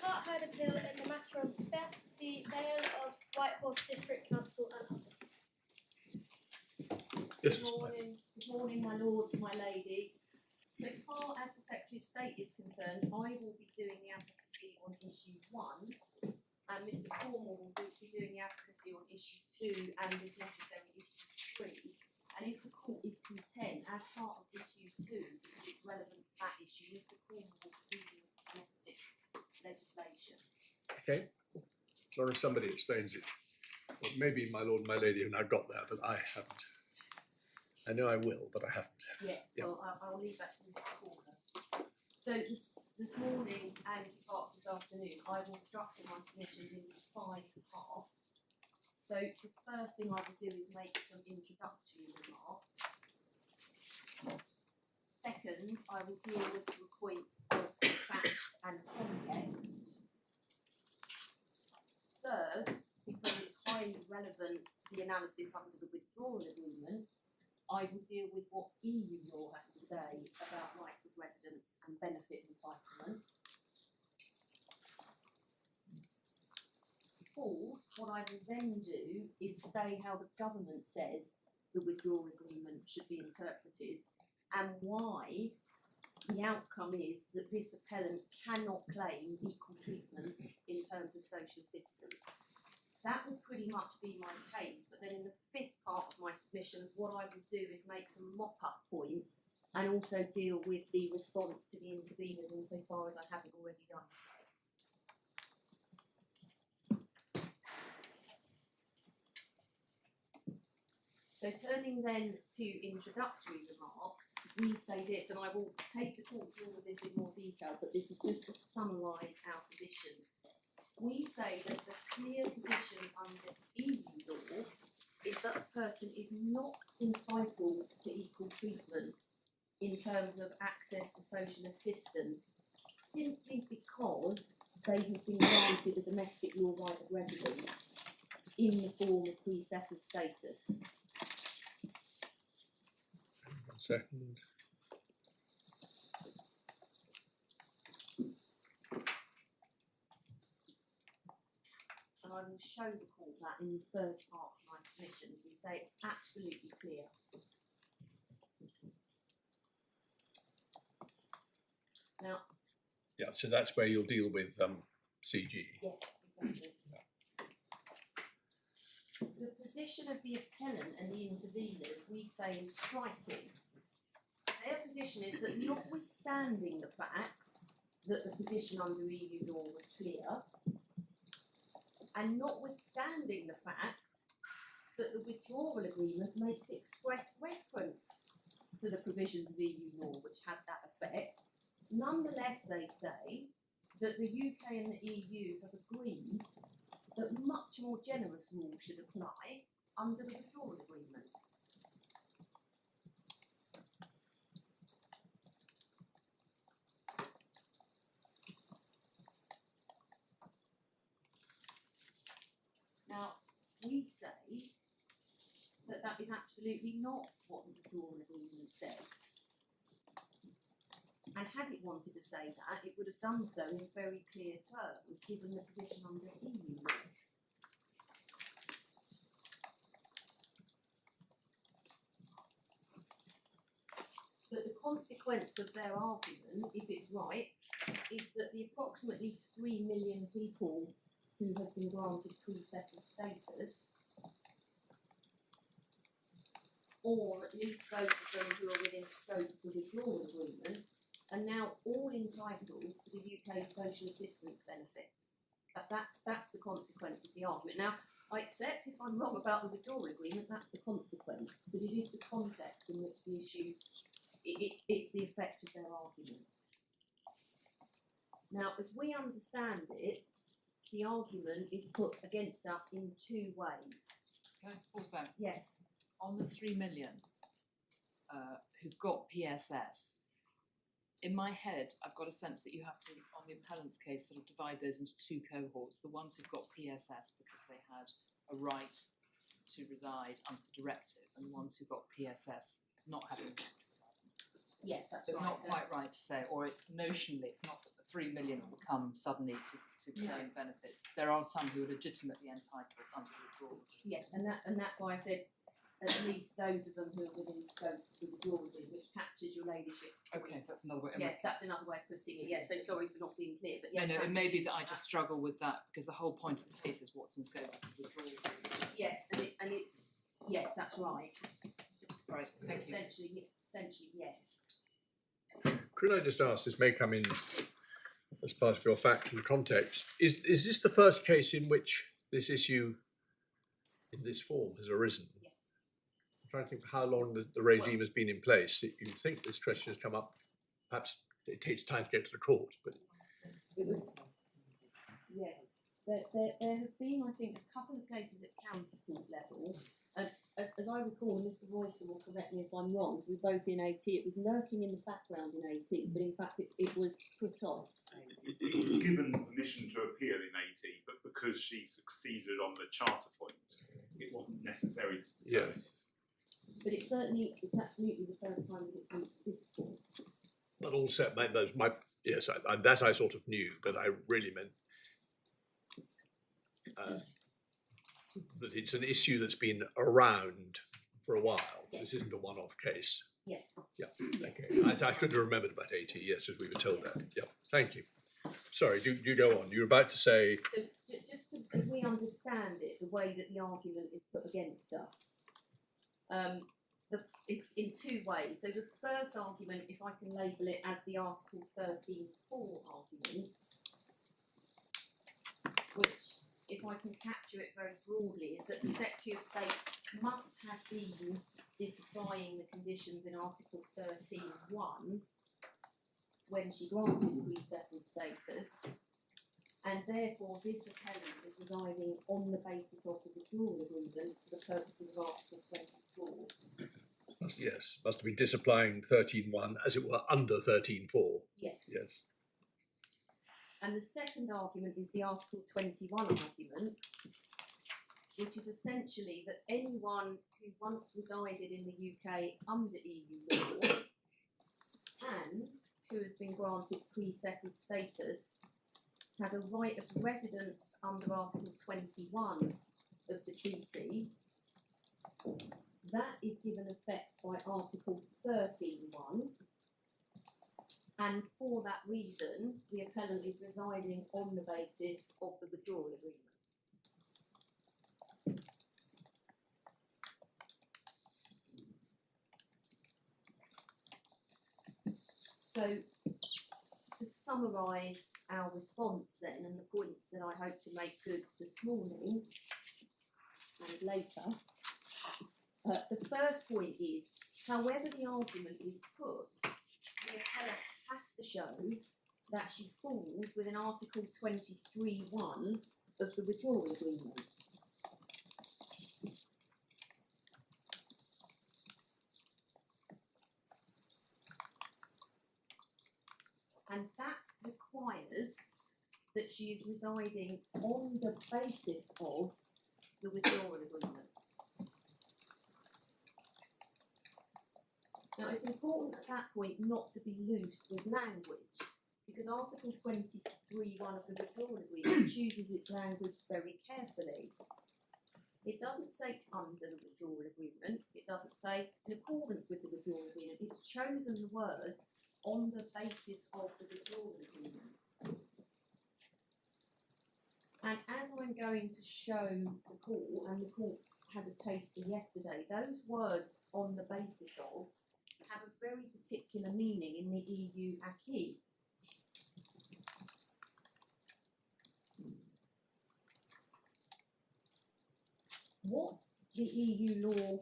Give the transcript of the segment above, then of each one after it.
court heard appeal in the matter of Fertre, the Vale of Whitehorse District Council and others. Yes, Good morning, my lords, my lady. So far as the Secretary of State is concerned, I will be doing the advocacy on issue 1, and Mr. Cornwall will be doing the advocacy on issue 2 and, if necessary, issue 3. And if the court is content, as part of issue 2, because it's relevant to that issue, Mr. Cornwall will be dealing with domestic legislation. okay. As long as somebody explains it. Well, maybe my lord and my lady have now got there, but I haven't. I know I will, but I haven't. Yes, Yep. well, I'll leave that to Mr. Corner. So this morning and part of this afternoon, I will structure my submissions into 5 parts. So the first thing I will do is make some introductory remarks. Second, I will deal with some points of fact and context. Third, because it's highly relevant to the analysis under the Withdrawal Agreement, I will deal with what EU law has to say about rights of residence and benefit entitlement. Fourth, what I will then do is say how the government says the Withdrawal Agreement should be interpreted and why the outcome is that this appellant cannot claim equal treatment in terms of social assistance. That will pretty much be my case, but then in the 5th part of my submissions, what I will do is make some mop-up points and also deal with the response to the interveners insofar as I haven't already done so. So turning then to introductory remarks, we say this, and I will take the court through all of this in more detail, but this is just to summarise our position. We say that the clear position under EU law is that a person is not entitled to equal treatment in terms of access to social assistance simply because they have been granted a domestic law right of residence in the form of pre-settled status. 1 second. And I will show the court that in the 3rd part of my submissions. We say it's absolutely clear. Now, Yeah, so that's where you'll deal with CG. yes, exactly. The position of the appellant and the interveners, we say, is striking. Their position is that notwithstanding the fact that the position under EU law was clear, and notwithstanding the fact that the Withdrawal Agreement makes express reference to the provisions of EU law which had that effect, nonetheless they say that the UK and the EU have agreed that much more generous rules should apply under the Withdrawal Agreement. Now, we say that that is absolutely not what the Withdrawal Agreement says. And had it wanted to say that, it would have done so in very clear terms, given the position under EU law. But the consequence of their argument, if it's right, is that the approximately 3 million people who have been granted pre-settled status, or at least those of them who are within scope of the Withdrawal Agreement, are now all entitled to the UK social assistance benefits. That's the consequence of the argument. Now, I accept if I'm wrong about the Withdrawal Agreement, that's the consequence, but it is the context in which the issue, it's the effect of their arguments. Now, as we understand it, the argument is put against us in 2 ways. Can I just pause there? Yes. On the 3 million who've got PSS, in my head, I've got a sense that you have to, on the appellant's case, sort of divide those into 2 cohorts. The ones who've got PSS because they had a right to reside under the directive, and the ones who got PSS not having a right to reside. Yes, that's So it's right. not quite right to say, or notionally it's not that the 3 million will come suddenly to claim benefits. There are some who are legitimately entitled under withdrawal. Yes, and that's why I said at least those of them who are within scope of the withdrawal agreement, which captures your ladyship. Okay, that's another way. Yes, that's another way of putting it. Yeah, so sorry for not being clear, but yes. No, it that's- may be that I just struggle with that because the whole point of the case is what's in scope of the withdrawal agreement. Yes, and it yes, that's right. Right, thank you. Essentially, yes. Could I just ask, this may come in as part of your fact and context, is this the first case in which this issue in this form has arisen? Yes. I'm trying to think how long the regime has been in place. You'd think this question has come up, perhaps it takes time to get to the court, but It was, yes. There have been, I think, a couple of cases at county court level. As I recall, and Mr. Royston will correct me if I'm wrong, we were both in AT, it was lurking in the background in AT, but in fact it was put off. It was given permission to appeal in AT, but because she succeeded on the charter point, it wasn't necessary to determine it. But it's absolutely the first time that it's come to this point. but also yes, that I sort of knew, but I really meant that it's an issue that's been around for a while. Yes. This isn't a one-off case. Yes. Yeah, okay. I should have remembered about 80, yes, as we were told that. Yeah, thank you. Sorry, do go on. You were about to say... So just as we understand it, the way that the argument is put against us, in two ways. So the first argument, if I can label it as the Article 13.4 argument, which, if I can capture it very broadly, is that the Secretary of State must have been disapplying the conditions in Article 13.1 when she granted pre-settled status, and therefore this appellant is residing on the basis of the withdrawal agreement for the purposes of Article 24. Yes, must have been disapplying 13.1, as it were, under 13.4. Yes. Yes. And the second argument is the Article 21 argument, which is essentially that anyone who once resided in the UK under EU law and who has been granted pre-settled status has a right of residence under Article 21 of the treaty. That is given effect by Article 13.1. And for that reason, the appellant is residing on the basis of the withdrawal agreement. So, to summarise our response then, and the points that I hope to make good this morning and later, the first point is, however the argument is put, the appellant has to show that she falls within Article 23.1 of the withdrawal agreement. And that requires that she is residing on the basis of the withdrawal agreement. Now, it's important at that point not to be loose with language, because Article 23.1 of the withdrawal agreement chooses its language very carefully. It doesn't say under the withdrawal agreement, it doesn't say in accordance with the withdrawal agreement, it's chosen the words on the basis of the withdrawal agreement. And as I'm going to show the court, and the court had a taster yesterday, those words on the basis of have a very particular meaning in the EU acquis. What the EU law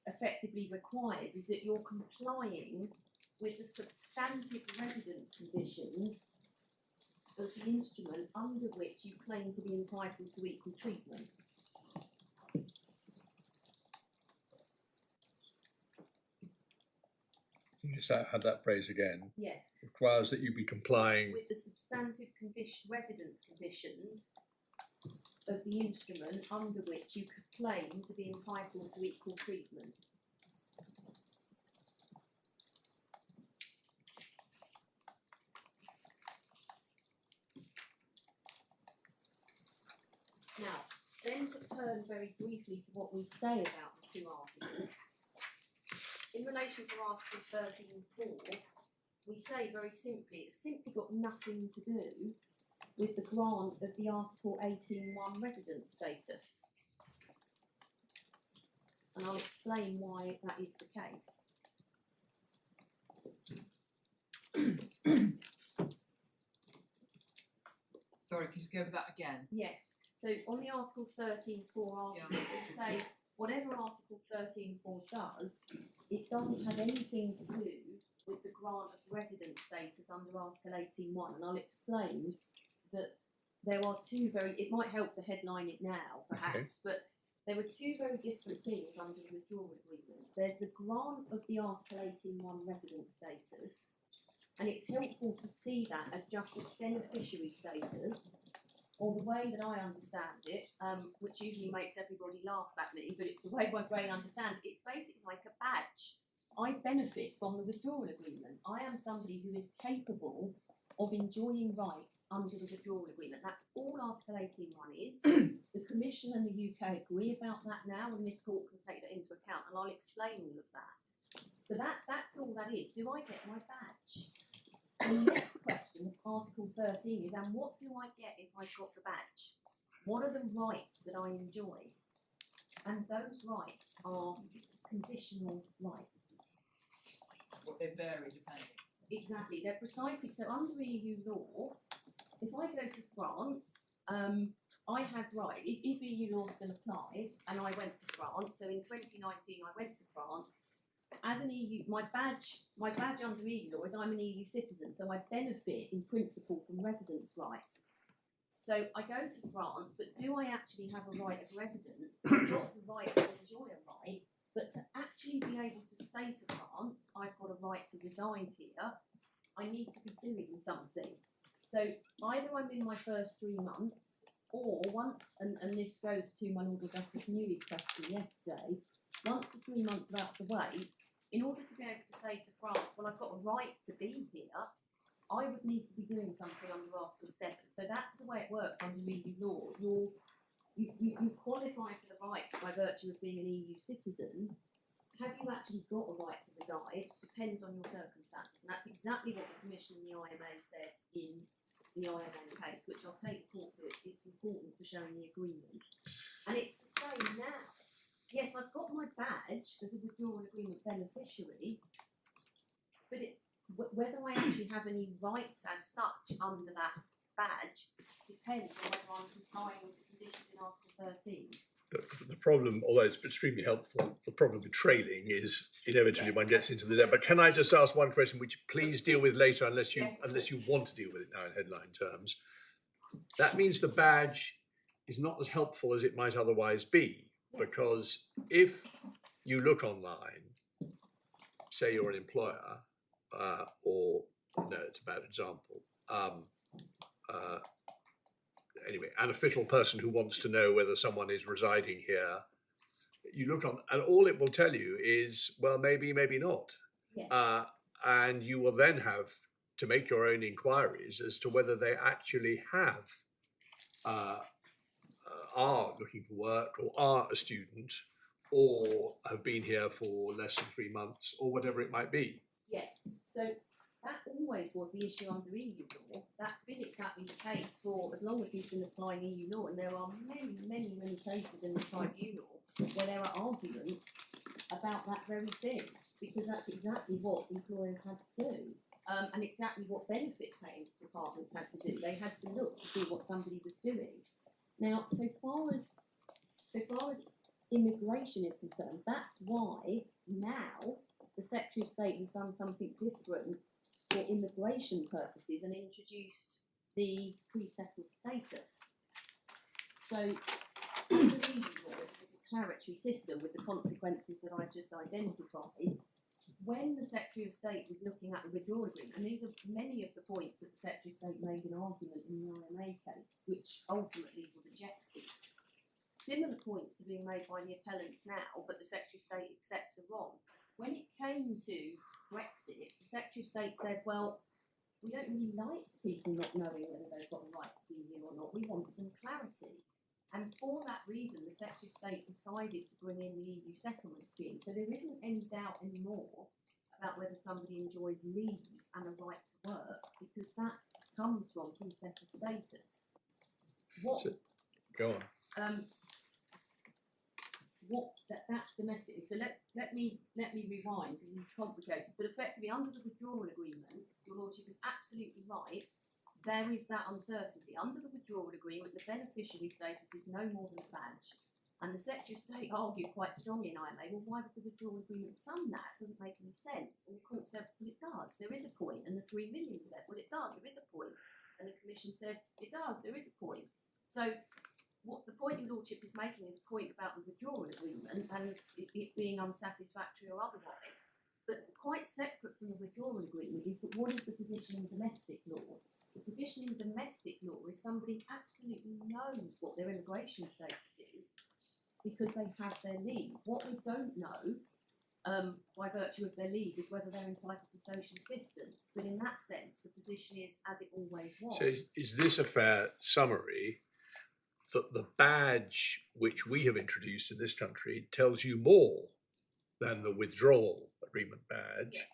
effectively requires is that you're complying with the substantive residence conditions of the instrument under which you claim to be entitled to equal treatment. Yes, I had that phrase again. Yes. Requires that you be complying. With the substantive residence conditions of the instrument under which you could claim to be entitled to equal treatment. then to turn very briefly to what we say about the two arguments, in relation to Article 13.4, we say very simply, it's simply got nothing to do with the grant of the Article 18.1 residence status. And I'll explain why that is the case. Sorry, could you go over that again? Yes, so on the Article 13.4 argument, we say whatever Article 13.4 does, it doesn't have anything to do with the grant of residence status under Article 18.1, and I'll explain that there are two it might help to headline it now, perhaps, but there were two very different things under the withdrawal agreement. There's the grant of the Article 18.1 residence status, and it's helpful to see that as just a beneficiary status, or the way that I understand it, which usually makes everybody laugh at me, but it's the way my brain understands it. It's basically like a badge. I benefit from the withdrawal agreement. I am somebody who is capable of enjoying rights under the withdrawal agreement. That's all Article 18.1 is. The Commission and the UK agree about that now, and this court can take that into account, and I'll explain all of that. So that's all that is. Do I get my badge? The next question, Article 13, is, and what do I get if I've got the badge? What are the rights that I enjoy? And those rights are conditional rights. What they vary depending. Exactly, they're precisely, so under EU law, if I go to France, I have right, if EU law still applied, and I went to France, so in 2019 I went to France, as an EU, my badge under EU law is I'm an EU citizen, so I benefit in principle from residence rights. So I go to France, but do I actually have a right of residence? Not the right to enjoy a right, but to actually be able to say to France, I've got a right to reside here, I need to be doing something. So either I'm in my first 3 months, or once, and this goes to my Lord Justice Newey's question yesterday, once the 3 months are out of the way, in order to be able to say to France, well, I've got a right to be here, I would need to be doing something under Article 7. So that's the way it works under EU law. You qualify for the rights by virtue of being an EU citizen. Have you actually got a right to reside? Depends on your circumstances. And that's exactly what the Commission and the IMA said in the IMA case, which I'll take the court to. It's important for showing the agreement. And it's the same now. Yes, I've got my badge as a withdrawal agreement beneficiary, but whether I actually have any rights as such under that badge depends on whether I'm complying with the conditions in Article 13. The problem, although it's extremely helpful, the problem with trailing is inevitably Yes, one gets into the depth. But can I just ask one question, which please deal with later, unless you want to deal with it now in headline terms? That means the badge is not as helpful as it might otherwise be, because if you look online, say you're an employer, or no, it's a bad example. Anyway, an official person who wants to know whether someone is residing here, you look on, and all it will tell you is, well, maybe, maybe not. Yes. And you will then have to make your own inquiries as to whether they actually have, are looking for work, or are a student, or have been here for less than 3 months, or whatever it might be. Yes, so that always was the issue under EU law. That's been exactly the case for as long as we've been applying EU law, and there are many, many, many cases in the tribunal where there are arguments about that very thing, because that's exactly what employers had to do, and exactly what benefit paying departments had to do. They had to look to see what somebody was doing. Now, so far as immigration is concerned, that's why now the Secretary of State has done something different for immigration purposes and introduced the pre-settled status. So, under EU law, it's a declaratory system with the consequences that I've just identified. When the Secretary of State was looking at the withdrawal agreement, and these are many of the points that the Secretary of State made an argument in the IMA case, which ultimately were rejected. Similar points to being made by the appellants now, but the Secretary of State accepts are wrong. When it came to Brexit, the Secretary of State said, well, we don't really like people not knowing whether they've got the right to be here or not. We want some clarity. And for that reason, the Secretary of State decided to bring in the EU settlement scheme. So there isn't any doubt anymore about whether somebody enjoys leave and a right to work, because that comes from pre-settled status. What? So, go on. That's domestically. So let me rewind, because it's complicated. But effectively, under the withdrawal agreement, your Lordship is absolutely right. There is that uncertainty. Under the withdrawal agreement, the beneficiary status is no more than a badge. And the Secretary of State argued quite strongly in IMA, well, why would the withdrawal agreement have done that? It doesn't make any sense. And the court said, well, it does. There is a point. And the 3 million said, well, it does. There is a point. And the Commission said, it does. There is a point. So what the point your Lordship is making is a point about the withdrawal agreement and it being unsatisfactory or otherwise. But quite separate from the withdrawal agreement is that what is the position in domestic law? The position in domestic law is somebody absolutely knows what their immigration status is because they have their leave. What they don't know, by virtue of their leave, is whether they're entitled to social assistance. But in that sense, the position is as it always was. So is this a fair summary that the badge which we have introduced in this country tells you more than the withdrawal agreement badge, Yes.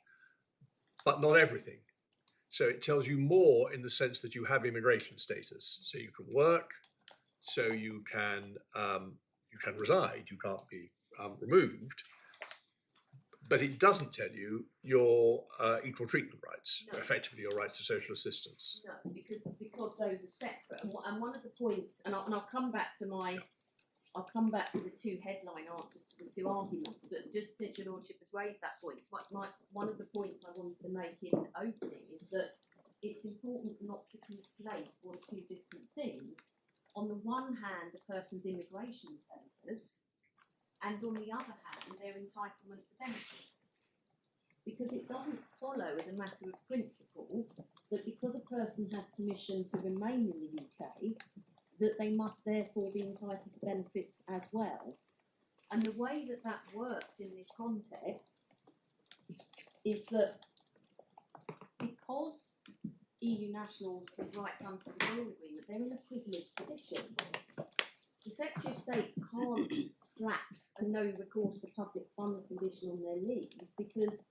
but not everything? So it tells you more in the sense that you have immigration status, so you can work, so you can reside, you can't be removed, but it doesn't tell you your equal treatment rights, No. effectively your rights to social assistance. No, because those are separate. And one of the points, and I'll come back to the 2 headline answers to the 2 arguments. But just since your Lordship has raised that point, one of the points I wanted to make in opening is that it's important not to conflate what are 2 different things. On the one hand, a person's immigration status, and on the other hand, their entitlement to benefits. Because it doesn't follow as a matter of principle that because a person has permission to remain in the UK, that they must therefore be entitled to benefits as well. And the way that that works in this context is that because EU nationals have rights under the withdrawal agreement, they're in a privileged position. The Secretary of State can't slap a no recourse to public funds condition on their leave because,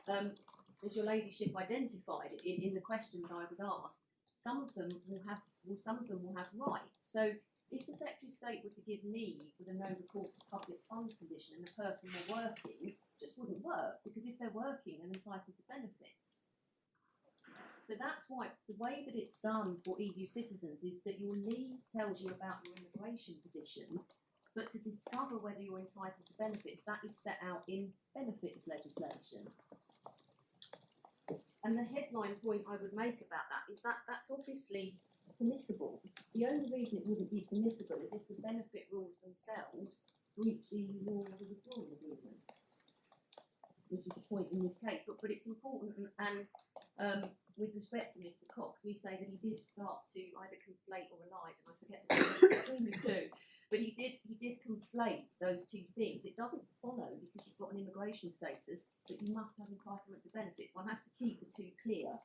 as your ladyship identified in the question that I was asked, some of them will have rights. So if the Secretary of State were to give leave with a no recourse to public funds condition and the person were working, it just wouldn't work, because if they're working, they're entitled to benefits. So that's why the way that it's done for EU citizens is that your leave tells you about your immigration position, but to discover whether you're entitled to benefits, that is set out in benefits legislation. And the headline point I would make about that is that that's obviously permissible. The only reason it wouldn't be permissible is if the benefit rules themselves breach EU law of the withdrawal agreement, which is the point in this case. But it's important, and with respect to Mr. Cox, we say that he did start to either conflate or allied, and I forget the difference between the two. But he did conflate those 2 things. It doesn't follow because you've got an immigration status that you must have entitlement to benefits. One has to keep the 2 clear.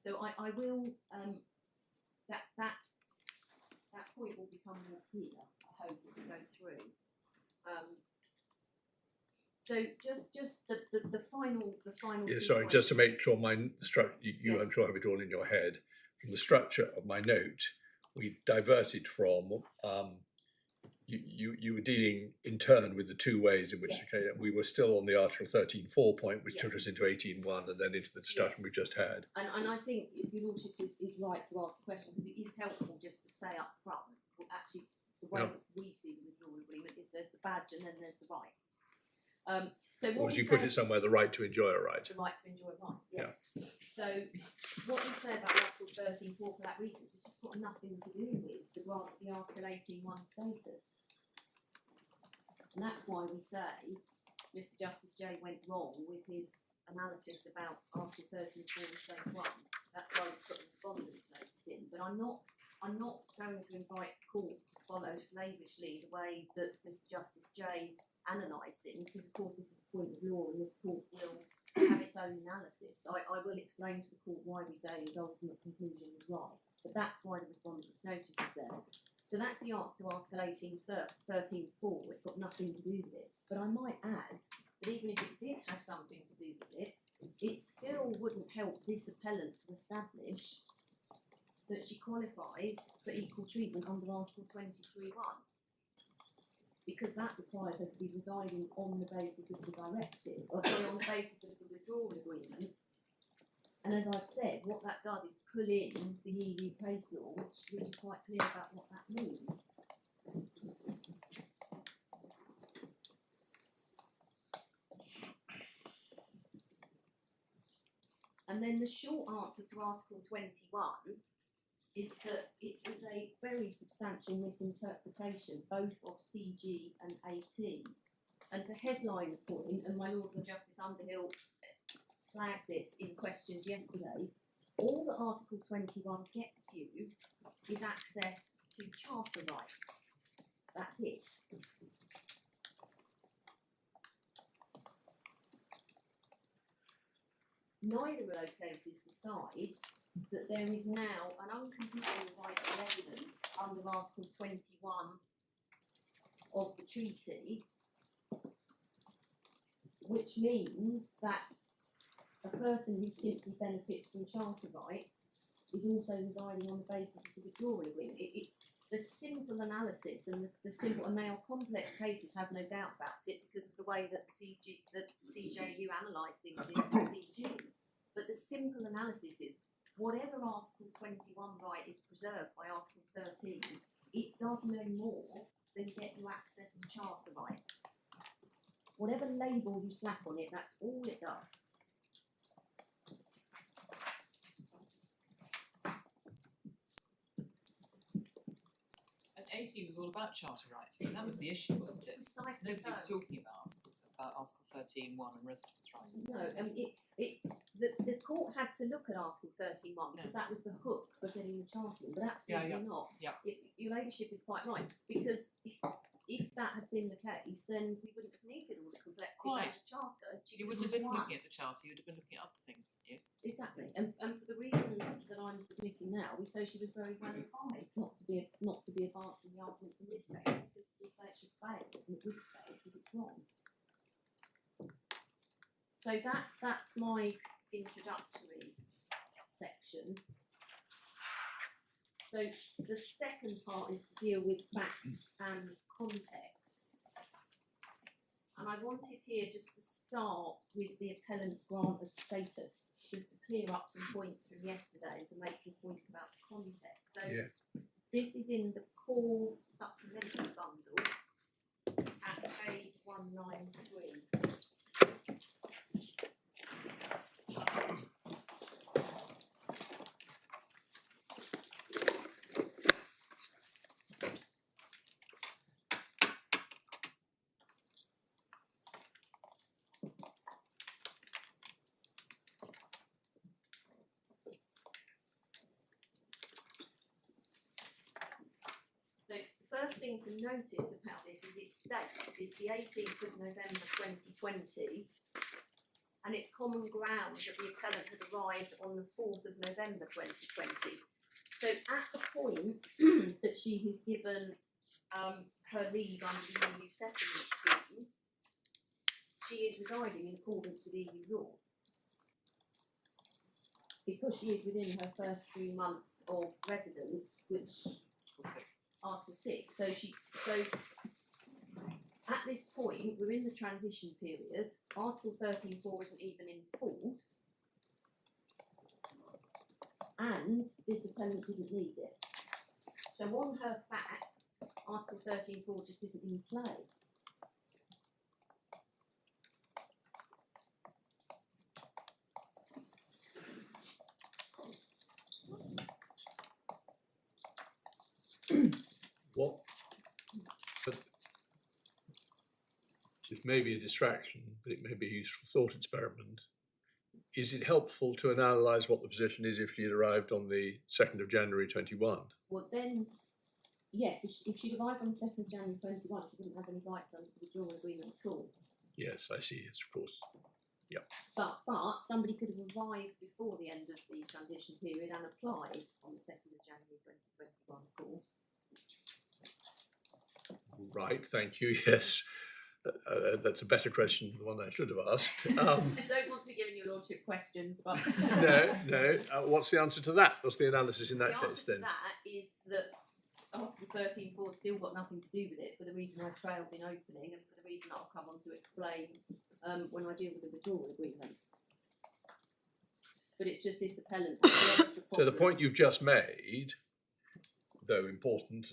So I will, that point will become more clear, I hope, as we go through. So just the final. Yeah, 2 sorry, points. just to make sure my structure, you Yes. I'm sure have it all in your head. From the structure of my note, we diverted from, you were dealing in turn with the 2 ways in which Yes. okay, we were still on the Article 13.4 point, which took Yes. us into 18.1 and then into the discussion Yes. we've just had. And I think your Lordship is right to ask the question, because it is helpful just to say up front, well, actually, the way Yeah. that we see the withdrawal agreement is there's the badge and then there's the rights. So Or what as we you put say- it somewhere, the right to enjoy a right. The right to enjoy life, Yeah. yes. So what we say about Article 13.4 for that reason is it's just got nothing to do with the Article 18.1 status. And that's why we say Mr Justice J went wrong with his analysis about Article 13(4)(1). That's why we put a respondents notice in. But I'm not going to invite the court to follow slavishly the way that Mr Justice J analysed things, because of course this is a point of law and this court will have its own analysis. I will explain to the court why we say his ultimate conclusion is right, but that's why the respondent's notice is there. So that's the answer to Article 13(4). It's got nothing to do with it. But I might add that even if it did have something to do with it, it still wouldn't help this appellant to establish that she qualifies for equal treatment under Article 23(1), because that requires her to be residing on the basis of the directive, or sorry, on the basis of the withdrawal agreement. And as I've said, what that does is pull in the EU case law, which is quite clear about what that means. And then the short answer to Article 21 is that it is a very substantial misinterpretation both of CG and AT. And to headline the point, and my Lord Justice Underhill flagged this in questions yesterday, all that Article 21 gets you is access to charter rights. That's it. Neither of those cases decides that there is now an unconditional right of residence under Article 21 of the treaty, which means that a person who simply benefits from charter rights is also residing on the basis of the withdrawal agreement. It's the simple analysis, and the simple and now complex cases have no doubt about it because of the way that the CJU analyse things in the CG. But the simple analysis is whatever Article 21 right is preserved by Article 13, it does no more than get you access to charter rights. Whatever label you slap on it, that's all it does. And 18 was all about charter rights, because that was the issue, wasn't it? Precisely Nobody was so. talking about Article 13(1) and residence rights. No, the court had to look at Article 13(1) because that was the hook for getting the charter in, but absolutely not. Yeah. Your ladyship is quite right, because if that had been the case, then we wouldn't have needed all the complexity Quite. of the charter. You wouldn't have been looking at the charter, you'd have been looking at other things, wouldn't you? Exactly, and for the reasons that I'm submitting now, we say she was very well advised not to be advancing the arguments in this case, because we say it should fail, and it would fail because it's wrong. So that's my introductory section. So the second part is to deal with facts and context. And I wanted here just to start with the appellant's grant of status, just to clear up some points from yesterday and to make some points about the context. So this is in the core supplementary bundle at page 193. So the first thing to notice about this is its date is the 18th of November 2020, and it's common ground that the appellant had arrived on the 4th of November 2020. So at the point that she has given her leave under the EU settlement scheme, she is residing in accordance with EU law, because she is within her first 3 months of residence, which Article 6. So at this point, we're in the transition period. Article 13(4) isn't even in force, and this appellant didn't need it. So on her facts, Article 13(4) just isn't in play. What? But just may be a distraction, but it may be a useful thought experiment. Is it helpful to analyse what the position is if she had arrived on the 2nd of January 21? Well, then, yes, if she'd arrived on the 2nd of January 21, she wouldn't have any rights under the withdrawal agreement at all. Yes, I see, yes, of course. But somebody could have arrived before the end of the transition period and applied on the 2nd of January 2021, of course. Right, thank you, yes. That's a better question than the one I should have asked. I don't want to be giving you lordship questions, but No. What's the answer to that? What's the analysis in that the case answer to then? that is that Article 13.4 still got nothing to do with it for the reason I trailed in opening and for the reason that I'll come on to explain when I deal with the withdrawal agreement. But it's just this appellant has the extra So the problem. point you've just made, though important,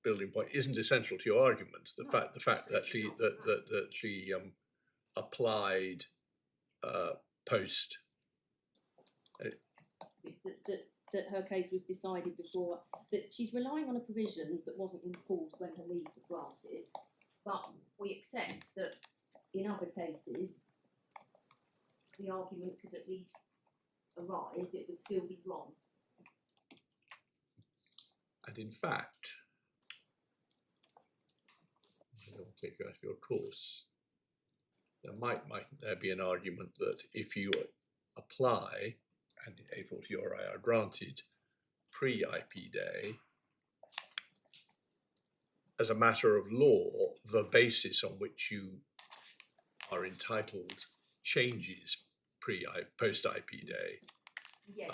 building point, isn't essential to your argument. The No, fact that she absolutely not. that she applied post. That her case was decided before, that she's relying on a provision that wasn't enforced when her leave was granted, but we accept that in other cases the argument could at least arise, it would still be wrong. And in fact, I don't take you out of your course. There might there be an argument that if you apply and a fortiori are granted pre-IP day, as a matter of law, the basis on which you are entitled changes post-IP day. Yes,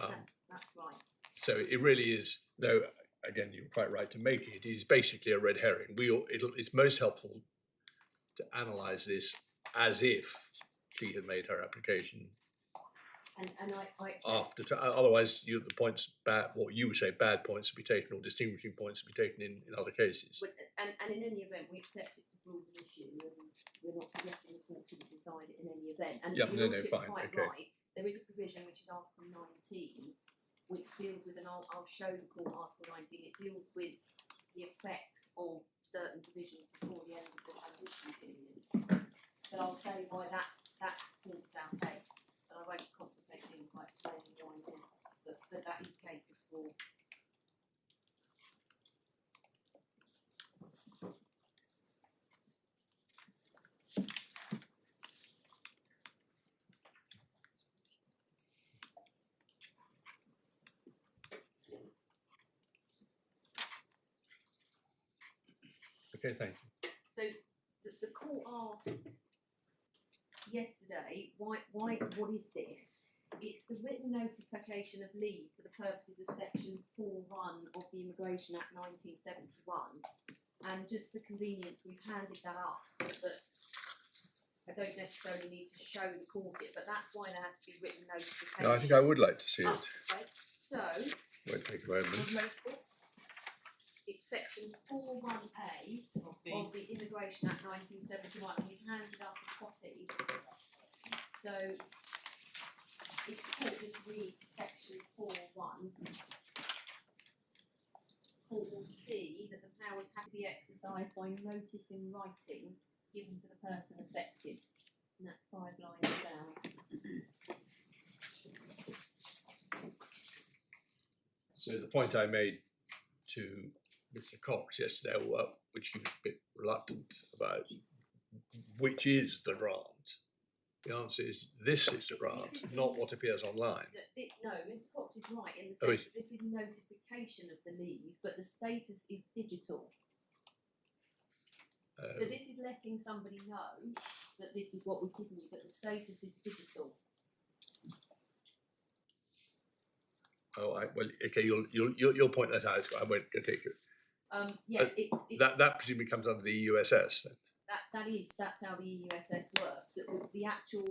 that's right. So it really is, though, again, you're quite right to make it, is basically a red herring. It's most helpful to analyse this as if she had made her application And I accept. after, otherwise the points, what you would say bad points to be taken or distinguishing points to be taken in other cases. But, and in any event, we accept it's a broader issue, and we're not suggesting the court shouldn't decide it in any event. And Yeah, your no, lordship's fine, quite okay. right. There is a provision which is Article 19, which deals with, and I'll show the court Article 19. It deals with the effect of certain provisions before the end of the transition period. But I'll say why that supports our case. But I won't complicate things by explaining why now. But that is catered for. Okay, thank you. So the court asked yesterday, what is this? It's the written notification of leave for the purposes of section 4.1 of the Immigration Act 1971. And just for convenience, we've handed that up, but I don't necessarily need to show the court it, but that's why there has to be written notification. No, I think I would like to see it. Okay. So, Won't take a moment. I've wrote it. It's section 4.1a of the Immigration Act 1971, and we've handed up a copy. So, if the court just reads section 4.1, the court will see that the powers have to be exercised by notice in writing given to the person affected, and that's 5 lines down. So the point I made to Mr. Cox yesterday, which he was a bit reluctant about, which is the grant? The answer is this is the grant, not what appears online. No, Mr. Cox is right in the Oh, sense that this is notification of the leave, but the status is digital. So this is letting somebody know that this is what we've given you, but the status is digital. Well, okay, you'll point that out. I won't take it. Yeah, it's That presumably comes under the EUSS then. that's how the EUSS works. That the actual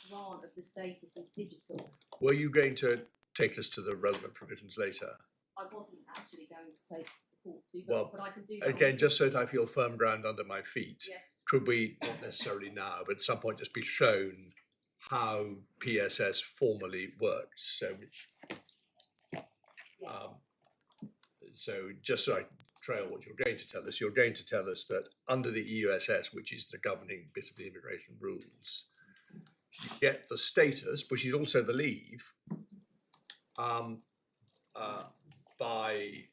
grant of the status is digital. Were you going to take us to the relevant provisions later? I wasn't actually going to take the court to, Well, but I can do that. Again, just so that I feel firm ground under my feet, Yes. could we, not necessarily now, but at some point just be shown how PSS formally works? So, Yes. so just so I trail what you're going to tell us. You're going to tell us that under the EUSS, which is the governing bit of the immigration rules, you get the status, which is also the leave, by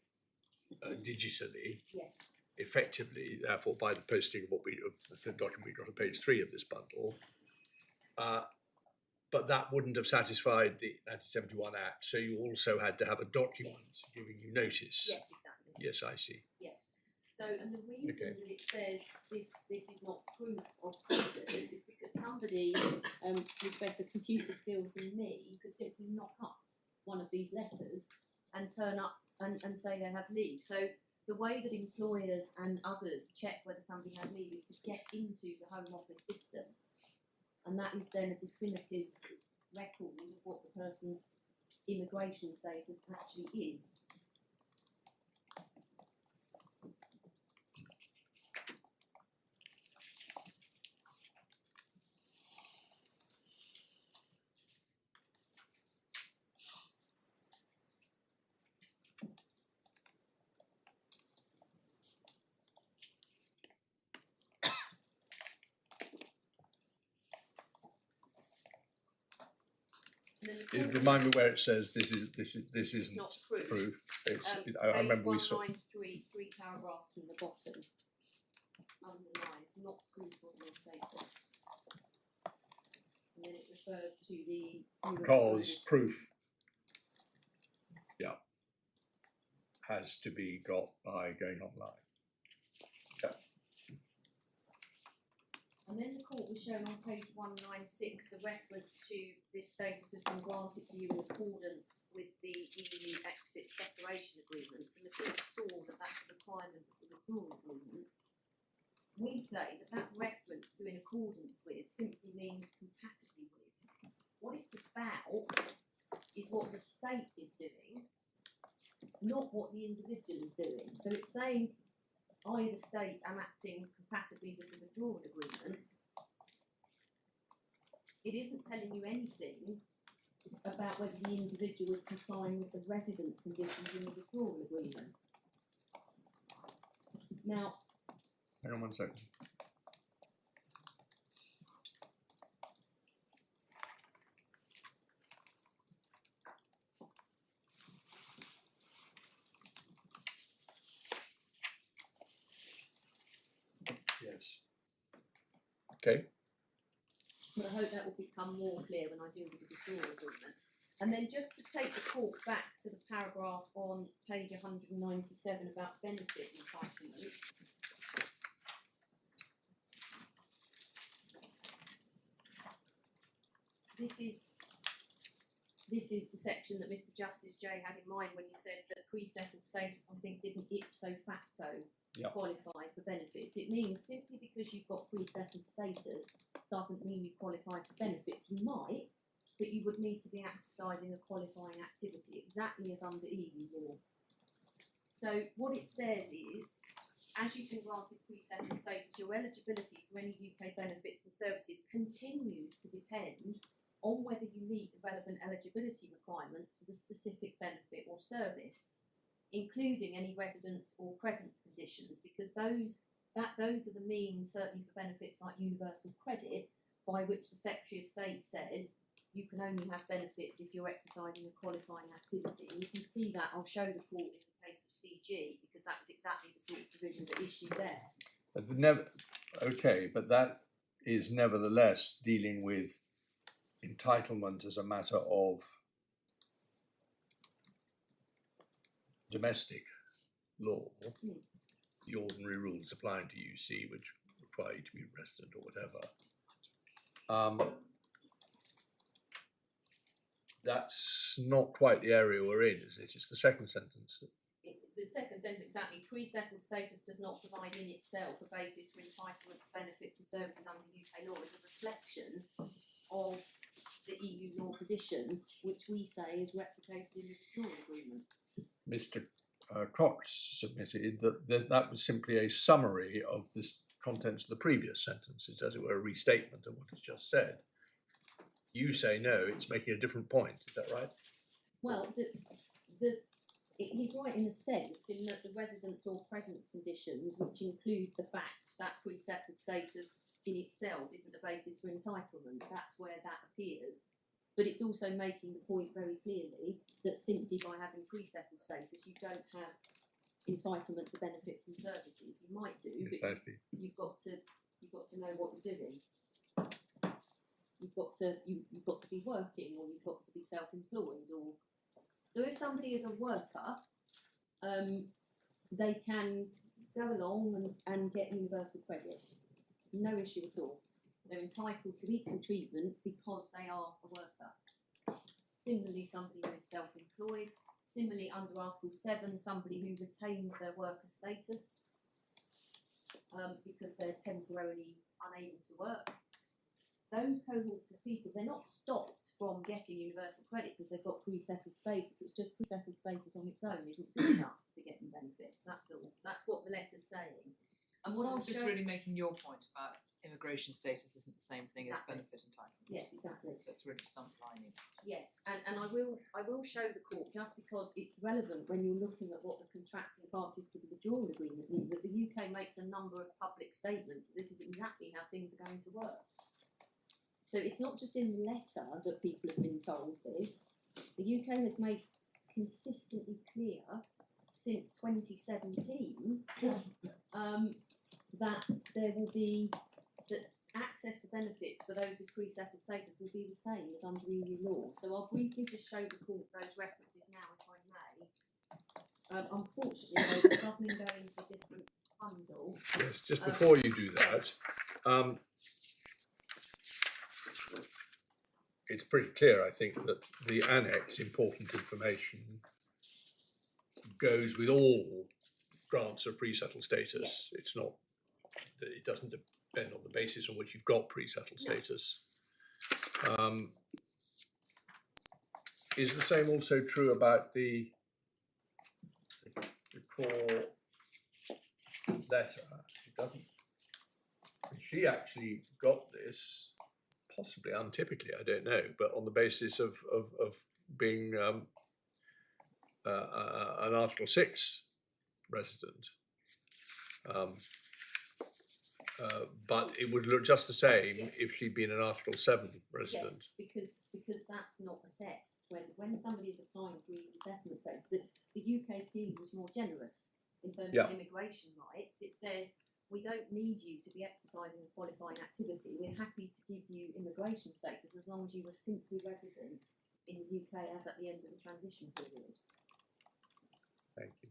digitally, Yes. effectively, therefore by the posting of the document we got on page 3 of this bundle. But that wouldn't have satisfied the 1971 Act, so you also had to have a document giving you notice. Yes, exactly. Yes, I see. Yes. So, and the reason Okay. that it says this is not proof of status is because somebody with better computer skills than me could simply knock up one of these letters and turn up and say they have leave. So the way that employers and others check whether somebody has leave is to get into the Home Office system. And that is then a definitive record of what the person's immigration status actually is. Remind me where it says this isn't not proof. proof. It's, Page I remember we saw. 193, 3 paragraphs from the bottom. Underlined, not proof of your status. And then it refers to the. Because proof, has to be got by going online. And then the court was shown on page 196 the reference to this status has been granted to you in accordance with the EU exit separation agreement, and the court saw that that's a requirement of the withdrawal agreement. We say that that reference to in accordance with simply means compatibly with. What it's about is what the state is doing, not what the individual is doing. So it's saying I, the state, am acting compatibly with the withdrawal agreement. It isn't telling you anything about whether the individual is complying with the residence conditions in the withdrawal agreement. Now, Hang on 1 second. Yes. Okay. but I hope that will become more clear when I deal with the withdrawal agreement. And then just to take the court back to the paragraph on page 197 about benefit entitlements. This is the section that Mr. Justice Jay had in mind when he said that pre-settled status, I think, didn't ipso facto qualify for benefits. It means simply because you've got pre-settled status doesn't mean you qualify for benefits. You might, but you would need to be exercising a qualifying activity, exactly as under EU law. So what it says is, as you've been granted pre-settled status, your eligibility for any UK benefits and services continues to depend on whether you meet the relevant eligibility requirements for the specific benefit or service, including any residence or presence conditions, because those are the means, certainly for benefits like universal credit, by which the Secretary of State says you can only have benefits if you're exercising a qualifying activity. And you can see that, I'll show the court in the case of CG, because that was exactly the sort of provisions at issue there. Okay, but that is nevertheless dealing with entitlement as a matter of domestic law, the ordinary rules applying to UC, which require you to be resident or whatever. That's not quite the area we're in, is it? It's the second sentence. The second sentence, exactly. Pre-settled status does not provide in itself a basis for entitlement to benefits and services under UK law. It's a reflection of the EU law position, which we say is replicated in the withdrawal agreement. Mr. Cox submitted that that was simply a summary of the contents of the previous sentence. It's, as it were, a restatement of what it's just said. You say no, it's making a different point. Is that right? Well, he's right in a sense in that the residence or presence conditions, which include the fact that pre-settled status in itself isn't a basis for entitlement, that's where that appears. But it's also making the point very clearly that simply by having pre-settled status, you don't have entitlement to benefits and services. You might do, but Precisely. you've got to know what you're doing. You've got to be working, or you've got to be self-employed, or so if somebody is a worker, they can go along and get universal credit. No issue at all. They're entitled to equal treatment because they are a worker. Similarly, somebody who is self-employed. Similarly, under Article 7, somebody who retains their worker status because they're temporarily unable to work. Those cohorts of people, they're not stopped from getting universal credit because they've got pre-settled status. It's just pre-settled status on its own isn't good enough to get them benefits. That's all. That's what the letter's saying. And what I'll It's just show... really making your point about immigration status isn't the same thing Exactly. as benefit entitlement. Yes, exactly. So it's really just underlining. Yes, and I will show the court just because it's relevant when you're looking at what the contracting parties to the withdrawal agreement mean, that the UK makes a number of public statements that this is exactly how things are going to work. So it's not just in the letter that people have been told this. The UK has made consistently clear since 2017 that there will be that access to benefits for those with pre-settled status will be the same as under EU law. So I'll briefly just show the court those references now, if I may. Unfortunately, though, it doesn't go into a different bundle. Yes, just before you do that, it's pretty clear, I think, that the annex, important information, goes with all grants of pre-settled status. Yes. It's not, it doesn't depend on the basis on which you've got pre-settled No. status. Is the same also true about the core letter? It doesn't. She actually got this, possibly untypically, I don't know, but on the basis of being an Article 6 resident. But it would look just the same Yes. if she'd been an Article 7 resident. Yes, because that's not assessed. When somebody is applying for EU settlement status, the UK scheme was more generous in terms Yeah. of immigration rights. It says we don't need you to be exercising a qualifying activity. We're happy to give you immigration status as long as you were simply resident in the UK as at the end of the transition period. Thank you.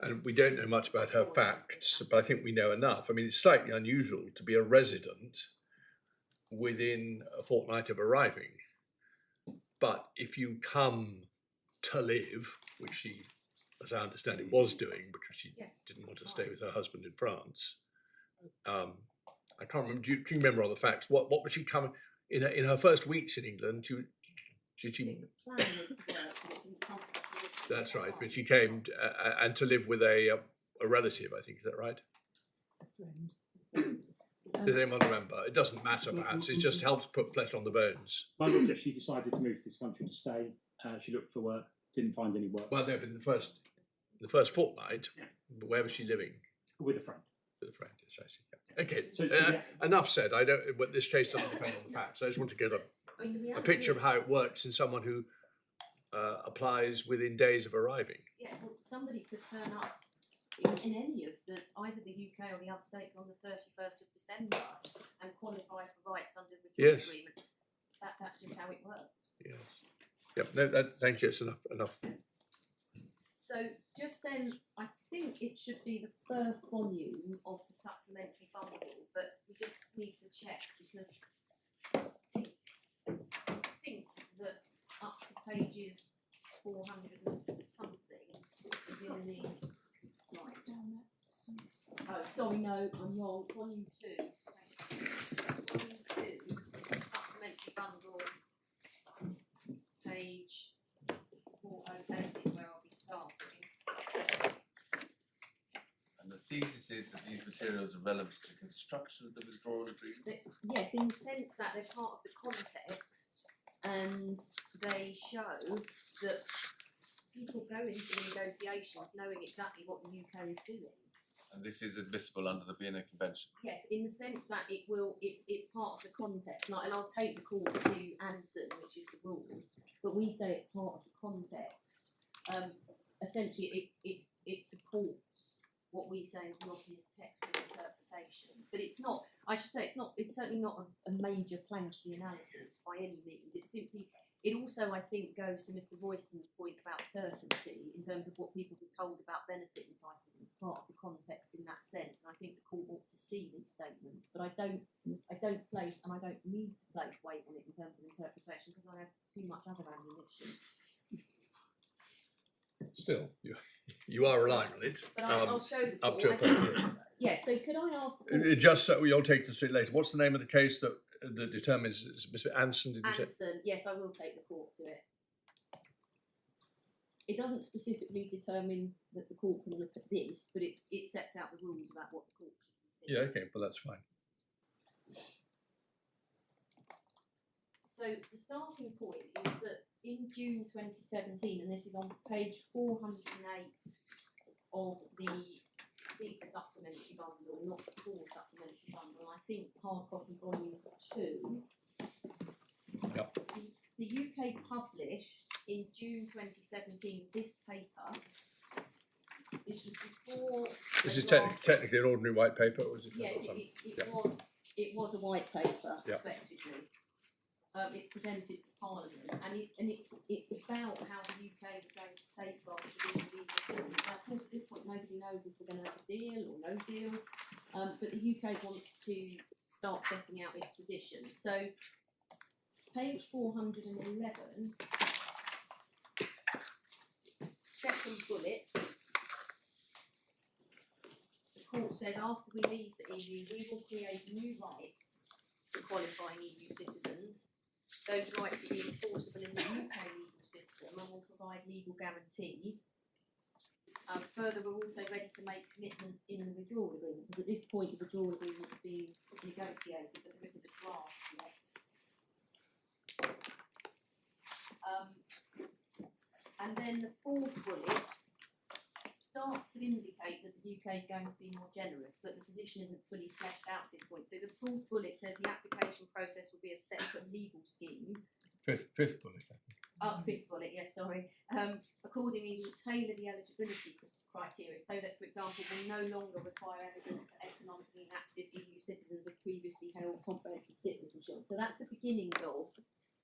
And we don't know much about her facts, but I think we know enough. I mean, it's slightly unusual to be a resident within a fortnight of arriving. But if you come to live, which she, as I understand it, was doing because she Yes. didn't want to stay with her husband in France. I can't remember. Do you remember all the facts? What was she coming in her first weeks in England? I think the plan was to work, but it didn't come to fruition. That's right. But she came and to live with a relative. I think, is that right? A friend. Does anyone remember? It doesn't matter. Perhaps it just helps put flesh on the bones. My mum just, she decided to move to this country to stay. She looked for work, didn't find any work. Well, no, but in the first fortnight, Yeah. where was she living? With a friend. With a friend. Yes, I see. Yeah. Okay. So Enough said. I don't. But this case doesn't depend on the facts. I just want to get I mean, the a reality picture of is- how it works in someone who applies within days of arriving. Yeah, well, somebody could turn up in any of either the UK or the other states on the 31st of December and qualify for rights under the withdrawal Yes. agreement. That's just how it works. Yes. Yep. No. Thank you. It's enough. So just then, I think it should be the first volume of the supplementary bundle, but we just need to check because I think that up to pages 400 and something is in the right. Oh, sorry, no, I'm wrong. Volume 2. Volume 2, supplementary bundle, page 408 is where I'll be starting. And the thesis is that these materials are relevant to the construction of the withdrawal agreement. Yes, in the sense that they're part of the context and they show that people go into the negotiations knowing exactly what the UK is doing. And this is admissible under the Vienna Convention. Yes, in the sense that it's part of the context. And I'll take the call to Anderson, which is the rules, but we say it's part of the context. Essentially, it supports what we say is an obvious textual interpretation. But it's not, I should say, it's certainly not a major plankey analysis by any means. It's simply, it also, I think, goes to Mr. Royston's point about certainty in terms of what people were told about benefit entitlements, part of the context in that sense. And I think the court ought to see these statements, but I don't place, and I don't need to place weight on it in terms of interpretation because I have too much other ammunition. Still, you are relying on it. But I'll show the up court. to a point. Yeah, so could I ask the court? Just so you'll take this to it later. What's the name of the case that determines Mr. Anson? Did you say? Anderson, yes, I will take the court to it. It doesn't specifically determine that the court can look at this, but it sets out the rules about what the court should consider. Yeah, okay, well that's fine. So the starting point is that in June 2017, and this is on page 408 of the big supplementary bundle, not the full supplementary bundle, I think hard copy volume 2. Yep. The UK published in June 2017 this paper. This was before. This is the draft- technically an ordinary white paper, or is it? Yes, or something? it Yeah. was a white paper, Yeah. effectively. It's presented to Parliament, and it's about how the UK is going to safeguard the position of these citizens. Now, of course, at this point, nobody knows if we're going to have a deal or no deal, but the UK wants to start setting out its position. So, page 411, second bullet. The court says after we leave the EU, we will create new rights for qualifying EU citizens. Those rights will be enforceable in the UK legal system and will provide legal guarantees. Further, we're also ready to make commitments in the withdrawal agreement, because at this point the withdrawal agreement is being negotiated, but there isn't a draft yet. And then the fourth bullet starts to indicate that the UK is going to be more generous, but the position isn't fully fleshed out at this point. So the fourth bullet says the application process will be a separate legal scheme. Fifth bullet. Fifth bullet, yes, sorry. Accordingly, we'll tailor the eligibility criteria so that, for example, we no longer require evidence that economically inactive EU citizens have previously held comprehensive citizenship. So that's the beginning of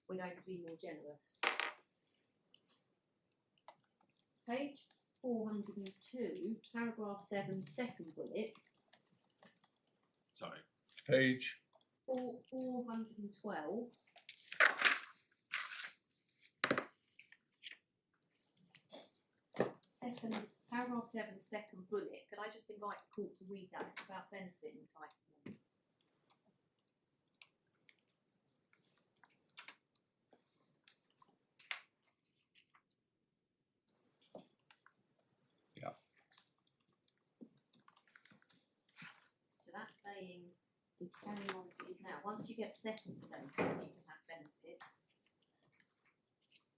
we're going to be more generous. Page 402, paragraph 7, second bullet. Sorry. Page 412. Paragraph 7, second bullet. Could I just invite the court to read that? It's about benefit entitlement. Yeah. So that's saying it's carrying on as it is now. Once you get settled status, you can have benefits,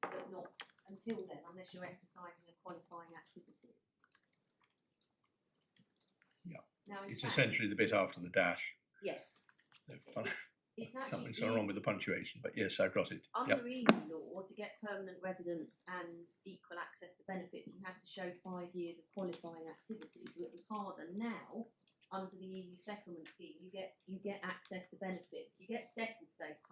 but not until then, unless you're exercising a qualifying activity. Yeah. Now, in It's fact, essentially the bit after the dash. yes. It's actually Something's gone wrong with the punctuation, but yes, I've got it. under Yep. EU law, to get permanent residence and equal access to benefits, you had to show 5 years of qualifying activities. So it was harder. Now, under the EU settlement scheme, you get access to benefits. You get settled status.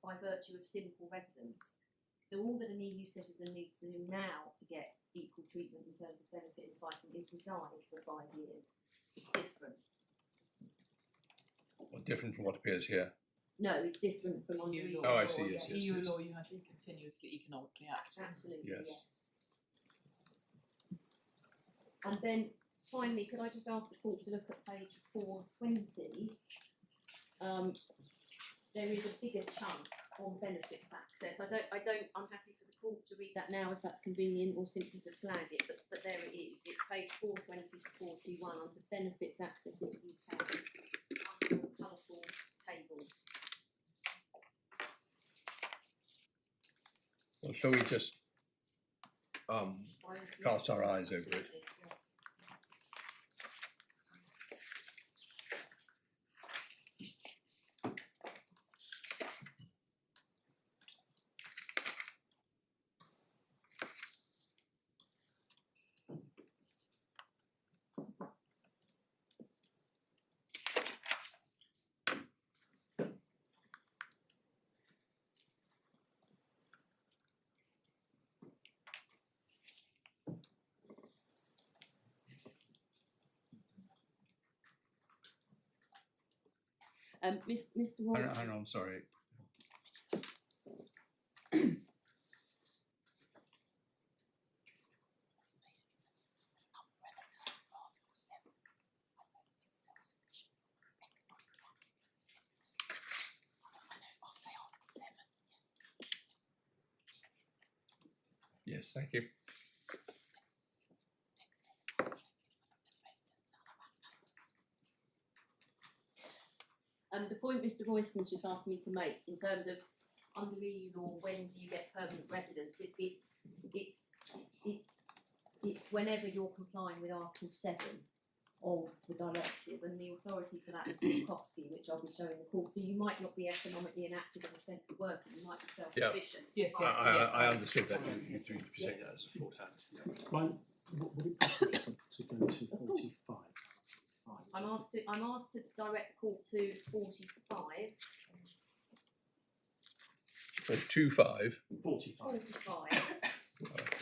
By virtue of simple residence. So all that an EU citizen needs to do now to get equal treatment in terms of benefit entitlement is reside for 5 years. It's different. Well, different from what appears here. No, it's different from under EU EU law. Oh, I see, yes, yes. EU law, you have to be continuously economically active. Absolutely, Yes. yes. And then finally, could I just ask the court to look at page 420? There is a bigger chunk on benefits access. I'm happy for the court to read that now if that's convenient, or simply to flag it, but there it is. It's page 420 to 421 under benefits access in the UK, under the colourful table. Well, shall we just cast our eyes over it? Mr. Royston. Hang on, sorry. Yes, thank you. The point Mr. Royston's just asked me to make in terms of under EU law, when do you get permanent residence? It's whenever you're complying with Article 7 of the directive, and the authority for that is Bukowski, which I'll be showing the court. So you might not be economically inactive in the sense of working, you might be self-sufficient. Yes, But- I understood that. Yes, You yes, threw the yes. that as a shorthand. Would it be possible to go to 45? I'm asked to direct the court to 45. So 2-5. 45. 45.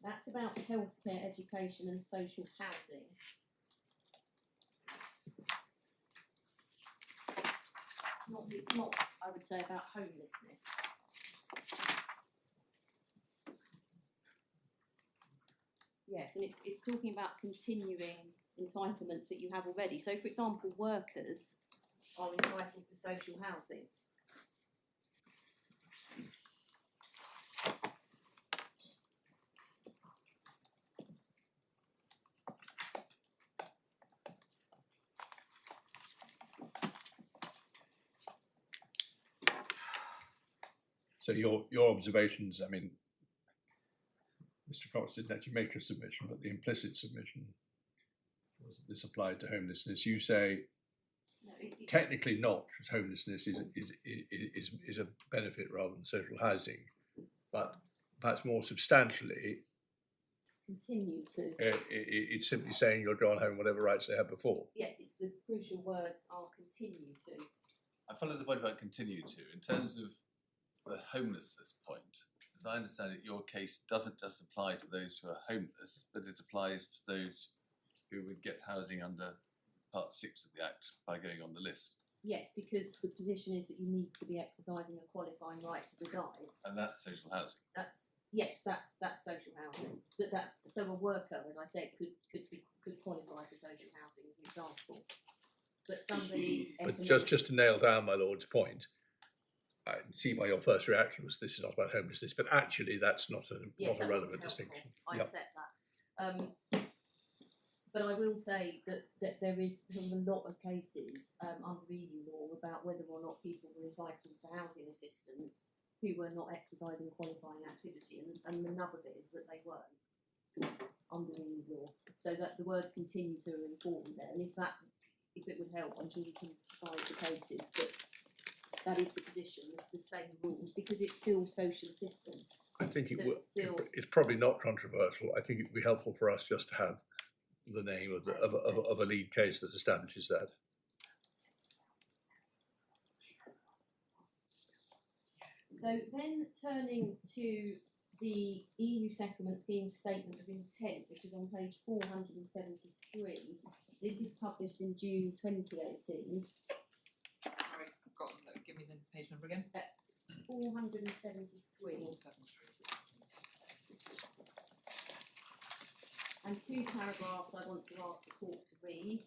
That's about healthcare, education and social housing. It's not, I would say, about homelessness. Yes, and it's talking about continuing entitlements that you have already. So, for example, workers are entitled to social housing. So your observations, I mean, Mr. Cox didn't actually make a submission, but the implicit submission was that this applied to homelessness. You say No, technically not, because homelessness is a benefit rather than social housing, but perhaps more substantially, continue to. it's simply saying you'll go on home whatever rights they had before. Yes, it's the crucial words are continue to. I follow the point about continue to. In terms of the homelessness point, as I understand it, your case doesn't just apply to those who are homeless, but it applies to those who would get housing under Part 6 of the Act by going on the list. Yes, because the position is that you need to be exercising a qualifying right to reside. And that's social housing. That's social housing. So a worker, as I said, could qualify for social housing as an example. But somebody. But just to nail down my lord's point, I see why your first reaction was this is not about homelessness, but actually that's not a relevant distinction. I Yep. accept that. But I will say that there are a lot of cases under EU law about whether or not people were entitled to housing assistance who were not exercising qualifying activity, and the nub of it is that they weren't under EU law. So that the words continue to are important there, and if it would help, I'm sure we can find the cases, but that is the position, it's the same rules, because it's still social assistance. I think So it's still. it's probably not controversial. I think it would be helpful for us just to have the name of a lead case that establishes that. So then turning to the EU Settlement Scheme Statement of Intent, which is on page 473. This is published in June 2018. Sorry, I've forgotten that. Give me the page number again. 473. 473. And two paragraphs I want to ask the court to read.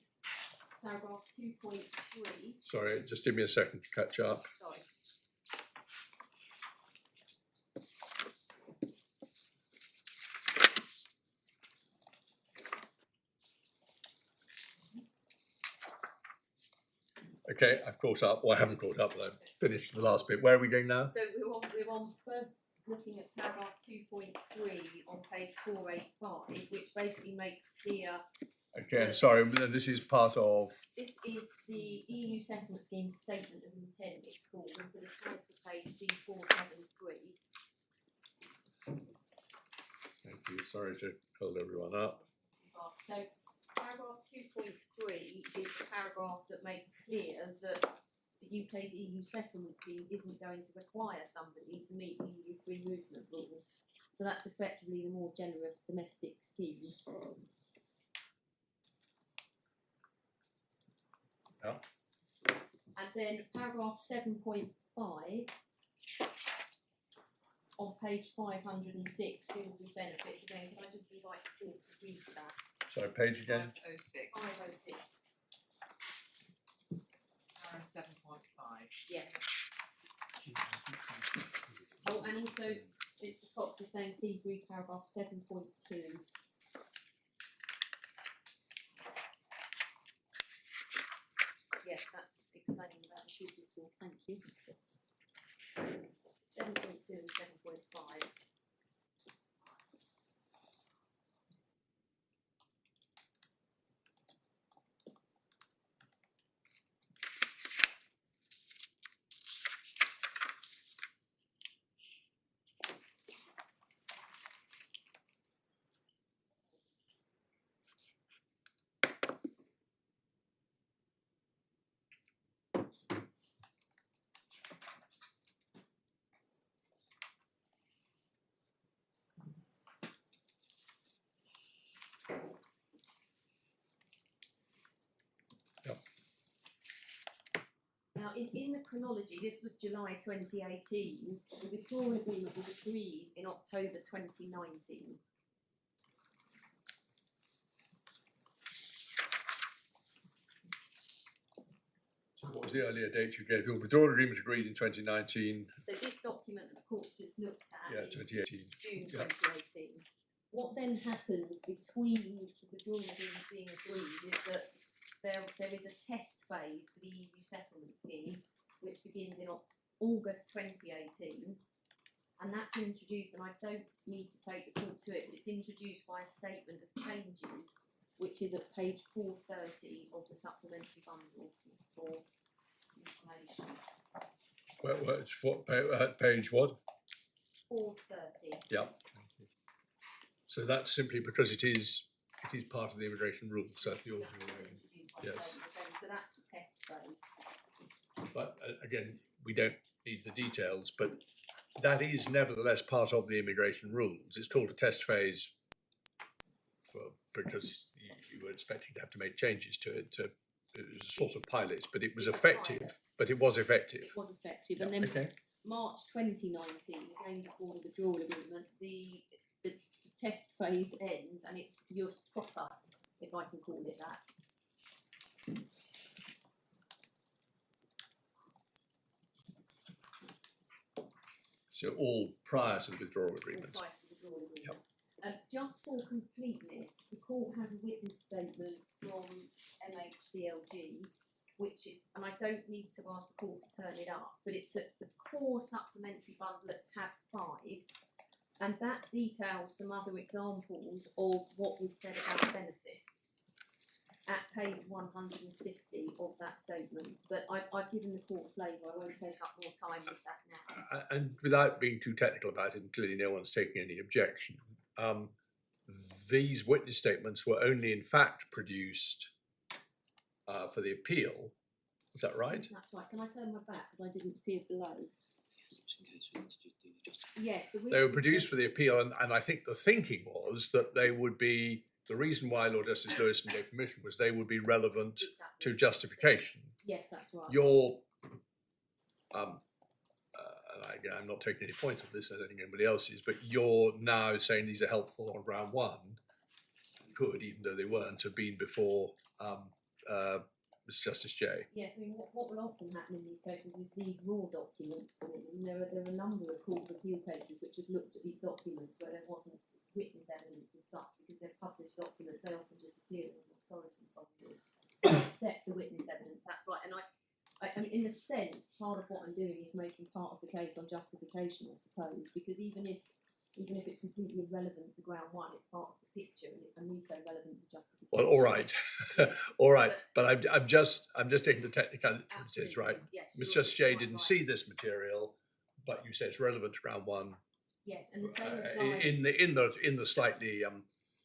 Paragraph 2.3. Sorry, just give me a second to catch up. Sorry. Okay, I've caught up. Well, I haven't caught up, but I've finished the last bit. Where are we going now? So we're on first looking at paragraph 2.3 on page 485, which basically makes clear Okay, I'm sorry, but this is part of. this is the EU settlement scheme statement of intent, it's called, and for the title of page C473. Thank you. Sorry to hold everyone up. So paragraph 2.3 is the paragraph that makes clear that the UK's EU settlement scheme isn't going to require somebody to meet the EU free movement rules. So that's effectively the more generous domestic scheme. Yeah. And then paragraph 7.5 on page 506 deals with benefits. Again, can I just invite the court to read that? Sorry, page again. 506, 506. para 7.5. Yes. Oh, and also Mr. Cox is saying please read paragraph 7.2. Yes, that's explaining about the digital. Thank you. 7.2 and 7.5. Now, in the chronology, this was July 2018. The withdrawal agreement was agreed in October 2019. So what was the earlier date you gave? Your withdrawal agreement agreed in 2019. So this document that the court's just looked at Yeah, is 2018. June Yeah. 2018. What then happens between the withdrawal agreement being agreed is that there is a test phase for the EU settlement scheme, which begins in August 2018, and that's introduced, and I don't need to take the court to it, but it's introduced by a statement of changes, which is at page 430 of the supplementary bundle, just for information. Page what? 430. Yeah. So that's simply because it is part of the immigration rules. So that's the ordinary way. Yes. So that's the test phase. But again, we don't need the details, but that is nevertheless part of the immigration rules. It's called a test phase because you were expecting to have to make changes to it. It was a sort of pilot, but it was effective. But it was effective. It was effective, and then Okay. March 2019, again before the withdrawal agreement, the test phase ends, and it's just proper, if I can call it that. So all prior to the withdrawal agreement. Prior to the withdrawal agreement. Just for completeness, the court has a witness statement from MHCLG, and I don't need to ask the court to turn it up, but it's at the core supplementary bundle at tab 5, and that details some other examples of what was said about benefits at page 150 of that statement. But I've given the court a flavour, I won't take up more time with that now. And without being too technical about it, and clearly no one's taking any objection, these witness statements were only in fact produced for the appeal. Is that right? That's right. Can I turn my back because I didn't appear below? Yes, They were produced for the appeal, and I think the thinking was that they would be, the reason why Lord Justice Lewison gave permission was they would be relevant exactly. to justification. Yes, that's right. Your, I'm not taking any point on this, I don't think anybody else is, but you're now saying these are helpful on round one. Could, even though they weren't, have been before Mr. Justice J. Yes, I mean, what will often happen in these cases is these raw documents, and there are a number of court of appeal cases which have looked at these documents where there wasn't witness evidence as such, because they're published documents, they often just appear in an authority possible, except the witness evidence, that's right. And I mean, in a sense, part of what I'm doing is making part of the case on justification, I suppose, because even if it's completely irrelevant to ground one, it's part of the picture, and we say relevant to justification. Well, all right, all right, but I'm just taking the technicalities, Absolutely, right? yes, Ms. you're Just Jay quite didn't right. see this material, but you say it's relevant to ground one Yes, and the same applies. in the slightly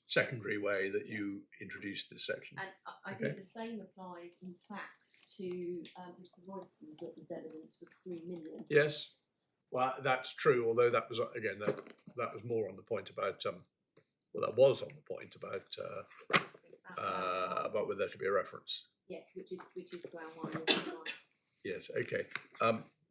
secondary way that you introduced this section. And I think the same applies, in fact, to Mr. Royston's witness evidence for 3 million. Yes, well, that's true. Although that was again that was more on the point about that was on the point about whether there should be a reference. Yes, which is ground one. Yes. Okay.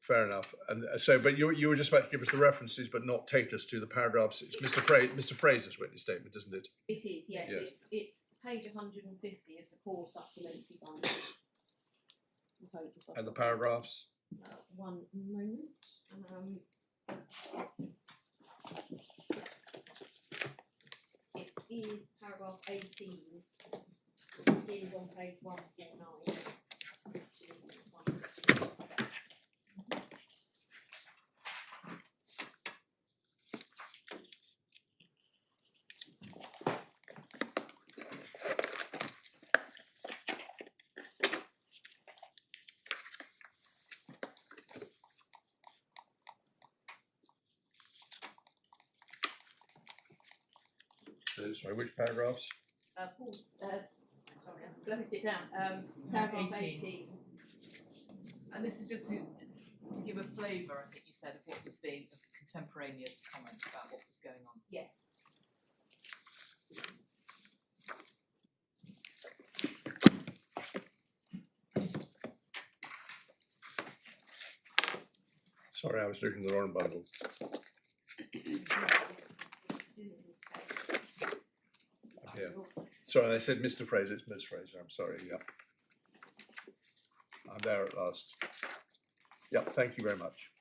Fair enough. And so, but you were just about to give us the references, but not take us to the paragraphs. It's Mr. Fraser's witness statement, isn't it? It is, yes. Yeah. It's page 150 of the core supplementary binding. And the paragraphs? One moment. It is paragraph 18. Begins on page 149. Sorry, which paragraphs? Paul's, sorry, I've closed it down. Paragraph 18. And this is just to give a flavour, I think you said, of what was being a contemporaneous comment about what was going on. Yes. Sorry, I was looking at the wrong bundle. Yeah. Sorry, I said Mr. Fraser, it's Ms. Fraser, I'm sorry, yeah. I'm there at last. Yeah, thank you very much.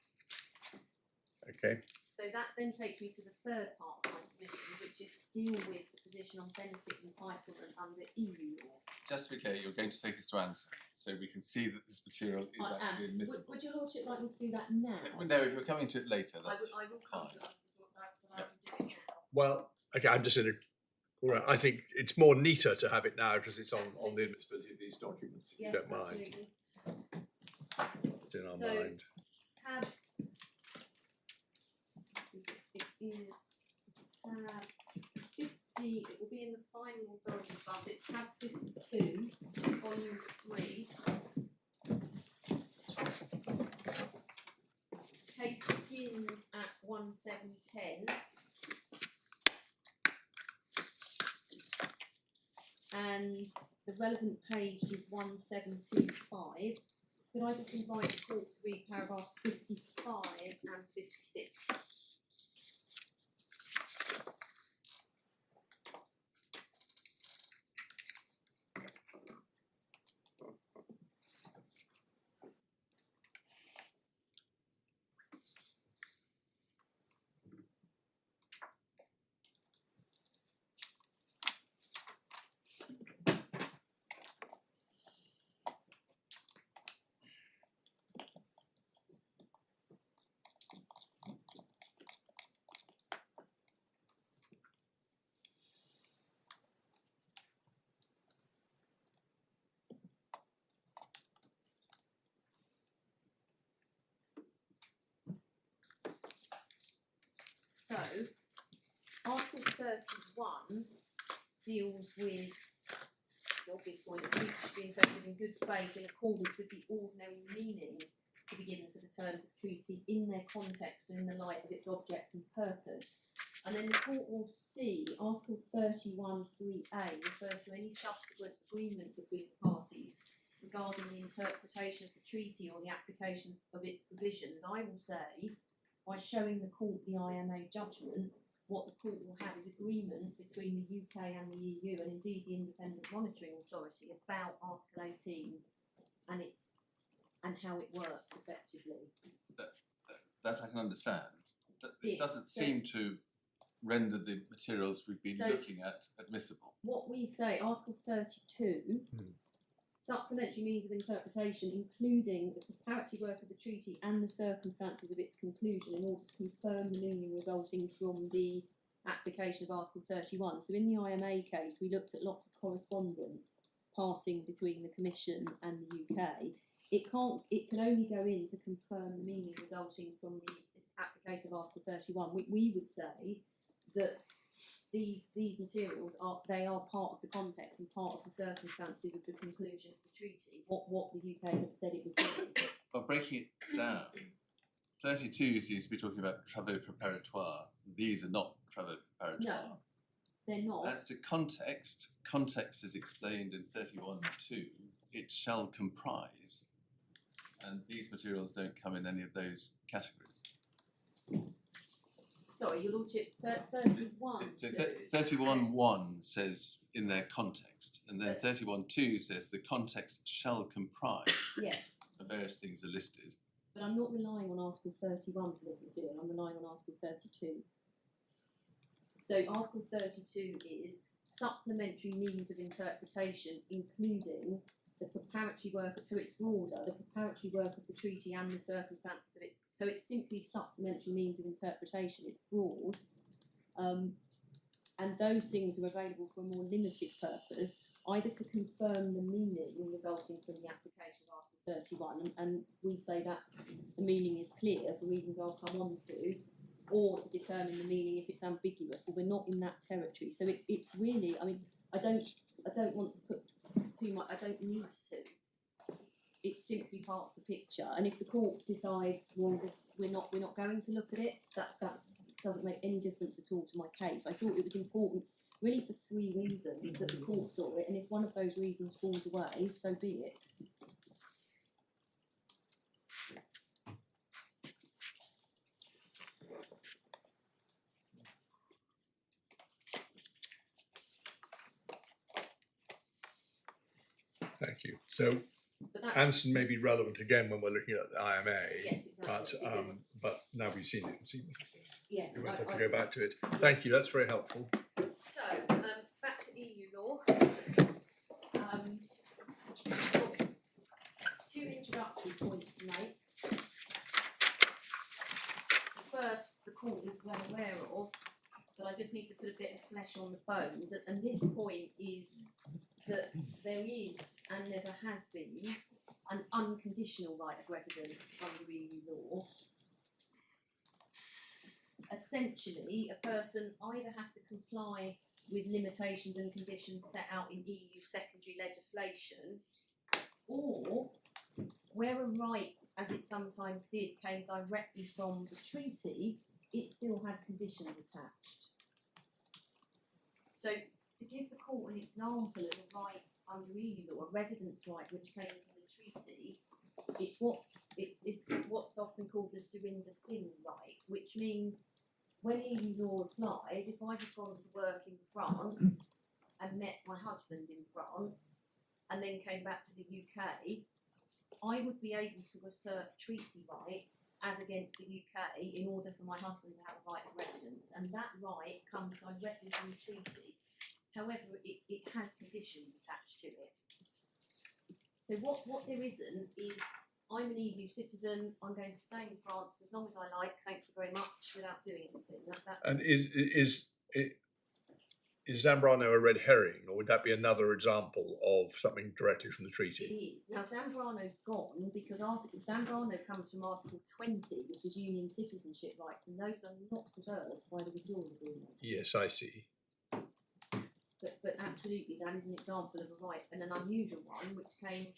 Okay. So that then takes me to the third part of my submission, which is to deal with the position on benefit entitlement under EU law. Just to be clear, you're going to take us to answer, so we can see that this material is actually admissible. Would your lordship like me to do that now? No, if you're coming to it later, I that's will come fine. to that, but I will do it now. Well, okay, I'm just in a. All right, I think it's more neater to have it now because it's on the Absolutely. admissibility of these documents, if Yes, you don't mind. absolutely. It's in our So- mind. Tab. It is tab 50. It will be in the final authority fund. It's tab 52, volume 3. Case begins at 1710. And the relevant page is 1725. Could I just invite the court to read paragraphs 55 and 56? So, Article 31 deals with the obvious point that breach should be interpreted in good faith in accordance with the ordinary meaning to be given to the terms of treaty in their context and in the light of its object and purpose. And then the court will see Article 31(3)(a) refers to any subsequent agreement between the parties regarding the interpretation of the treaty or the application of its provisions. I will say, by showing the court the IMA judgment, what the court will have is agreement between the UK and the EU, and indeed the Independent Monitoring Authority, about Article 18 and how it works effectively. That I can understand. This Yes, doesn't so- seem to render the materials we've been So- looking at admissible. What we say, Article 32, supplementary means of interpretation, including the preparatory work of the treaty and the circumstances of its conclusion, in order to confirm the meaning resulting from the application of Article 31. So in the IMA case, we looked at lots of correspondence passing between the Commission and the UK. It can only go in to confirm the meaning resulting from the application of Article 31. We would say that these materials are part of the context and part of the circumstances of the conclusion of the treaty, what the UK had said it was doing. Well, breaking it down, 32 seems to be talking about travaux préparatoires. These are not travaux préparatoires. No, they're not. As to context, context is explained in 31.2. It shall comprise, and these materials don't come in any of those categories. Sorry, Your Lordship, 31. So 31.1 says in their context, and then But- 31.2 says the context shall comprise, Yes, and various things are listed. but I'm not relying on Article 31 for this material, I'm relying on Article 32. So Article 32 is supplementary means of interpretation, including the preparatory work, so it's broader, the preparatory work of the treaty and the circumstances of its, so it's simply supplementary means of interpretation, it's broad, and those things are available for a more limited purpose, either to confirm the meaning resulting from the application of Article 31, and we say that the meaning is clear for reasons I'll come on to, or to determine the meaning if it's ambiguous, but we're not in that territory. So it's really, I mean, I don't want to put too much, I don't need to. It's simply part of the picture, and if the court decides, well, we're not going to look at it, that doesn't make any difference at all to my case. I thought it was important, really, for 3 reasons that the court saw it, and if one of those reasons falls away, so be it. Thank you. So But that's, Anson may be relevant again when we're looking at the IMA, yes, exactly. because- but now we've seen it, see what it says. yes, We won't have to I- go back to it. Thank you, that's very helpful. So, back to EU law. Got 2 introductory points to make. The first, the court is well aware of, but I just need to put a bit of flesh on the bones. And this point is that there is, and never has been, an unconditional right of residence under EU law. Essentially, a person either has to comply with limitations and conditions set out in EU secondary legislation, or where a right, as it sometimes did, came directly from the treaty, it still had conditions attached. So, to give the court an example of a right under EU law, a residence right which came from the treaty, it's what's often called the Surinder Singh right, which means when EU law applied, if I had gone to work in France and met my husband in France and then came back to the UK, I would be able to assert treaty rights as against the UK in order for my husband to have a right of residence, and that right comes directly from the treaty. However, it has conditions attached to it. So what there isn't is, I'm an EU citizen, I'm going to stay in France for as long as I like, thank you very much, without doing anything. That's And is Zambrano a red herring, or would that be another example of something directly from the it treaty? is. Now Zambrano's gone because Zambrano comes from Article 20, which is union citizenship rights, and those are not preserved by the withdrawal agreement. Yes, I see. But absolutely, that is an example of a right, and an unusual one, which came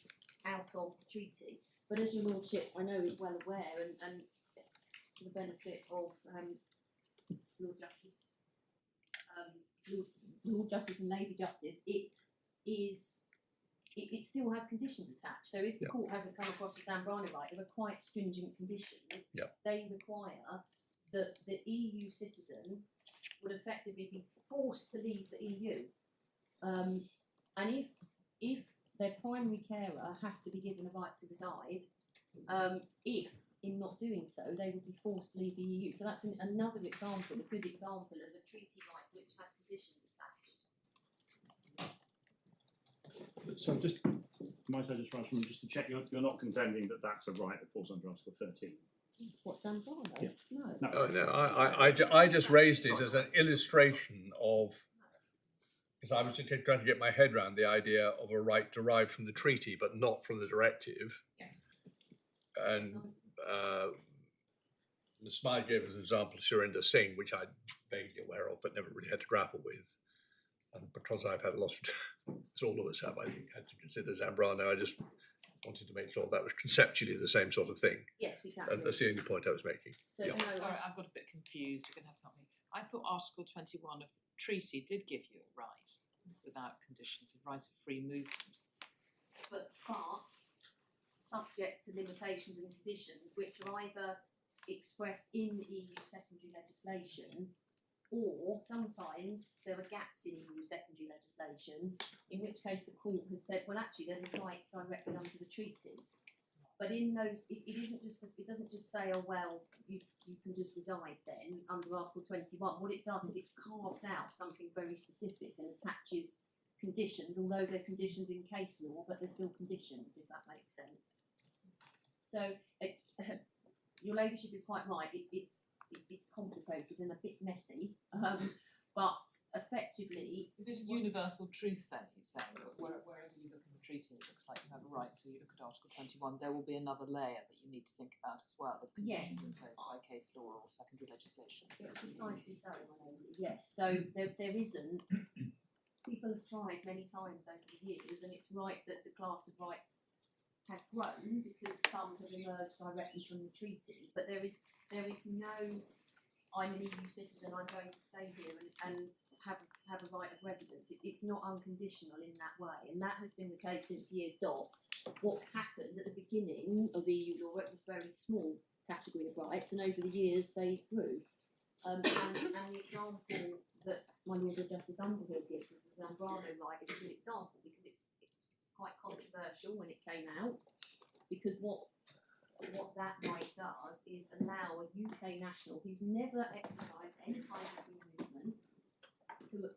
out of the treaty. But as your lordship, I know, is well aware, and for the benefit of Lord Justice, Lord Justice and Lady Justice, it still has conditions attached. So if the court hasn't come across the Zambrano right, there are quite stringent conditions. Yeah. They require that the EU citizen would effectively be forced to leave the EU. And if their primary carer has to be given a right to reside, if in not doing so they would be forced to leave the EU. So that's another example, a good example of a treaty right which has conditions attached. So just, might I just rush from just to check, you're not contending that that's a right that falls under Article 13? What's Zambrano? Yeah. No. No. No, I just raised it as an illustration of, because I was just trying to get my head around the idea of a right derived from the treaty, but not from the directive. Yes. And Ms. Smythe gave us an example of Surinder Singh, which I'm vaguely aware of, but never really had to grapple with. And because I've had lots of, as all of us have, I think, had to consider Zambrano, I just wanted to make sure that was conceptually the same sort of thing. Yes, exactly. And that's the only point I was making. So yeah. no, Sorry, I've got a bit confused. You're going to have to help me. I thought Article 21 of the treaty did give you a right without conditions, a right of free movement. but subject to limitations and conditions which are either expressed in EU secondary legislation, or sometimes there are gaps in EU secondary legislation, in which case the court has said, well, actually, there's a right directly under the treaty. But in those, it doesn't just say, oh well, you can just reside then under Article 21. What it does is it carves out something very specific and attaches conditions, although they're conditions in case law, but they're still conditions, if that makes sense. So your ladyship is quite right. It's complicated and a bit messy, but effectively, Is it a universal truth then, you say, that wherever you look in the treaty, it looks like you have a right, so you look at Article 21, there will be another layer that you need to think about as well, of conditions Yes. imposed by case law or secondary legislation. yeah, precisely so, my lady. Yes, so there isn't. People have tried many times over the years, and it's right that the class of rights has grown because some have emerged directly from the treaty, but there is no, I'm an EU citizen, I'm going to stay here and have a right of residence. It's not unconditional in that way, and that has been the case since year dot. What's happened at the beginning of EU law, it was very small category of rights, and over the years they grew. And the example that my Lord Justice Underhill gives of the Zambrano right is a good example, because it's quite controversial when it came out, because what that right does is allow a UK national who's never exercised any kind of free movement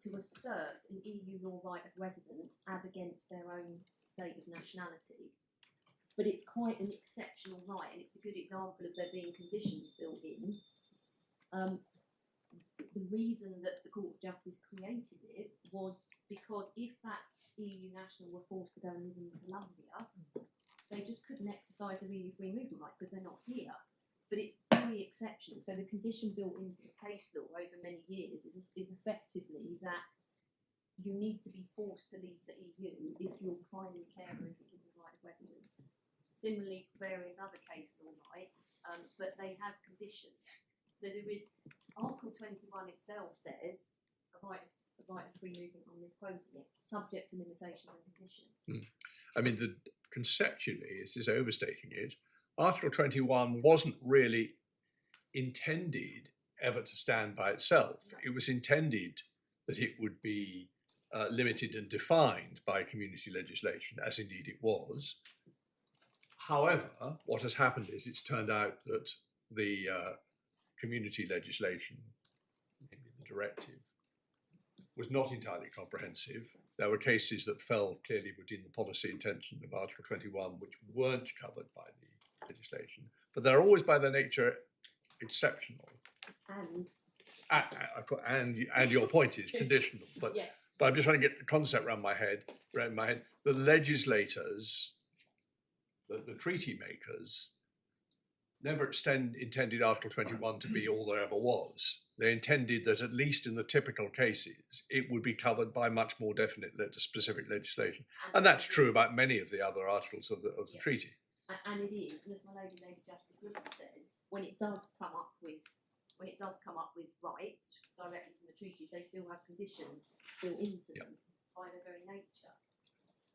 to assert an EU law right of residence as against their own state of nationality. But it's quite an exceptional right, and it's a good example of there being conditions built in. The reason that the Court of Justice created it was because if that EU national were forced to go and live in Colombia, they just couldn't exercise their EU free movement rights because they're not here. But it's very exceptional. So the condition built into the case law over many years is effectively that you need to be forced to leave the EU if your primary carer isn't given the right of residence. Similarly, various other case law rights, but they have conditions. So there is, Article 21 itself says a right of free movement, I'm misquoting it, subject to limitations and conditions. I mean, conceptually, this is overstating it. Article 21 wasn't really intended ever to stand by itself. No. It was intended that it would be limited and defined by community legislation, as indeed it was. However, what has happened is it's turned out that the community legislation, namely the directive, was not entirely comprehensive. There were cases that fell clearly within the policy intention of Article 21, which weren't covered by the legislation. But they're always, by their nature, exceptional. And your point is conditional. But Yes. but I'm just trying to get the concept around my head. The legislators, the treaty makers, never intended Article 21 to be all there ever was. They intended that, at least in the typical cases, it would be covered by much more definite specific legislation. And that's true about many of the other articles of the Yes. treaty. And it is, and as my Lady Justice Whipple says, when it does come up with rights directly from the treaties, they still have conditions built into them by their very nature,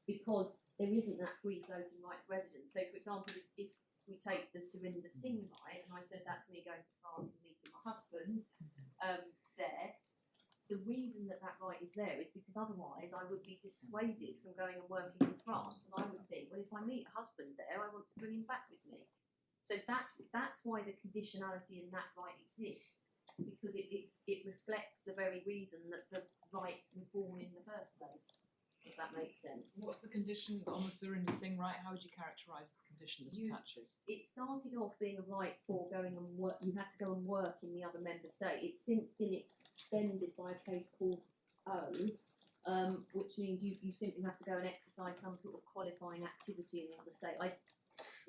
because there isn't that free floating right of residence. So, for example, if we take the Surinder Singh right, and I said that's me going to France and meeting my husband there, the reason that right is there is because otherwise I would be dissuaded from going and working in France, because I would think, well, if I meet a husband there, I want to bring him back with me. So that's why the conditionality in that right exists, because it reflects the very reason that the right was born in the first place. Does that make sense? What's the condition on the surrendering right? How would you characterise the condition that You- attaches? It started off being a right for going and work. You had to go and work in the other member state. It's since been extended by a case called O, which means you simply have to go and exercise some sort of qualifying activity in the other state.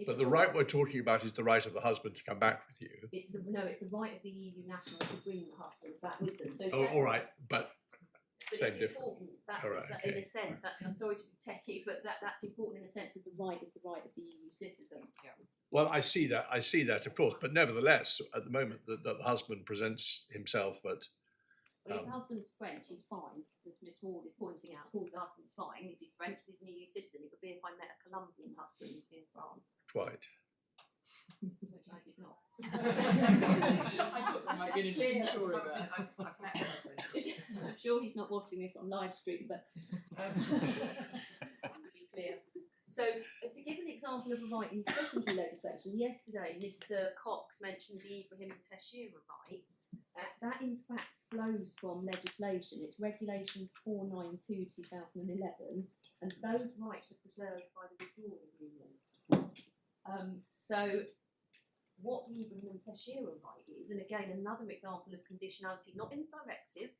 But the right we're talking about is the right of the husband to come back with you. It's the right of the EU national to bring the husband back with them. So Oh, all right, but But same it's difference. important. That's All right, that in okay. a sense. That's I'm sorry to be techie, but that's important in a sense. Because the right is the right of the EU citizen. well, I see that, of course. But nevertheless, at the moment, the husband presents himself at. But if the husband's French, he's fine. As Miss Ward is pointing out, Paul's husband's fine. If he's French, he's an EU citizen. It would be if I met a Colombian husband in France, Quite. which I did not. I thought there might be an interesting story there. I've met her husband. I'm sure he's not watching this on live stream, but just to be clear. So, to give an example of a right in secondary legislation, yesterday Mr. Cox mentioned the Ibrahim and Teixeira right. That in fact flows from legislation. It's Regulation 492/2011, and those rights are preserved by the Withdrawal Agreement. So, what the Ibrahim and Teixeira right is, and again another example of conditionality, not in the directive,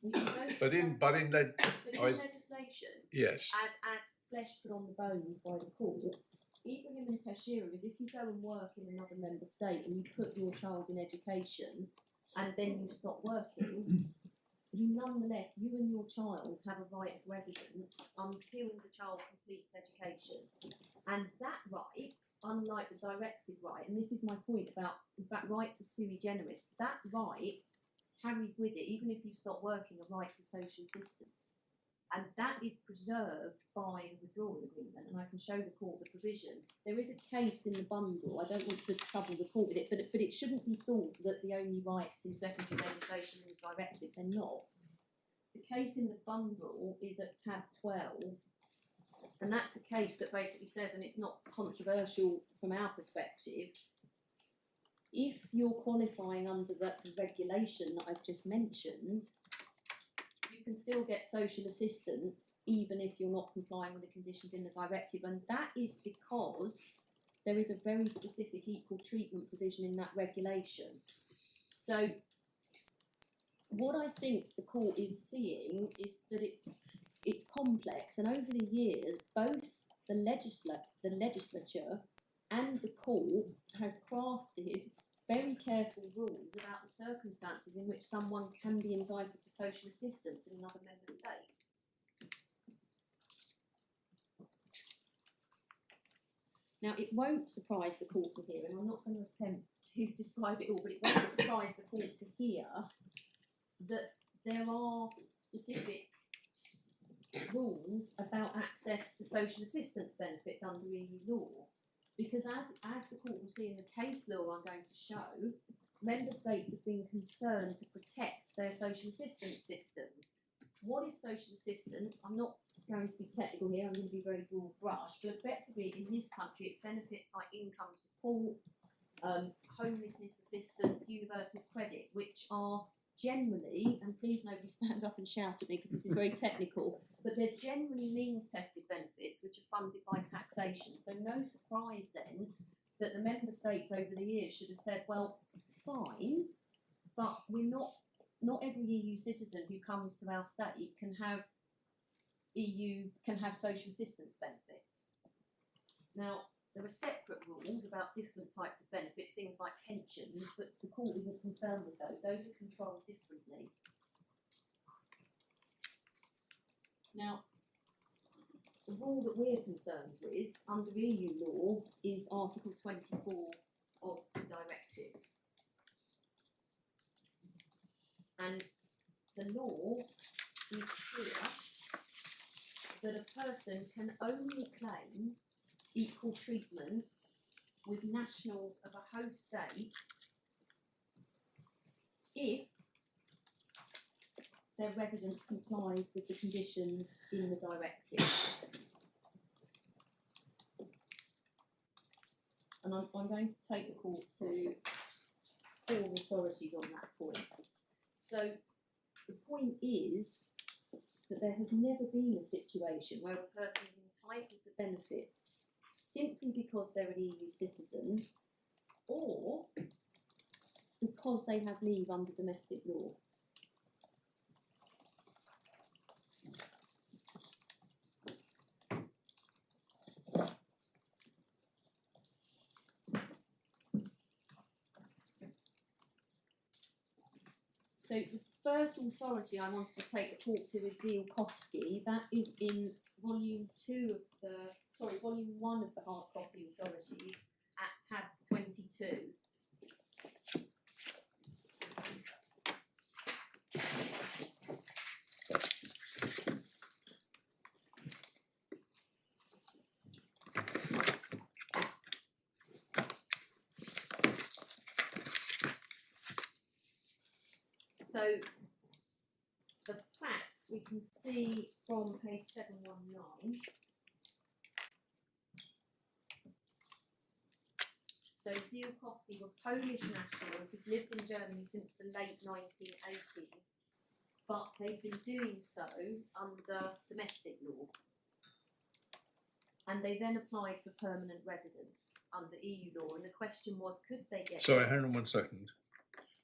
we don't But in but in oh, is- legislation, yes. as flesh put on the bones by the court, Ibrahim and Teixeira is if you go and work in another member state and you put your child in education and then you stop working, nonetheless, you and your child have a right of residence until the child completes education. And that right, unlike the directive right, and this is my point about, in fact, rights are sui generis, that right carries with it, even if you stop working, a right to social assistance. And that is preserved by the withdrawal agreement, and I can show the court the provision. There is a case in the bundle, I don't want to trouble the court with it, but it shouldn't be thought that the only rights in secondary legislation in the directive, they're not. The case in the bundle is at tab 12, and that's a case that basically says, and it's not controversial from our perspective, if you're qualifying under the regulation that I've just mentioned, you can still get social assistance even if you're not complying with the conditions in the directive, and that is because there is a very specific equal treatment provision in that regulation. So what I think the court is seeing is that it's complex, and over the years both the legislature and the court has crafted very careful rules about the circumstances in which someone can be entitled to social assistance in another member state. Now, it won't surprise the court to hear, and I'm not going to attempt to describe it all, but it won't surprise the court to hear that there are specific rules about access to social assistance benefits under EU law. Because as the court will see in the case law I'm going to show, member states have been concerned to protect their social assistance systems. What is social assistance? I'm not going to be technical here, I'm going to be very broad brush, but effectively in this country it's benefits like income support, homelessness assistance, universal credit, which are generally, and please nobody stand up and shout at me because this is very technical, but they're generally means tested benefits which are funded by taxation. So no surprise then that the member states over the years should have said, well, fine, but we're not every EU citizen who comes to our state can have social assistance benefits. Now, there are separate rules about different types of benefits, things like pensions, but the court isn't concerned with those. Those are controlled differently. Now, the rule that we're concerned with under EU law is Article 24 of the directive. And the law is clear that a person can only claim equal treatment with nationals of a host state if their residence complies with the conditions in the directive. And I'm going to take the court to four authorities on that point. So the point is that there has never been a situation where a person is entitled to benefits simply because they're an EU citizen or because they have leave under domestic law. So the first authority I wanted to take the talk to is Zielkowski. That is in volume 1 of the hard copy authorities at tab 22. So the facts we can see from page 719. So Zielkowski were Polish nationals who've lived in Germany since the late 1980s, but they've been doing so under domestic law. And they then applied for permanent residence under EU law, and the question was, could they get... Sorry, hang on one second.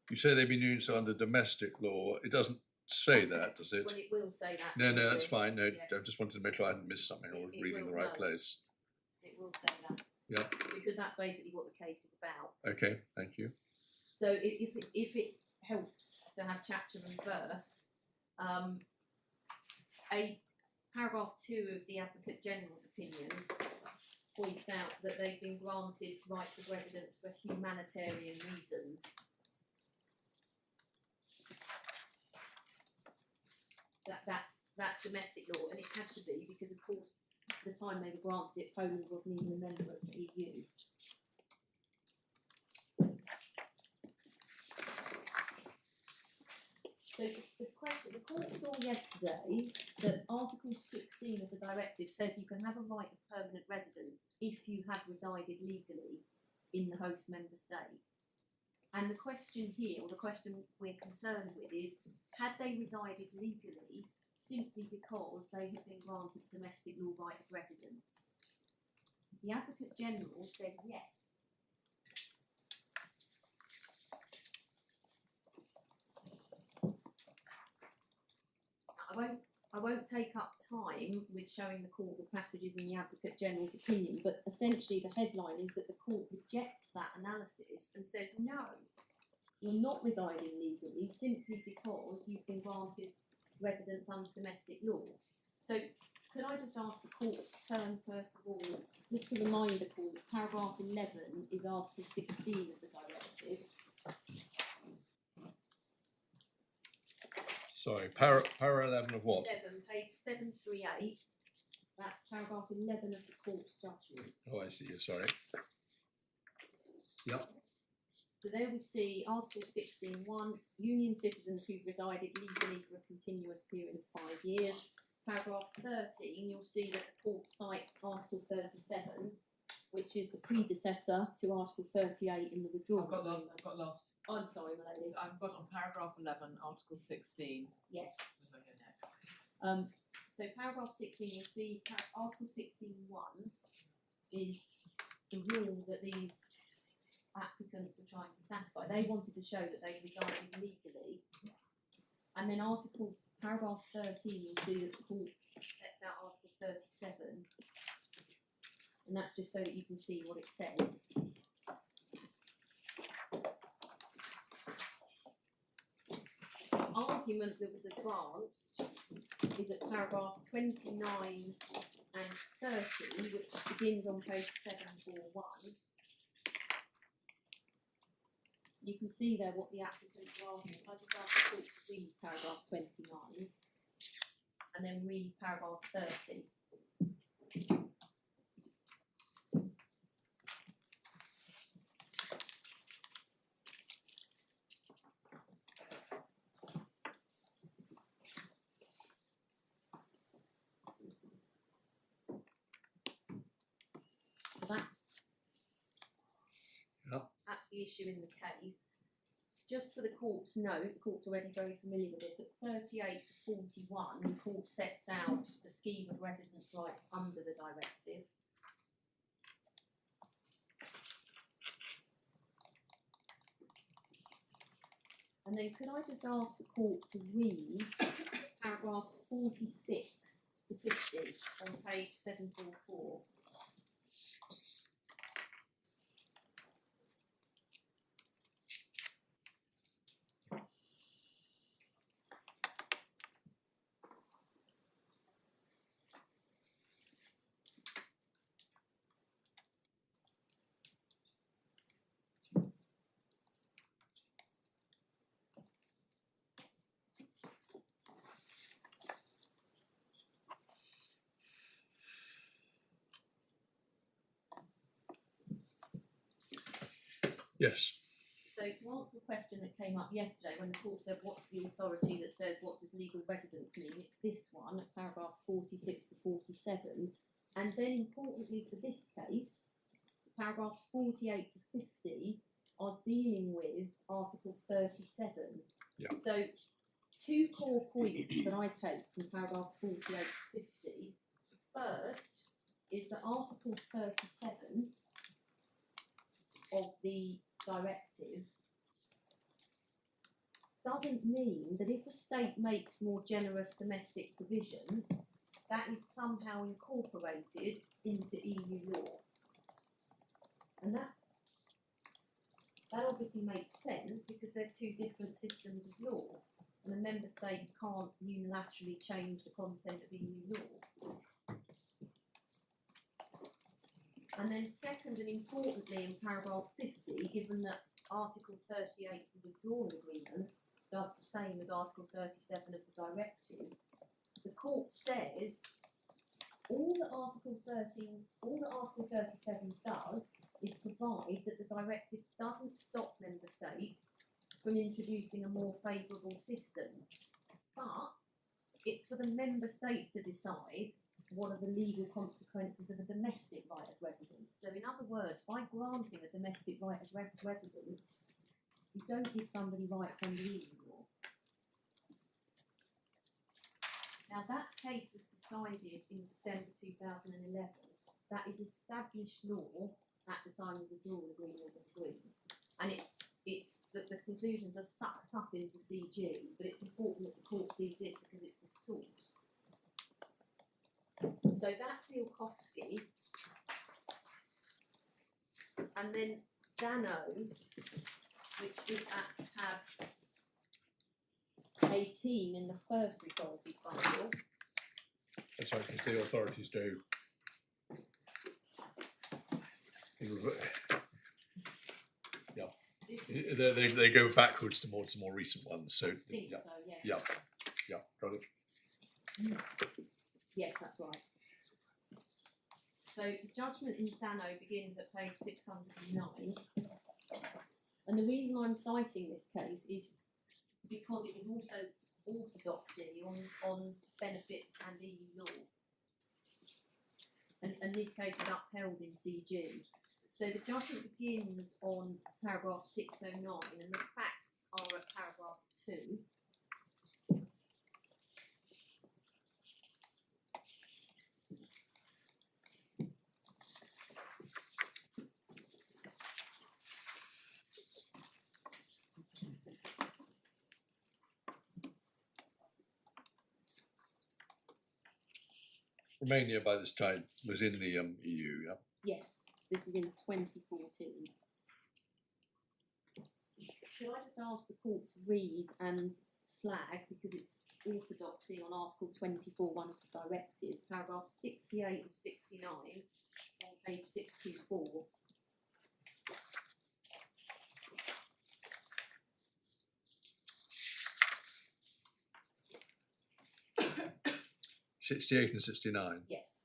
You say they've been doing so under domestic law. It doesn't say that, does it? Well, it will say that. No, no, that's shortly. fine. No, Yes. I just wanted to make sure I hadn't missed something or was It reading the will, right no. place. It will say that. Yeah. Because that's basically what the case is about. Okay, thank you. So if it helps to have chapter and verse, a paragraph 2 of the Advocate General's opinion points out that they've been granted rights of residence for humanitarian reasons. That's domestic law, and it had to be because, of course, at the time they were granted it, Poland wasn't even a member of the EU. So the court saw yesterday that Article 16 of the directive says you can have a right of permanent residence if you have resided legally in the host member state. And the question here, or the question we're concerned with, is had they resided legally simply because they had been granted a domestic law right of residence? The Advocate General said yes. I won't take up time with showing the court the passages in the Advocate General's opinion, but essentially the headline is that the court rejects that analysis and says no, you're not residing legally simply because you've been granted residence under domestic law. So could I just ask the court to turn first of all, just to remind the court, paragraph 11 is Article 16 of the directive. Sorry, para 11 of what? 11, page 738, that's paragraph 11 of the court's judgment. Oh, I see you, sorry. Yep. So there we see Article 16.1, union citizens who've resided legally for a continuous period of 5 years. Paragraph 13, you'll see that the court cites Article 37, which is the predecessor to Article 38 in the withdrawal agreement. I've got lost. Oh, I'm sorry, my lady. I've got on paragraph 11, article 16. Yes. Where do I go next? So paragraph 16, you'll see Article 16.1 is the rule that these applicants were trying to satisfy. They wanted to show that they resided legally. And then paragraph 13, you'll see that the court sets out Article 37. And that's just so that you can see what it says. The argument that was advanced is at paragraph 29 and 30, which begins on page 741. You can see there what the applicants are arguing. I just ask the court to read paragraph 29 and then read paragraph 30. That's the issue in the case. just for the court's note, the court's already very familiar with this, at 38 to 41, the court sets out the scheme of residence rights under the directive. And then could I just ask the court to read paragraphs 46 to 50 on page 744? Yes. So to answer a question that came up yesterday when the court said what's the authority that says what does legal residence mean, it's this one at paragraphs 46 to 47. And then importantly for this case, paragraphs 48 to 50 are dealing with Article 37. Yeah. So two core points that I take from paragraphs 48 to 50. First is that Article 37 of the directive doesn't mean that if a state makes more generous domestic provision, that is somehow incorporated into EU law. And that obviously makes sense because they're two different systems of law, and a member state can't unilaterally change the content of EU law. And then second and importantly in paragraph 50, given that Article 38 of the Withdrawal Agreement does the same as Article 37 of the directive, the court says all that Article 37 does is provide that the directive doesn't stop member states from introducing a more favourable system, but it's for the member states to decide what are the legal consequences of a domestic right of residence. So in other words, by granting a domestic right of residence, you don't give somebody rights under EU law. Now that case was decided in December 2011. That is established law at the time the withdrawal agreement was agreed. And it's that the conclusions are sucked up into CG, but it's important that the court sees this because it's the source. So that's Ilkovsky. And then Dano, which is at tab 18 in the first authorities bundle. That's right, because the authorities do. Yeah. They go backwards towards the more recent ones. So I think yeah. so, yes. Yeah. Yeah. Got it. Yes, that's right. So the judgment in Dano begins at page 609. And the reason I'm citing this case is because it is also orthodoxy on benefits and EU law. And this case is upheld in CG. So the judgment begins on paragraph 609 and the facts are at paragraph 2. Romania by this time was in the EU, yeah. Yes, this is in 2014. Could I just ask the court to read and flag, because it's orthodoxy on Article 24(1) of the directive, paragraphs 68 and 69 on page 624. '68 and '69. Yes.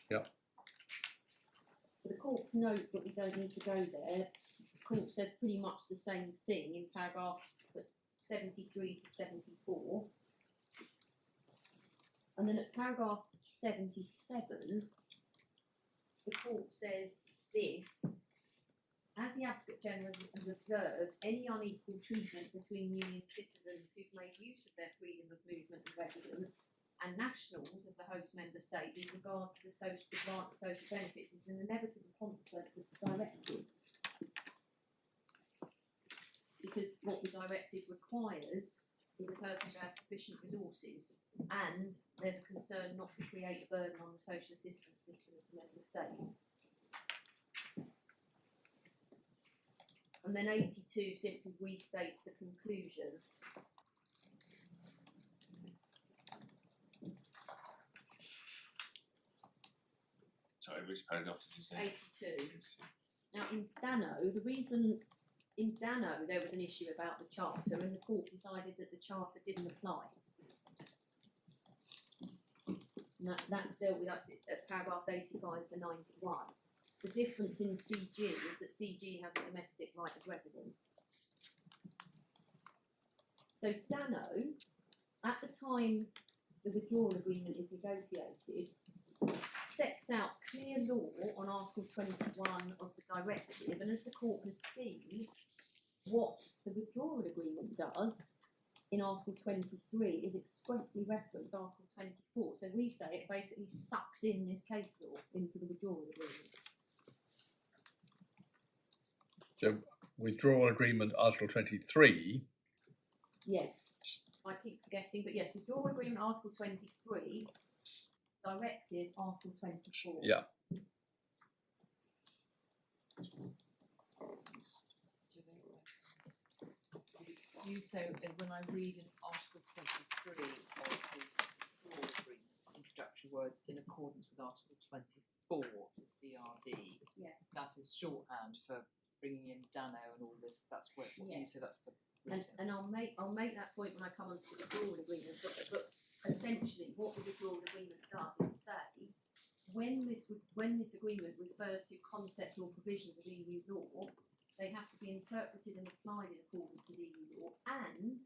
Yep. For the court's note, but we don't need to go there. The court says pretty much the same thing in paragraph 73 to 74. then at paragraph 77, the court says this: as the Advocate General has observed, any unequal treatment between Union citizens who've made use of their freedom of movement and residence and nationals of the host member state with regard to the grant of social benefits is an inevitable consequence of the directive. Because what the directive requires is a person to have sufficient resources, and there's a concern not to create a burden on the social assistance system of the member states. And then 82 simply restates the conclusion. Sorry, which paragraph did you say? 82. Now in Dano, the reason in Dano there was an issue about the charter, and the court decided that the charter didn't apply. And that dealt with paragraphs 85 to 91. The difference in CG is that CG has a domestic right of residence. So Dano, at the time the withdrawal agreement is negotiated, sets out clear law on Article 21 of the directive, and as the court has seen, what the withdrawal agreement does in Article 23 is expressly reference Article 24. So we say it basically sucks in this case law into the withdrawal agreement. So withdrawal agreement, Article 23. Yes, I keep forgetting, but yes, withdrawal agreement Article 23, directive Article 24. Yeah. You say when I read in Article 23 of the withdrawal agreement, introductory words in accordance with Article 24 of the CRD. Yeah. That is shorthand for bringing in Dano and all this. That's what you Yes. say. That's the And, written. and I'll make that point when I come on to the withdrawal agreement, but essentially what the withdrawal agreement does is say when this agreement refers to concepts or provisions of EU law, they have to be interpreted and applied in accordance with EU law and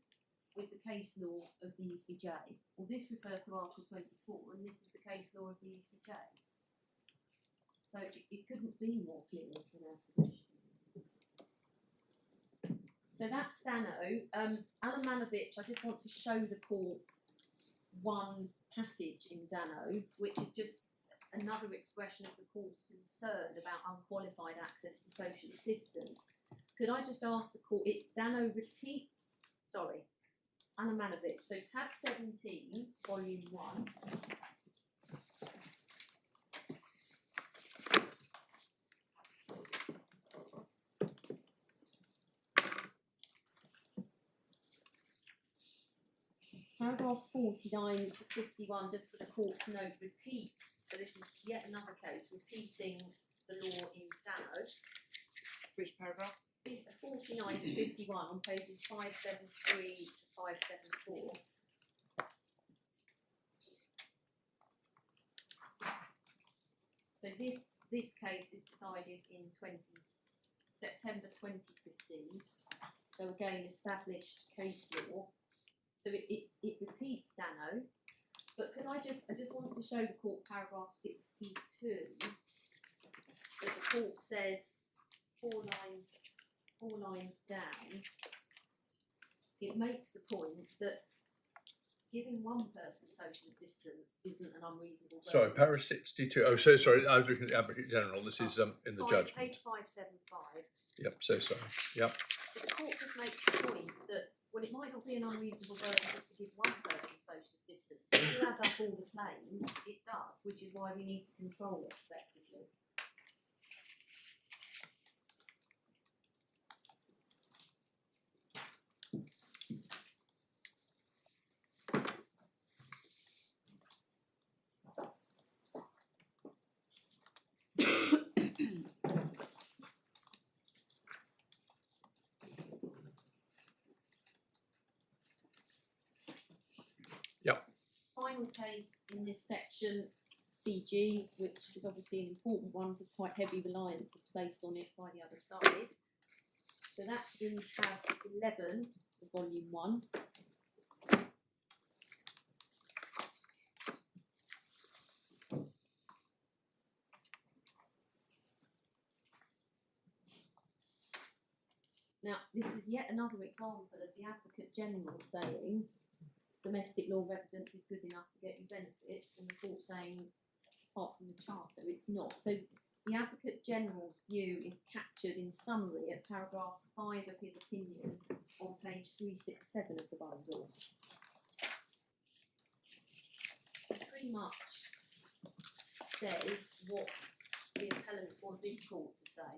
with the case law of the ECJ. Well, this refers to Article 24, and this is the case law of the ECJ. So it couldn't be more clear than our submission. So that's Dano. Alamanovich, I just want to show the court one passage in Dano, which is just another expression of the court's concern about unqualified access to social assistance. Could I just ask the court, Dano repeats, sorry, Alamanovich, so tab 17, volume 1. Paragraphs 49 to 51, just for the court to note, repeat. So this is yet another case repeating the law in Dano. Which paragraphs? 49 to 51 on pages 573 to 574. So this case is decided in September 2015. So again, established case law. So it repeats Dano, but I just wanted to show the court paragraph 62 that the court says four lines down. It makes the point that giving one person social assistance isn't an unreasonable burden. Sorry, paragraph 62. Oh, so sorry, I was looking at the Advocate General. This is in the judgment. Page 575. Yep, so sorry. Yep. So the court just makes the point that well, it might not be an unreasonable burden just to give one person social assistance, but if you add up all the claims, it does, which is why we need to control it effectively. Final case in this section, CG, which is obviously an important one because quite heavy reliance is placed on it by the other side. So that's in tab 11 of volume 1. Now, this is yet another example of the Advocate General saying domestic law residence is good enough to get you benefits, and the court saying, apart from the charter, it's not. So the Advocate General's view is captured in summary at paragraph 5 of his opinion on page 367 of the bundle. It pretty much says what the appellants want this court to say.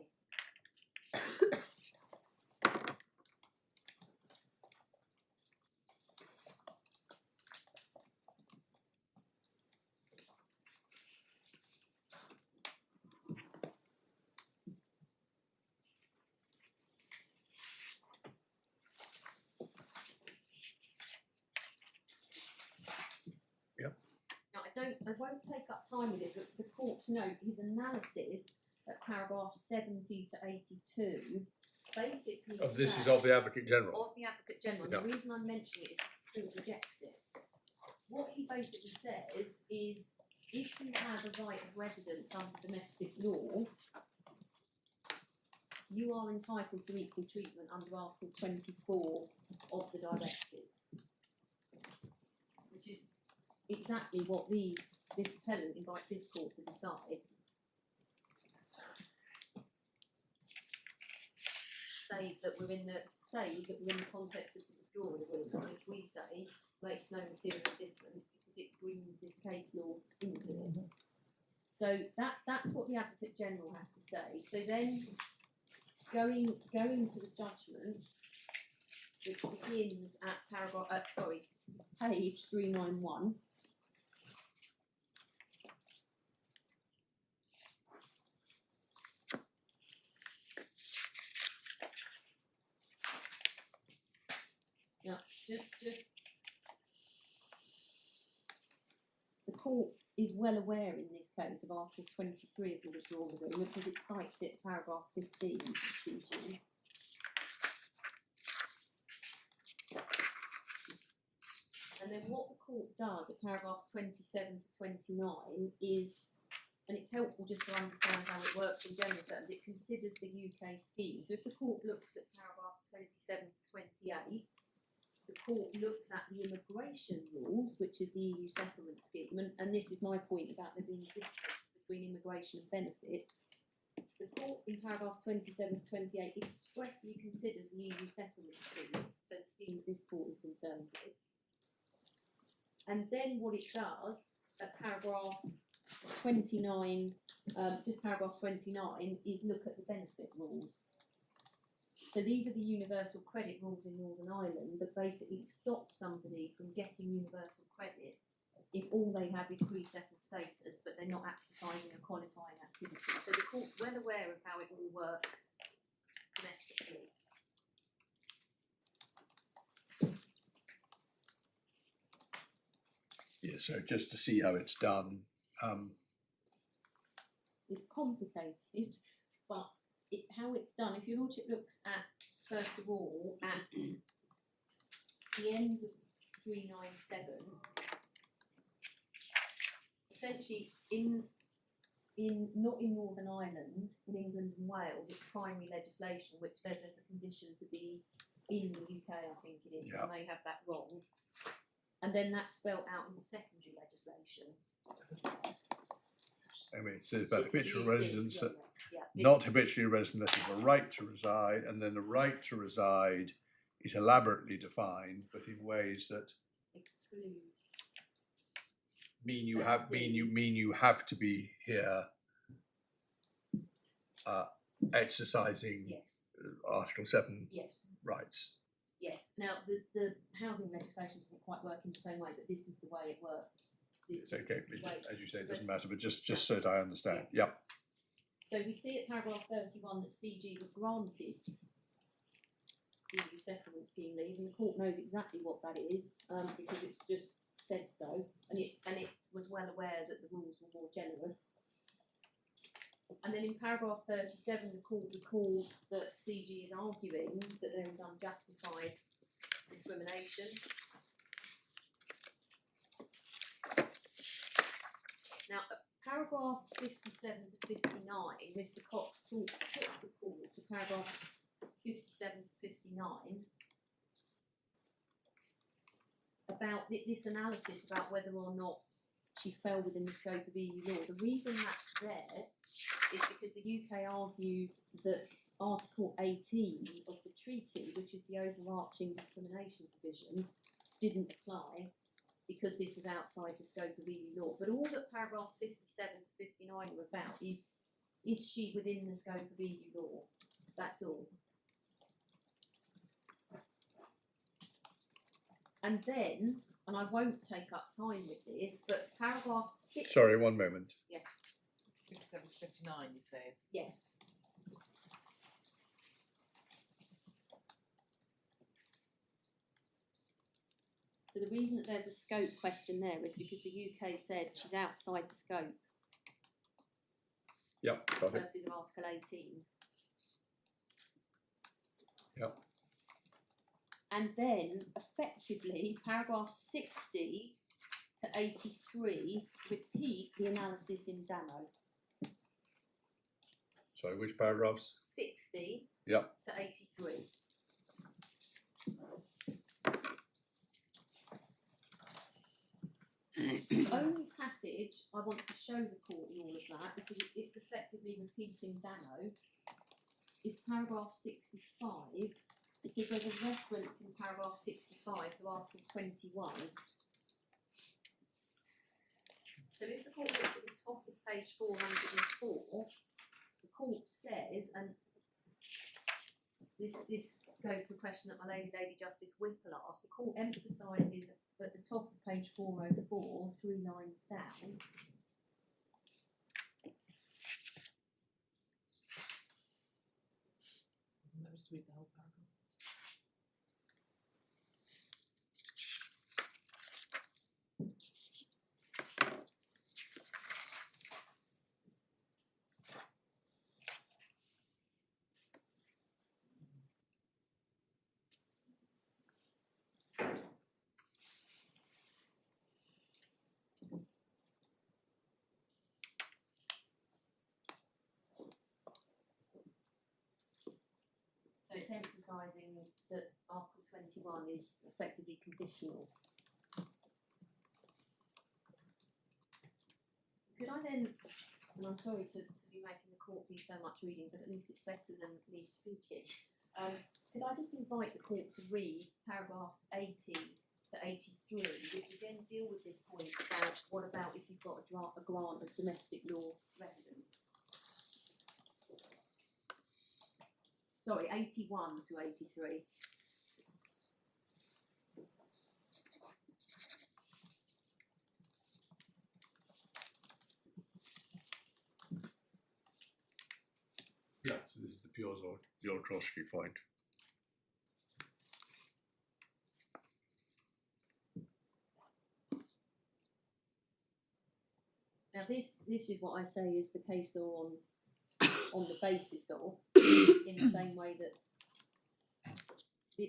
I won't take up time with it, but for the court to note, his analysis at paragraph 70 to 82 basically Of this is say- of the Advocate General. of the Advocate General. Yeah. The reason I'm mentioning it is the court rejects it. What he basically says is, if you have a right of residence under domestic law, you are entitled to equal treatment under Article 24 of the directive, which is exactly what this appellant invites this court to decide. Save that we're in the context of the withdrawal agreement, which we say makes no material difference because it brings this case law into it. So that's what the Advocate General has to say. So then going to the judgment, which begins at page 391. Now, just the court is well aware in this case of Article 23 of the Withdrawal Agreement because it cites it paragraph 15 of CG. And then what the court does at paragraph 27 to 29 is, and it's helpful just to understand how it works in general terms, it considers the UK scheme. So if the court looks at paragraph 27 to 28, the court looks at the immigration rules, which is the EU settlement scheme, and this is my point about there being a difference between immigration and benefits. The court in paragraph 27 to 28 expressly considers the EU settlement scheme, so the scheme that this court is concerned with. And then what it does at paragraph 29, just paragraph 29, is look at the benefit rules. So these are the universal credit rules in Northern Ireland that basically stop somebody from getting universal credit if all they have is pre-settled status, but they're not exercising a qualifying activity. So the court's well aware of how it all works domestically. Yeah, so just to see how it's done, It's complicated, but how it's done, if your lordship looks at, first of all, at the end of 397, essentially not in Northern Ireland, in England and Wales, it's primary legislation which says there's a condition to be in the UK, I think it is, Yeah. I may have that wrong. And then that's spelt out in secondary legislation. I mean, it says So it's habitual UC, residents, yeah, not habitually resident unless they have a right to reside, and then the right to reside is elaborately defined, but in ways that exclude. mean you have to be here exercising Yes, Article 7 yes. rights. Yes. Now, the housing legislation doesn't quite work in the same way, but this is the way it works. It's okay, but Right. as you say, it doesn't matter, but just so that I understand. Yep. So we see at paragraph 31 that CG was granted the EU settlement scheme leave, and the court knows exactly what that is because it's just said so, and it was well aware that the rules were more generous. And then in paragraph 37, the court recalls that CG is arguing that there is unjustified discrimination. Now, at paragraphs 57 to 59, Mr. Cox took the court to paragraph 57 to 59 about this analysis about whether or not she fell within the scope of EU law. The reason that's there is because the UK argued that Article 18 of the treaty, which is the overarching discrimination provision, didn't apply because this was outside the scope of EU law. But all that paragraphs 57 to 59 are about is she within the scope of EU law? That's all. And then, and I won't take up time with this, but paragraph 6... Sorry, one moment. Yes. 57 to 59, you say is. Yes. So the reason that there's a scope question there is because the UK said she's outside the scope Yep, for got it. purposes of Article 18. Yep. And then, effectively, paragraph 60 to 83 repeat the analysis in Dano. Sorry, which paragraphs? 60 Yep. to 83. The only passage I want to show the court in all of that, because it's effectively repeating Dano, is paragraph 65, because there's a reference in paragraph 65 to Article 21. So if the court looks at the top of page 404, the court says, and this goes to a question that my Lady Justice Whipple asked, the court emphasises at the top of page 404, 3 lines down, Let me just read the whole paragraph. so it's emphasising that Article 21 is effectively conditional. Could I then, and I'm sorry to be making the court do so much reading, but at least it's better than me speaking. Could I just invite the court to read paragraphs 80 to 83, which again deal with this point about what about if you've got a grant of domestic law residence. Sorry, 81 to 83. Yeah, so this is the Piotrowski point. Now this is what I say is the case law on the basis of, in the same way that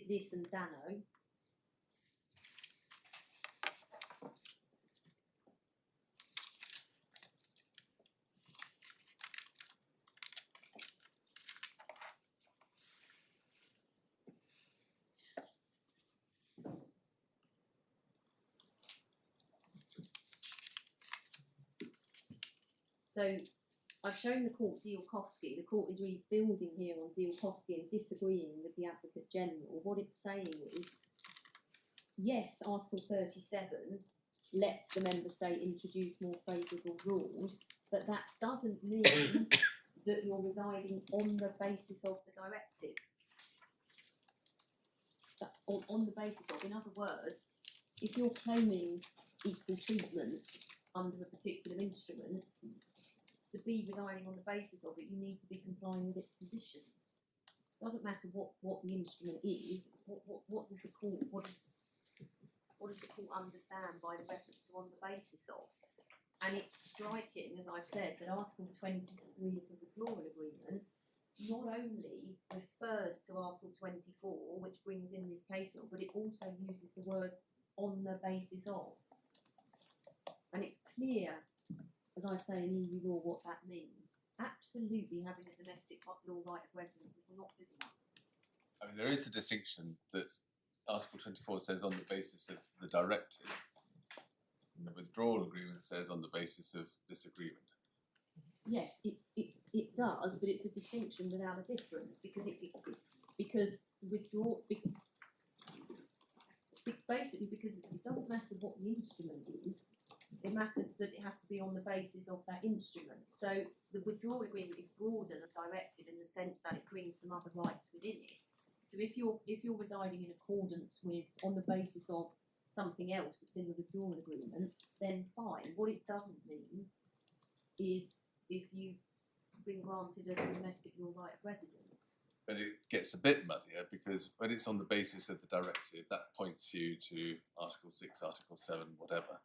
this and Dano. So I've shown the court Ziolkowski. The court is really building here on Ziolkowski and disagreeing with the Advocate General. What it's saying is, yes, Article 37 lets the member state introduce more favourable rules, but that doesn't mean that you're residing on the basis of the directive. On the basis of, in other words, if you're claiming equal treatment under a particular instrument, to be residing on the basis of it, you need to be complying with its conditions. It doesn't matter what the instrument is. What does the court understand by the reference to on the basis of? And it's striking, as I've said, that Article 23 of the Withdrawal Agreement not only refers to Article 24, which brings in this case law, but it also uses the words on the basis of. And it's clear, as I say in EU law, what that means. Absolutely having a domestic law right of residence is not good enough. I mean, there is a distinction that Article 24 says on the basis of the directive, and the withdrawal agreement says on the basis of this agreement. Yes, it does, but it's a distinction without a difference because because basically because it doesn't matter what the instrument is, it matters that it has to be on the basis of that instrument. So the withdrawal agreement is broader than directive in the sense that it brings some other rights within it. So if you're residing in accordance with on the basis of something else that's in the withdrawal agreement, then fine. What it doesn't mean is if you've been granted a domestic law right of residence. But it gets a bit muddier because when it's on the basis of the directive, that points you to Article 6, Article 7, whatever.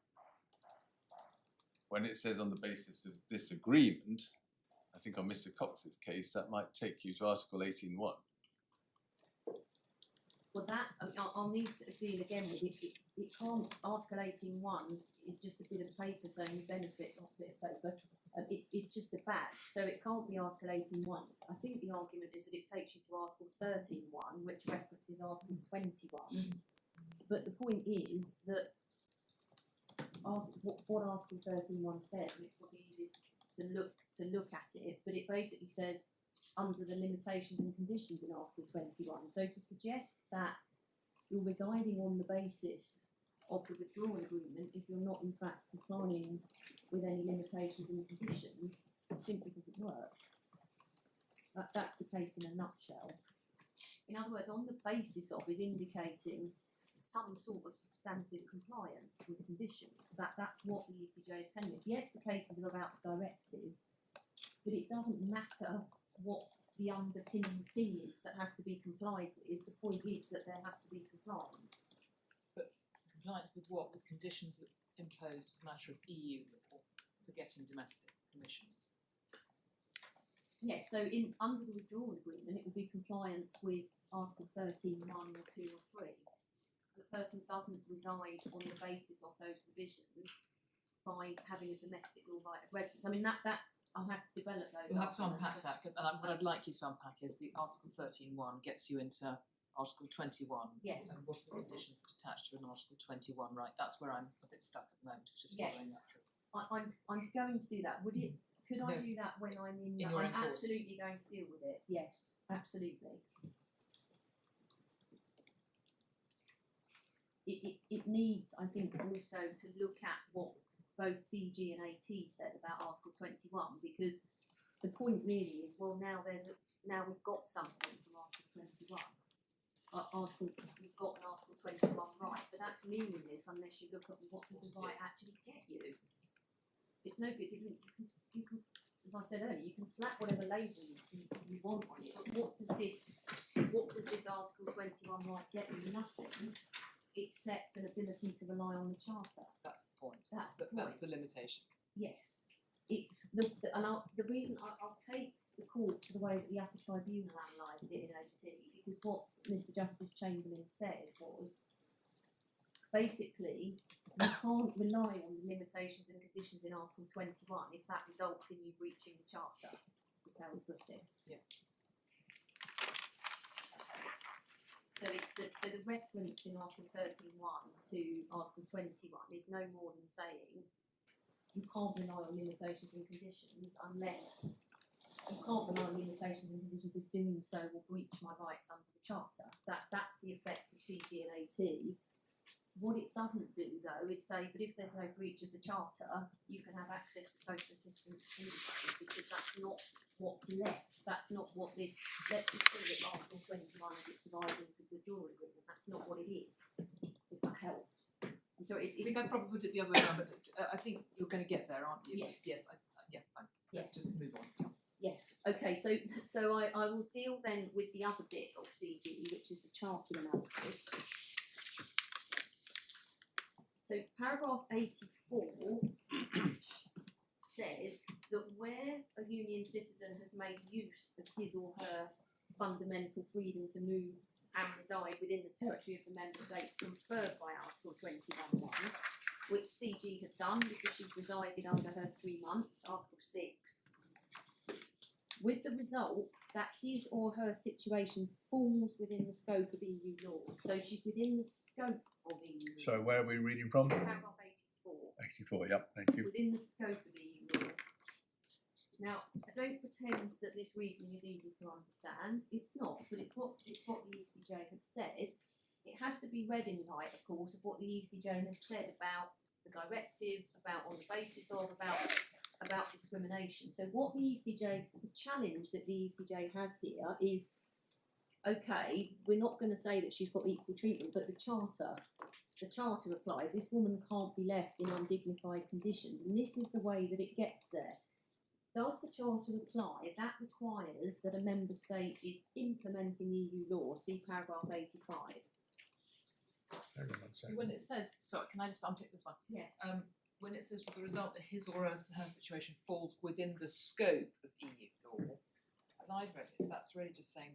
When it says on the basis of this agreement, I think on Mr. Cox's case, that might take you to Article 18.1. Well, that I'll need to deal again with it. It can't. Article 18.1 is just a bit of paper saying you benefit, not a bit of paper. It's just a badge, so it can't be Article 18.1. I think the argument is that it takes you to Article 13.1, which references Article 21. But the point is that what Article 13.1 says, and it's probably easy to look at it, but it basically says under the limitations and conditions in Article 21. So to suggest that you're residing on the basis of the withdrawal agreement if you're not in fact complying with any limitations and conditions simply doesn't work. That's the case in a nutshell. In other words, on the basis of is indicating some sort of substantive compliance with conditions. That's what the ECJ is telling us. Yes, the cases are about the directive, but it doesn't matter what the underpinning thing is that has to be complied with. The point is that there has to be compliance. Compliance with what? With conditions that imposed as a matter of EU law, forgetting domestic permissions. Yes, so under the withdrawal agreement, it will be compliance with Article 13, 1 or 2 or 3. The person doesn't reside on the basis of those provisions by having a domestic law right of residence. I mean, that I'll have to develop those. We'll have to unpack that, because what I'd like you to unpack is the Article 13.1 gets you into Article 21. Yes. And what are the conditions that attach to an Article 21, right? That's where I'm a bit stuck at the moment, it's just Yes. following that through. I'm going to do that. Could I No. do that when I'm in? In your I'm own course. absolutely going to deal with it. Yes, absolutely. It needs, I think, also to look at what both CG and AT said about Article 21, because the point really is, well, now we've got something from Article 21. We've got an Article 21 right, but that's meaningless unless you look at what does the right actually get you. It's no good. You can, as I said earlier, you can slap whatever label you want on it, but what does this Article 21 right get you? Nothing, except an ability to rely on the Charter. That's the point. That's the point. That's the limitation. Yes, it's the reason I'll take the court to the way that the Apple Tribunal analysed it in AT, because what Mr. Justice Chamberlain said was basically you can't rely on the limitations and conditions in Article 21 if that results in you breaching the Charter. Is how he put it. Yeah. So the reference in Article 13.1 to Article 21 is no more than saying you can't rely on limitations and conditions unless you can't rely on limitations and conditions if doing so will breach my rights under the Charter. That's the effect of CG and AT. What it doesn't do though is say, but if there's no breach of the Charter, you can have access to social assistance anyway, because that's not what's left. That's not what this, let's just call it Article 21 as it's divided into the withdrawal agreement. That's not what it is, if that helps. I'm sorry, I think I probably put it the other way around, but I think you're going to get there, aren't you? Yes. Yes. Yeah. Fine. Let's Yes. just move on. Yes. Okay. So I will deal then with the other bit of CG, which is the Charter analysis. So paragraph 84 says that where a union citizen has made use of his or her fundamental freedom to move and reside within the territory of the member states conferred by Article 21.1, which CG had done because she resided under her 3 months, Article 6, with the result that his or her situation falls within the scope of EU law. So she's within the scope of EU law. So where are we reading from? Paragraph 84. 84, yep, thank you. Within the scope of EU law. Now, I don't pretend that this reasoning is easy to understand. It's not, but it's what the ECJ has said. It has to be read in light, of course, of what the ECJ has said about the directive, about on the basis of, about discrimination. So what the challenge that the ECJ has here is, okay, we're not going to say that she's got equal treatment, but the charter applies. This woman can't be left in undignified conditions, and this is the way that it gets there. Does the charter apply? That requires that a member state is implementing EU law. See paragraph 85. Hang on one second. When it says, sorry, can I just unpick this one? Yes. When it says with the result that his or her situation falls within the scope of EU law, as I've read it, that's really just saying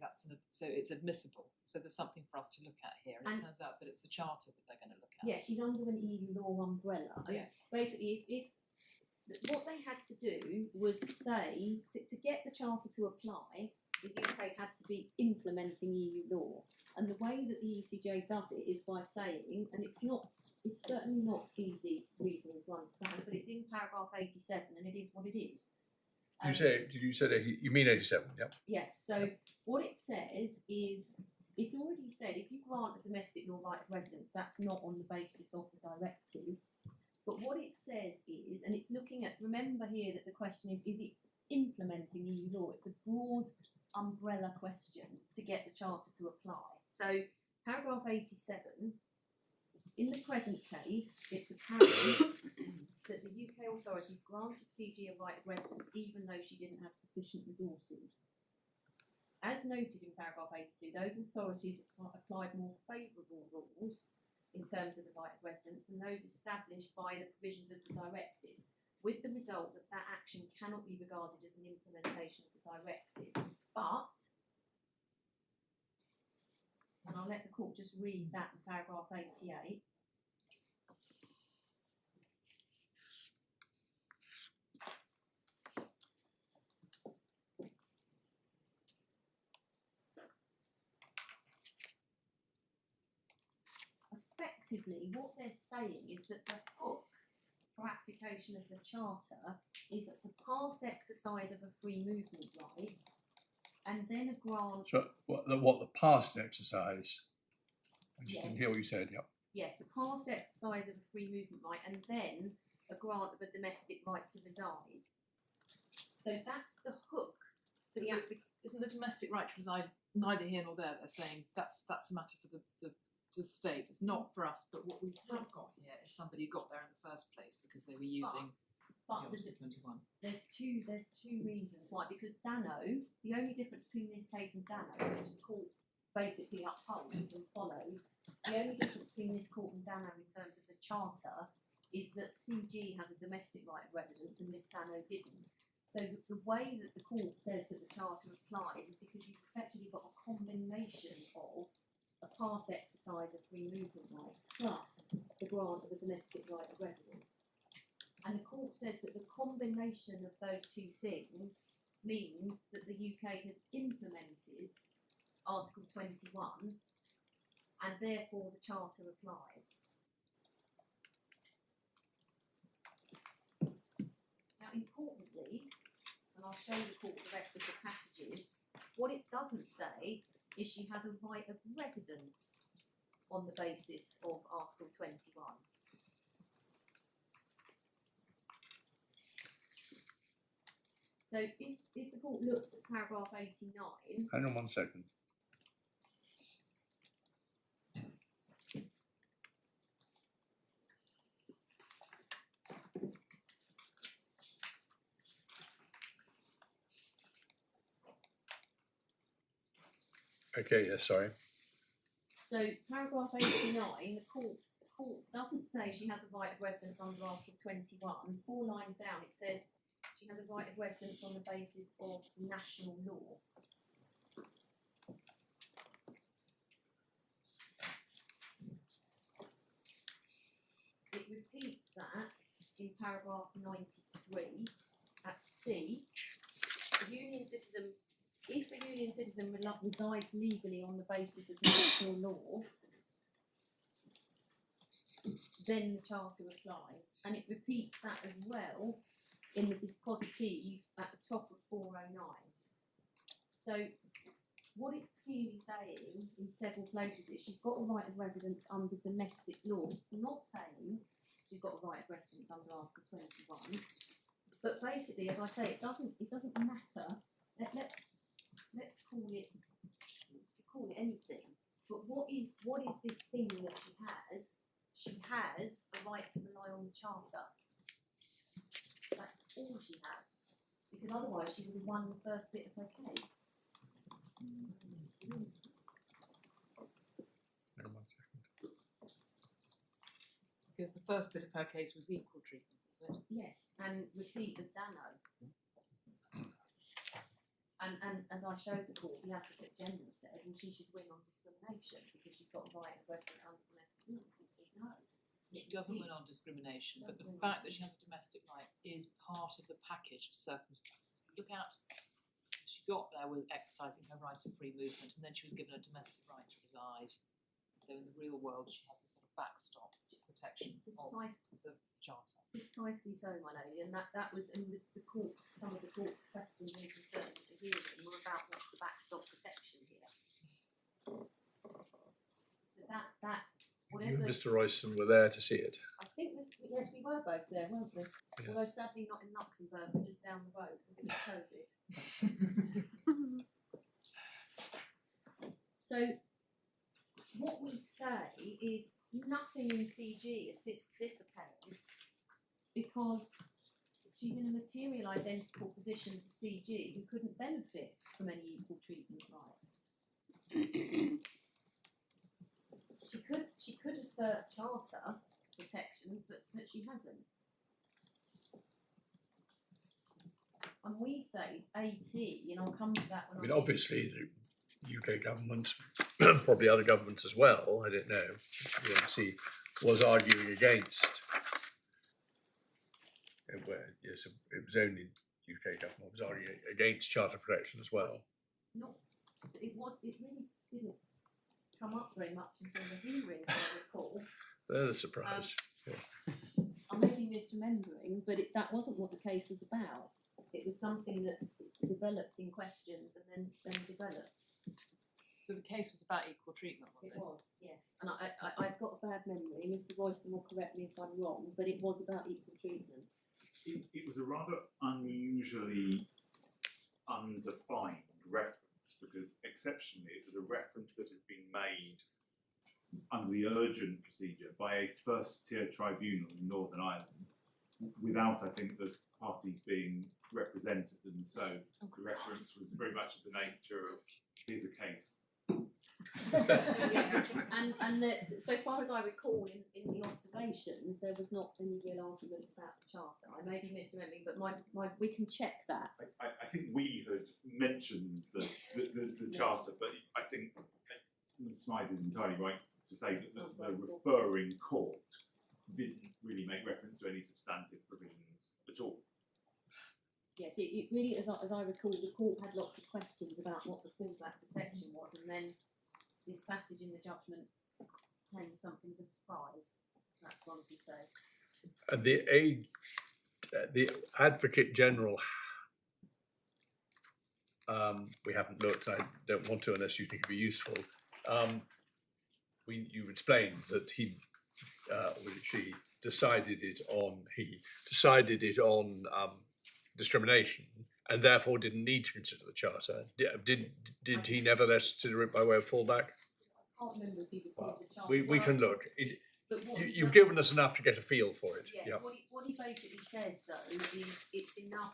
so it's admissible. So there's something for us to look at here, and it turns out that it's the charter that they're going to look at. Yeah, she's under an EU law umbrella. Yeah. Basically, if what they had to do was say to get the charter to apply, the UK had to be implementing EU law, and the way that the ECJ does it is by saying, and it's certainly not easy reasoning to understand, but it's in paragraph 87, and it is what it is. Did you say 80? You mean 87? Yep. Yes. So what it says is, it's already said if you grant a domestic law right of residence, that's not on the basis of the directive. But what it says is, and it's looking at, remember here that the question is it implementing EU law? It's a broad umbrella question to get the charter to apply. So paragraph 87, in the present case, it's apparent that the UK authorities granted CG a right of residence even though she didn't have sufficient resources. As noted in paragraph 82, those authorities applied more favourable rules in terms of the right of residence than those established by the provisions of the directive, with the result that that action cannot be regarded as an implementation of the directive. But, and I'll let the court just read that in paragraph 88. Effectively, what they're saying is that the hook for application of the charter is that the past exercise of a free movement right, and then a grant. So what the past exercise? I just didn't hear Yes. what you said. Yep. Yes, the past exercise of a free movement right, and then a grant of a domestic right to reside. So that's the hook for the application. Isn't the domestic right to reside neither here nor there? They're saying that's a matter for the state. It's not for us. But what we have got here is somebody who got there in the first place because they were using But Article 21. there's two reasons why. Because Dano, the only difference between this case and Dano, which the court basically upholds and follows, the only difference between this court and Dano in terms of the charter is that CG has a domestic right of residence and this Dano didn't. So the way that the court says that the charter applies is because you've effectively got a combination of a past exercise of free movement right plus the grant of a domestic right of residence. And the court says that the combination of those two things means that the UK has implemented Article 21 and therefore the charter applies. Now importantly, and I'll show the court the rest of the passages, what it doesn't say is she has a right of residence on the basis of Article 21. So if the court looks at paragraph 89, Hang on one second. Okay, yeah, sorry. so paragraph 89, the court doesn't say she has a right of residence under Article 21. 4 lines down it says she has a right of residence on the basis of national law. It repeats that in paragraph 93 at C. a union citizen, if a union citizen resides legally on the basis of national law, then the charter applies, and it repeats that as well in the dispositive at the top of 409. So what it's clearly saying in several places is she's got a right of residence under domestic law. It's not saying she's got a right of residence under Article 21. But basically, as I say, it doesn't matter. Let's call it anything. But what is this thing that she has? She has a right to rely on the charter. That's all she has. Because otherwise she would have won the first bit of her case. Because the first bit of her case was equal treatment, was it? Yes, and repeat of Dano. And as I showed the court, the Advocate General said, well, she should win on discrimination because she's got a right of residence under domestic law. The court says no. It doesn't win on discrimination, but the fact that she has a domestic right is part of the package of circumstances. Look out, she got there with exercising her right of free movement, and then she was given a domestic right to reside. So in the real world, she has the sort of backstop protection of the charter. Precisely so, my lady, and that was in the courts. Some of the court's questions and concerns at the hearing were about what's the backstop protection here. So that You whatever. and Mr. Royston were there to see it. I think yes, we were both there, weren't we? Yeah. Although sadly not in Luxembourg, but just down the road because it was COVID. So what we say is nothing in CG assists this appellant because she's in a material identical position to CG who couldn't benefit from any equal treatment right. She could assert charter protection, but she hasn't. And we say AT, and I'll come to that when I mean, obviously, the UK government, probably other governments as well, I don't know, the MC was arguing against, yes, it was only UK government was arguing against charter protection as well. It really didn't come up very much until the hearing, I recall. There's a surprise. I may be misremembering, but that wasn't what the case was about. It was something that developed in questions and then developed. So the case was about equal treatment, was it? It was, yes. And I've got a bad memory. Mr. Royston will correct me if I'm wrong, but it was about equal treatment. It was a rather unusually undefined reference because exceptionally it was a reference that had been made under the urgent procedure by a first-tier tribunal in Northern Ireland without, I think, the parties being represented, and so the reference was very much of the nature of here's a case. Yes. And so far as I recall in the observations, there was not any real argument about the charter. I may be misremembering, but we can check that. I think we had mentioned the charter, but I think Ms. Smythe is entirely right to say that the referring court didn't really make reference to any substantive provisions at all. Yes, it really, as I recall, the court had lots of questions about what the fallback protection was, and then this passage in the judgment came as something of a surprise. That's one can say. And the Advocate General, we haven't looked. I don't want to unless you think it'd be useful. You explained that he decided it on discrimination, and therefore didn't need to consider the charter. Did he nevertheless consider it by way of fallback? I can't remember if he recalled the charter. We can look. But what You've given us enough to get a feel for it. Yes, Yeah. what he basically says though is it's enough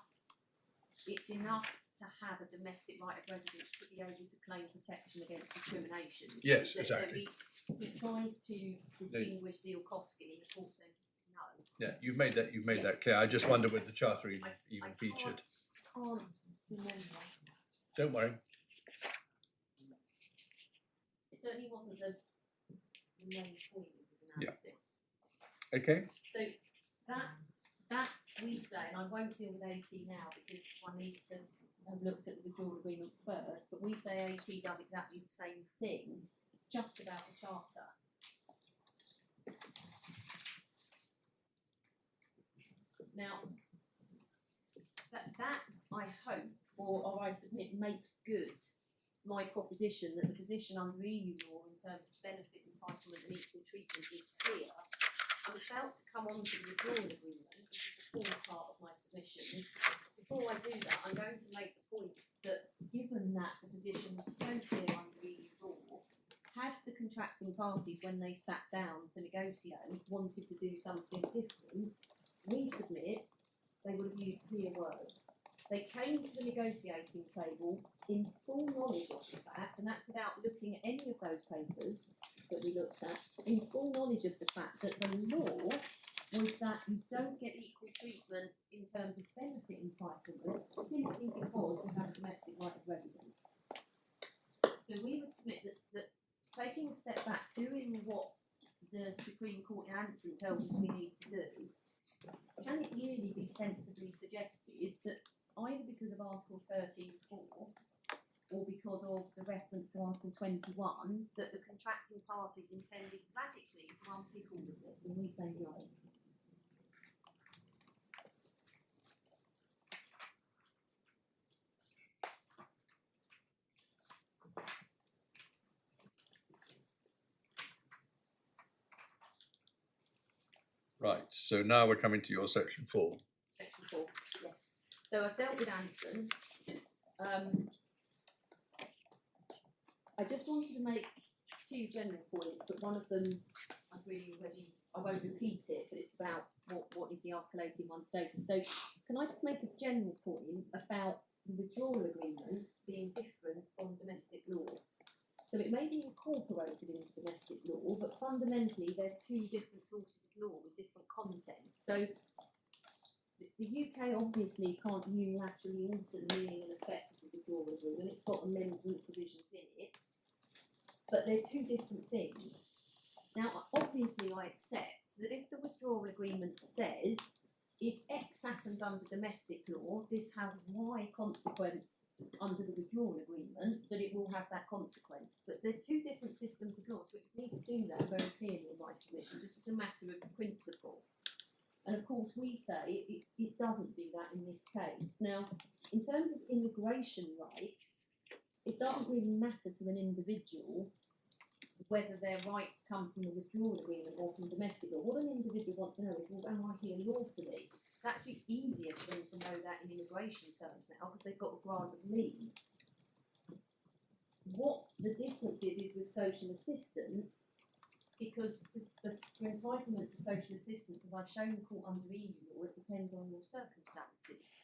to have a domestic right of residence to be able to claim protection against discrimination. Yes, So exactly. he tries to distinguish Ziolkowski, and the court says no. Yeah, you've made that Yes. clear. I just wonder whether the charter even I featured. can't remember. Don't worry. It certainly wasn't the main point of his analysis. Okay. So that we say, and I won't deal with AT now because one needs to have looked at the withdrawal agreement first, but we say AT does exactly the same thing, just about the charter. Now, that I hope, or I submit, makes good my proposition that the position under EU law in terms of benefit, entitlement and equal treatment is clear. I'm about to come on to the withdrawal agreement, which is the fourth part of my submissions. Before I do that, I'm going to make the point that given that the position was so clear under EU law, had the contracting parties, when they sat down to negotiate, wanted to do something different, we submit they would have used clear words. They came to the negotiating table in full knowledge of the fact, and that's without looking at any of those papers that we looked at, in full knowledge of the fact that the law was that you don't get equal treatment in terms of benefit entitlement simply because you have a domestic right of residence. So we would submit that taking a step back, doing what the Supreme Court in Anson tells us we need to do, can it really be sensibly suggested that either because of Article 13(4) or because of the reference to Article 21, that the contracting parties intended radically to unpick all of this, and we say no. Right, so now we're coming to your section 4. Section 4, yes. So I've dealt with Anson. I just wanted to make two general points, but one of them I've really already, I won't repeat it, but it's about what is the Article 81 status. So can I just make a general point about the withdrawal agreement being different from domestic law? So it may be incorporated into domestic law, but fundamentally they're two different sources of law with different content. So the UK obviously can't unilaterally alter the meaning and effect of the withdrawal agreement. It's got amendment provisions in it, but they're two different things. Now, obviously I accept that if the withdrawal agreement says if X happens under domestic law, this has Y consequence under the withdrawal agreement, that it will have that consequence. But they're two different systems of law, so we need to do that very clearly in my submission, just as a matter of principle. And of course we say it doesn't do that in this case. Now, in terms of immigration rights, it doesn't really matter to an individual whether their rights come from the withdrawal agreement or from domestic law. What an individual wants to know is, well, am I here lawfully? It's actually easier for them to know that in immigration terms now because they've got a grant of leave. What the difference is with social assistance, because for entitlement to social assistance, as I've shown the court under EU law, it depends on your circumstances.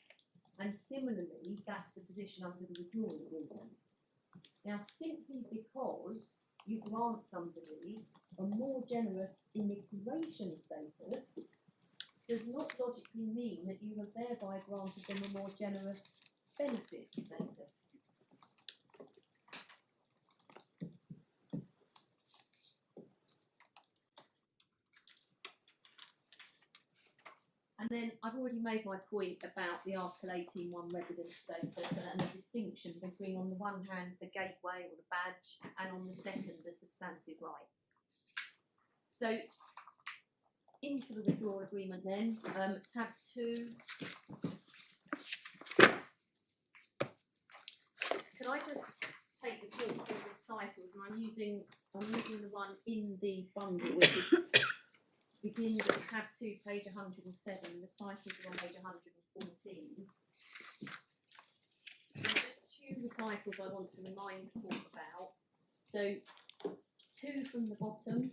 And similarly, that's the position under the withdrawal agreement. Now, simply because you grant somebody a more generous immigration status does not logically mean that you have thereby granted them a more generous benefit status. And then I've already made my point about the Article 18(1) residence status and the distinction between, on the one hand, the gateway or the badge, and on the second, the substantive rights. So, into the withdrawal agreement then, tab 2. Can I just take the talk through the cycles? And I'm using the one in the bundle, which is begins at tab 2, page 107, the cycles are on page 114. There's just two recitals I want to remind the court about. So, 2 from the bottom.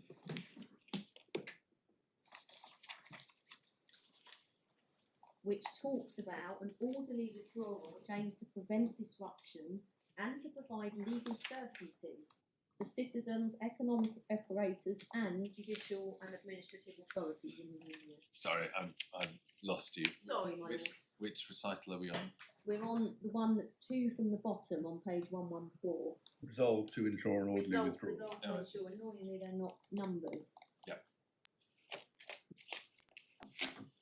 Which talks about an orderly withdrawal which aims to prevent disruption and to provide legal certainty to citizens, economic operators and judicial and administrative authorities in the Union. Sorry, I've lost you. Sorry, my lord. Which recital are we on? We're on the one that's 2 from the bottom on page 114. Resolve to ensure an orderly withdrawal. Resolve to ensure, annoyingly they're not numbered. Yep.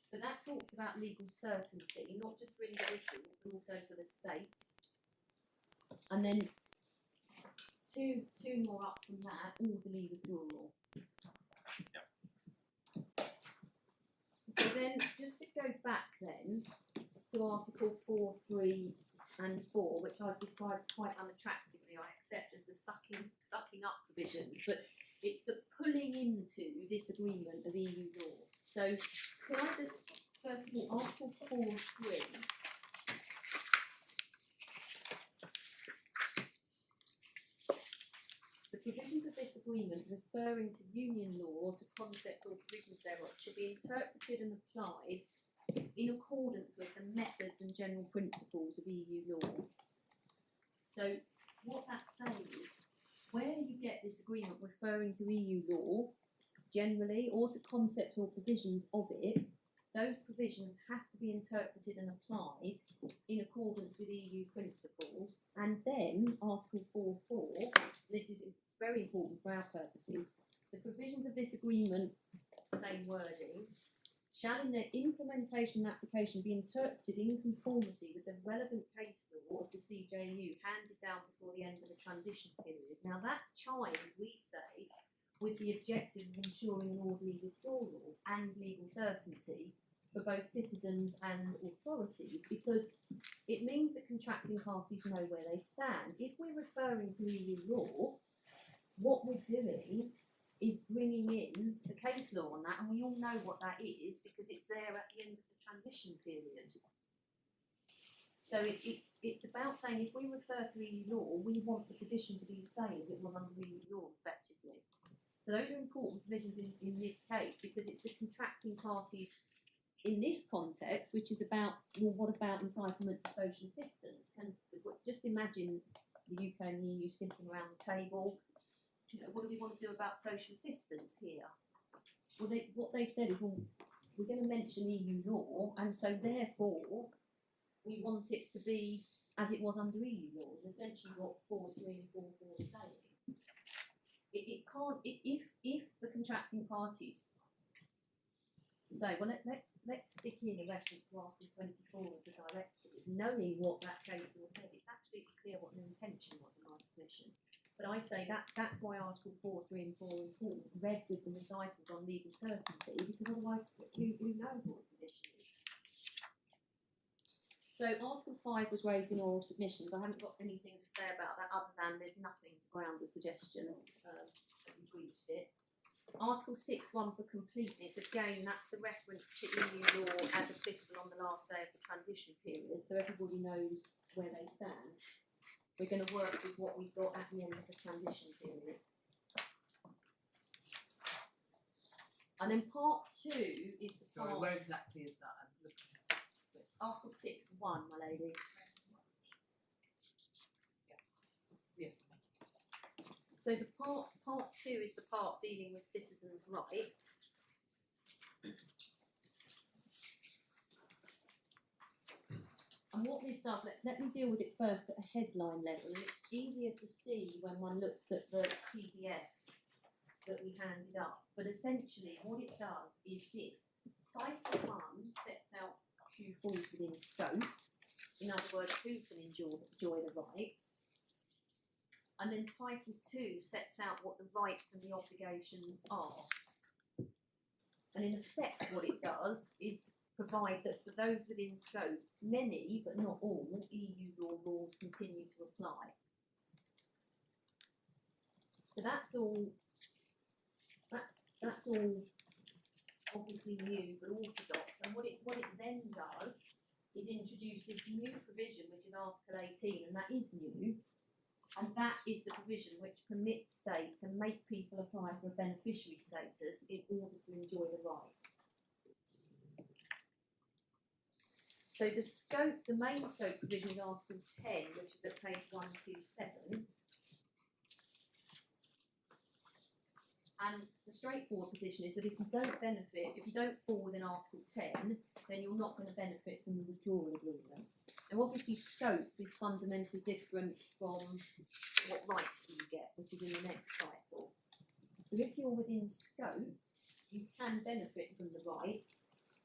So that that talks about legal certainty, not just for individuals, but also for the state. And then two more up from that, orderly withdrawal. So then, just to go back then to Article 4, 3 and 4, which I've described quite unattractively, I accept as the sucking up provisions, but it's the pulling into this agreement of EU law. So can I just, first of all, Article 4, 3, the provisions of this agreement referring to union law, to concepts or provisions thereof, should be interpreted and applied in accordance with the methods and general principles of EU law. So what that's saying is, where you get this agreement referring to EU law, generally, or to concepts or provisions of it, those provisions have to be interpreted and applied in accordance with EU principles. And then Article 4.4, this is very important for our purposes, the provisions of this agreement, same wording, shall in their implementation and application be interpreted in conformity with the relevant case law of the CJU handed down before the end of the transition period. Now that chimes, we say, with the objective of ensuring an orderly withdrawal and legal certainty for both citizens and authorities, because it means that contracting parties know where they stand. If we're referring to EU law, what we're doing is bringing in the case law on that, and we all know what that is because it's there at the end of the transition period. So it's about saying if we refer to EU law, we want the position to be the same as it was under EU law, effectively. So those are important provisions in this case because it's the contracting parties in this context, which is about, well, what about entitlement to social assistance? And just imagine the UK and the EU sitting around the table. You know, what do we want to do about social assistance here? Well, what they've said is, well, we're going to mention EU law, and so therefore we want it to be as it was under EU law. Is essentially what 4.3 and 4.4 is saying. It can't. If the contracting parties say, well, let's stick in a reference to Article 24 of the directive, knowing what that case law says, it's absolutely clear what the intention was in my submission. But I say that's why Article 4, 3 and 4 are important, read with the recitals on legal certainty, because otherwise who knows what the position is. So Article 5 was raised in oral submissions. I haven't got anything to say about that other than there's nothing to ground the suggestion that we've reached it. Article 6.1 for completeness, again that's the reference to EU law as applicable on the last day of the transition period, so everybody knows where they stand. We're going to work with what we've got at the end of the transition period. And then part 2 is the part... Sorry, where exactly is that? I'm looking at Article 6.1, my lady. Yes. So the part 2 is the part dealing with citizens' rights. And what this does, let me deal with it first at a headline level. And it's easier to see when one looks at the PDF that we handed up. But essentially what it does is this. Title 1 sets out who falls within scope. In other words, who can enjoy the rights. And then Title 2 sets out what the rights and the obligations are. And in effect what it does is provide that for those within scope, many, but not all, EU laws continue to apply. So that's all obviously new but orthodox. And what it then does is introduce this new provision, which is Article 18, and that is new. And that is the provision which permits state to make people apply for a beneficiary status in order to enjoy the rights. So the scope, the main scope provision is Article 10, which is at page 127. And the straightforward position is that if you don't benefit, if you don't fall within Article 10, then you're not going to benefit from the withdrawal agreement. Now obviously scope is fundamentally different from what rights you get, which is in the next title. So if you're within scope, you can benefit from the rights,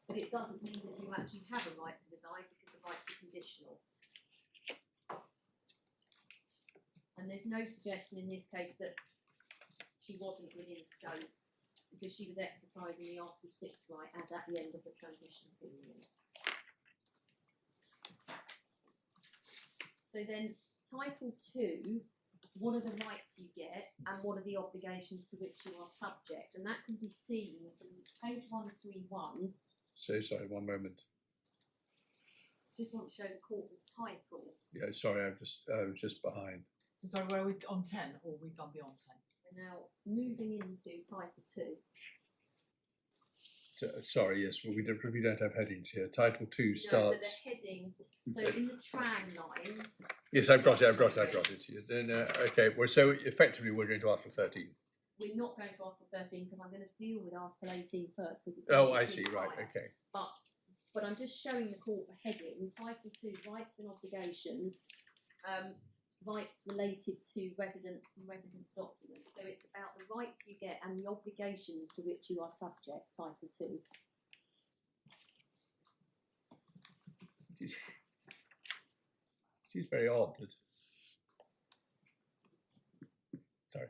but it doesn't mean that you actually have a right to reside because the rights are conditional. And there's no suggestion in this case that she wasn't within scope because she was exercising the Article 6 right as at the end of the transition period. So then, Title 2, what are the rights you get and what are the obligations to which you are subject? And that can be seen from page 131. So sorry, one moment. Just want to show the court the title. Yeah, sorry, I was just behind. So sorry, where are we on 10 or we've gone beyond 10? We're now moving into Title 2. Sorry, yes, well, we don't have headings here. Title 2 No, but starts. the heading, so in the tram lines, Yes, I've got it. Yeah, then, okay, well, so effectively we're going to Article 13. we're not going to Article 13 because I'm going to deal with Article 18 first. Because it's Oh, I politically see, right, higher. okay. But I'm just showing the court the heading, Title 2, rights and obligations, rights related to residence and residence documents. So it's about the rights you get and the obligations to which you are subject, Title 2. It is very odd that. Sorry,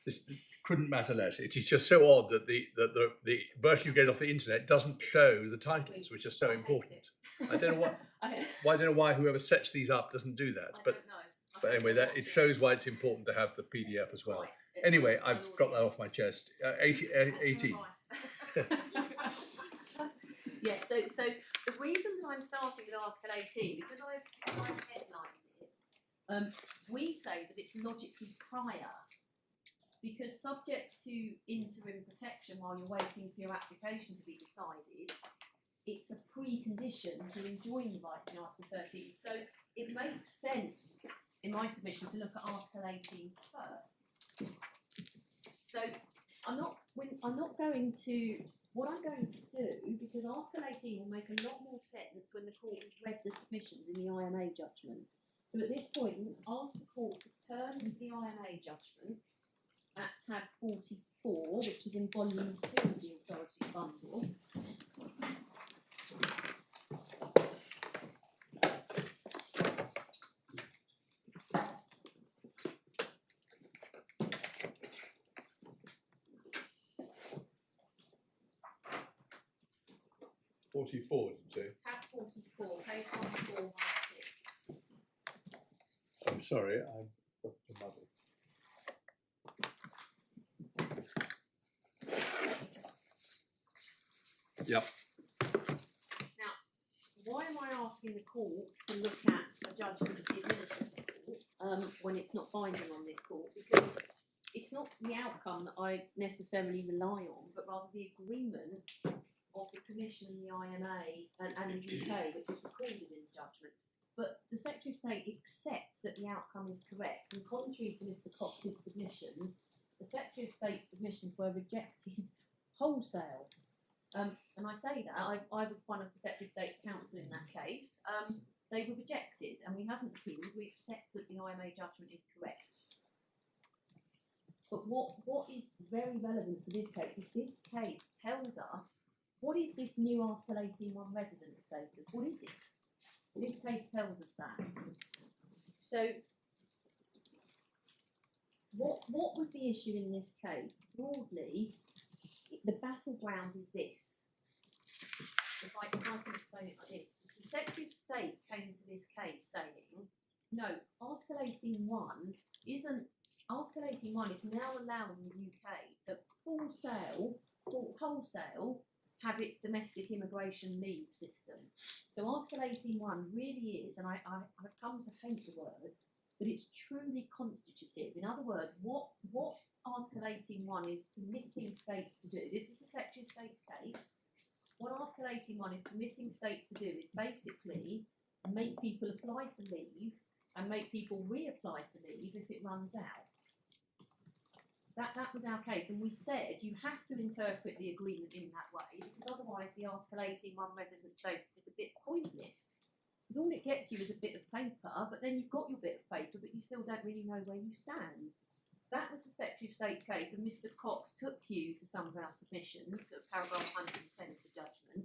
this couldn't matter less. It is just so odd that the version you get off the internet doesn't show the titles, which are so I hate important. it. I don't know what. I don't know why whoever sets these up doesn't do that. I But don't know. I but don't anyway, know that what it to- shows why it's important to have the PDF as well. Right. Anyway, I'll I've got that off my chest. 18. Yes, so the reason that I'm starting with Article 18, because I've headlined it, we say that it's logically prior, because subject to interim protection while you're waiting for your application to be decided, it's a precondition to enjoying the rights in Article 13. So it makes sense, in my submission, to look at Article 18 first. So I'm not going to. What I'm going to do, because Article 18 will make a lot more sense when the court has read the submissions in the IMA judgment. So at this point, you ask the court to turn to the IMA judgment at tab 44, which is in volume 2 of the authority bundle. .44, did you say? Tab 44, page 1416. I'm sorry, I'm got the muddle. Yep. Now, why am I asking the court to look at a judgment of the administrative court when it's not binding on this court? Because it's not the outcome that I necessarily rely on, but rather the agreement of the Commission and the IMA and the UK, which is recorded in the judgment. But the Secretary of State accepts that the outcome is correct, and contrary to Mr. Cox's submissions, the Secretary of State's submissions were rejected wholesale. And I say that, I was one of the Secretary of State's counsel in that case. They were rejected, and we haven't appealed. We accept that the IMA judgment is correct. But what is very relevant for this case is this case tells us what is this new Article 18.1 resident status? What is it? This case tells us that. So, what was the issue in this case? Broadly, the battleground is this. If I can explain it like this. The Secretary of State came to this case saying, no, Article 18.1 isn't. Article 18.1 is now allowing the UK to wholesale have its domestic immigration leave system. So Article 18.1 really is, and I've come to hate the word, but it's truly constitutive. In other words, what Article 18.1 is permitting states to do, this is the Secretary of State's case, what Article 18.1 is permitting states to do is basically make people apply for leave and make people reapply for leave if it runs out. That was our case, and we said you have to interpret the agreement in that way, because otherwise the Article 18.1 resident status is a bit pointless. Because all it gets you is a bit of paper, but then you've got your bit of paper, but you still don't really know where you stand. That was the Secretary of State's case, and Mr. Cox took you to some of our submissions, at paragraph 110 of the judgment,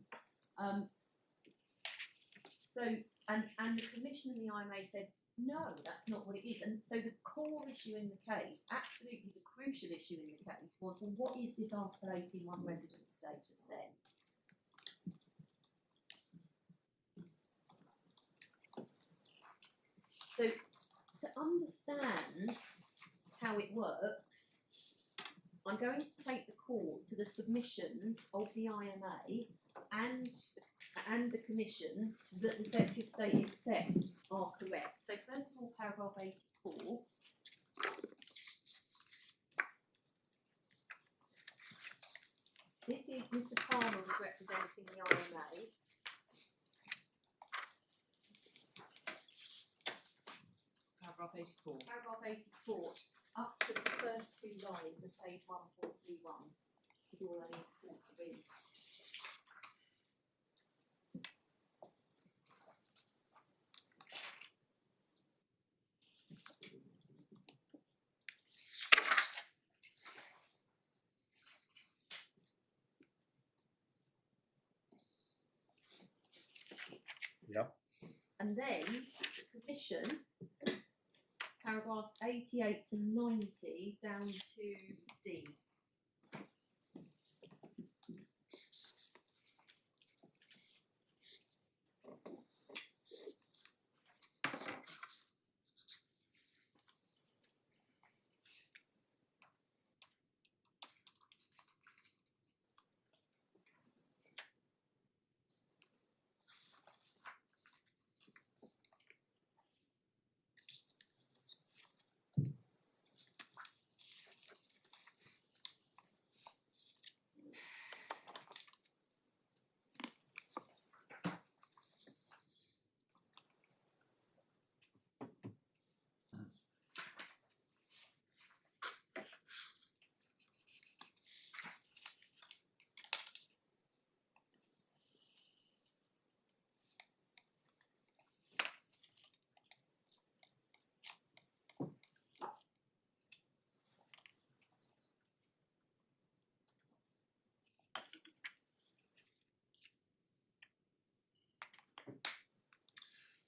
So, and the Commission and the IMA said, no, that's not what it is. And so the core issue in the case, absolutely the crucial issue in the case, was, well, what is this Article 18.1 resident status then? So, to understand how it works, I'm going to take the court to the submissions of the IMA and the Commission that the Secretary of State accepts are correct. So first of all, paragraph 84. This is Mr. Palmer was representing the IMA. Paragraph 84. Paragraph 84, up to the first two lines of page 1431, is all I need the court to read. Yep. And then the Commission, paragraphs 88 to 90 down to D.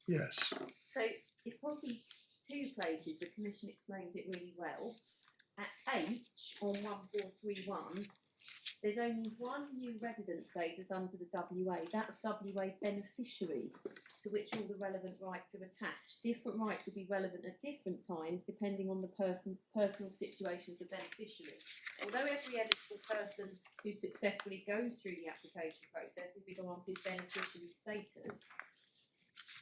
Yes. So it's probably two places the Commission explains it really well. At H on 1431, there's only one new resident status under the WA, that of WA beneficiary, to which all the relevant rights are attached. Different rights will be relevant at different times depending on the personal situation of the beneficiary. Although every eligible person who successfully goes through the application process will be granted beneficiary status,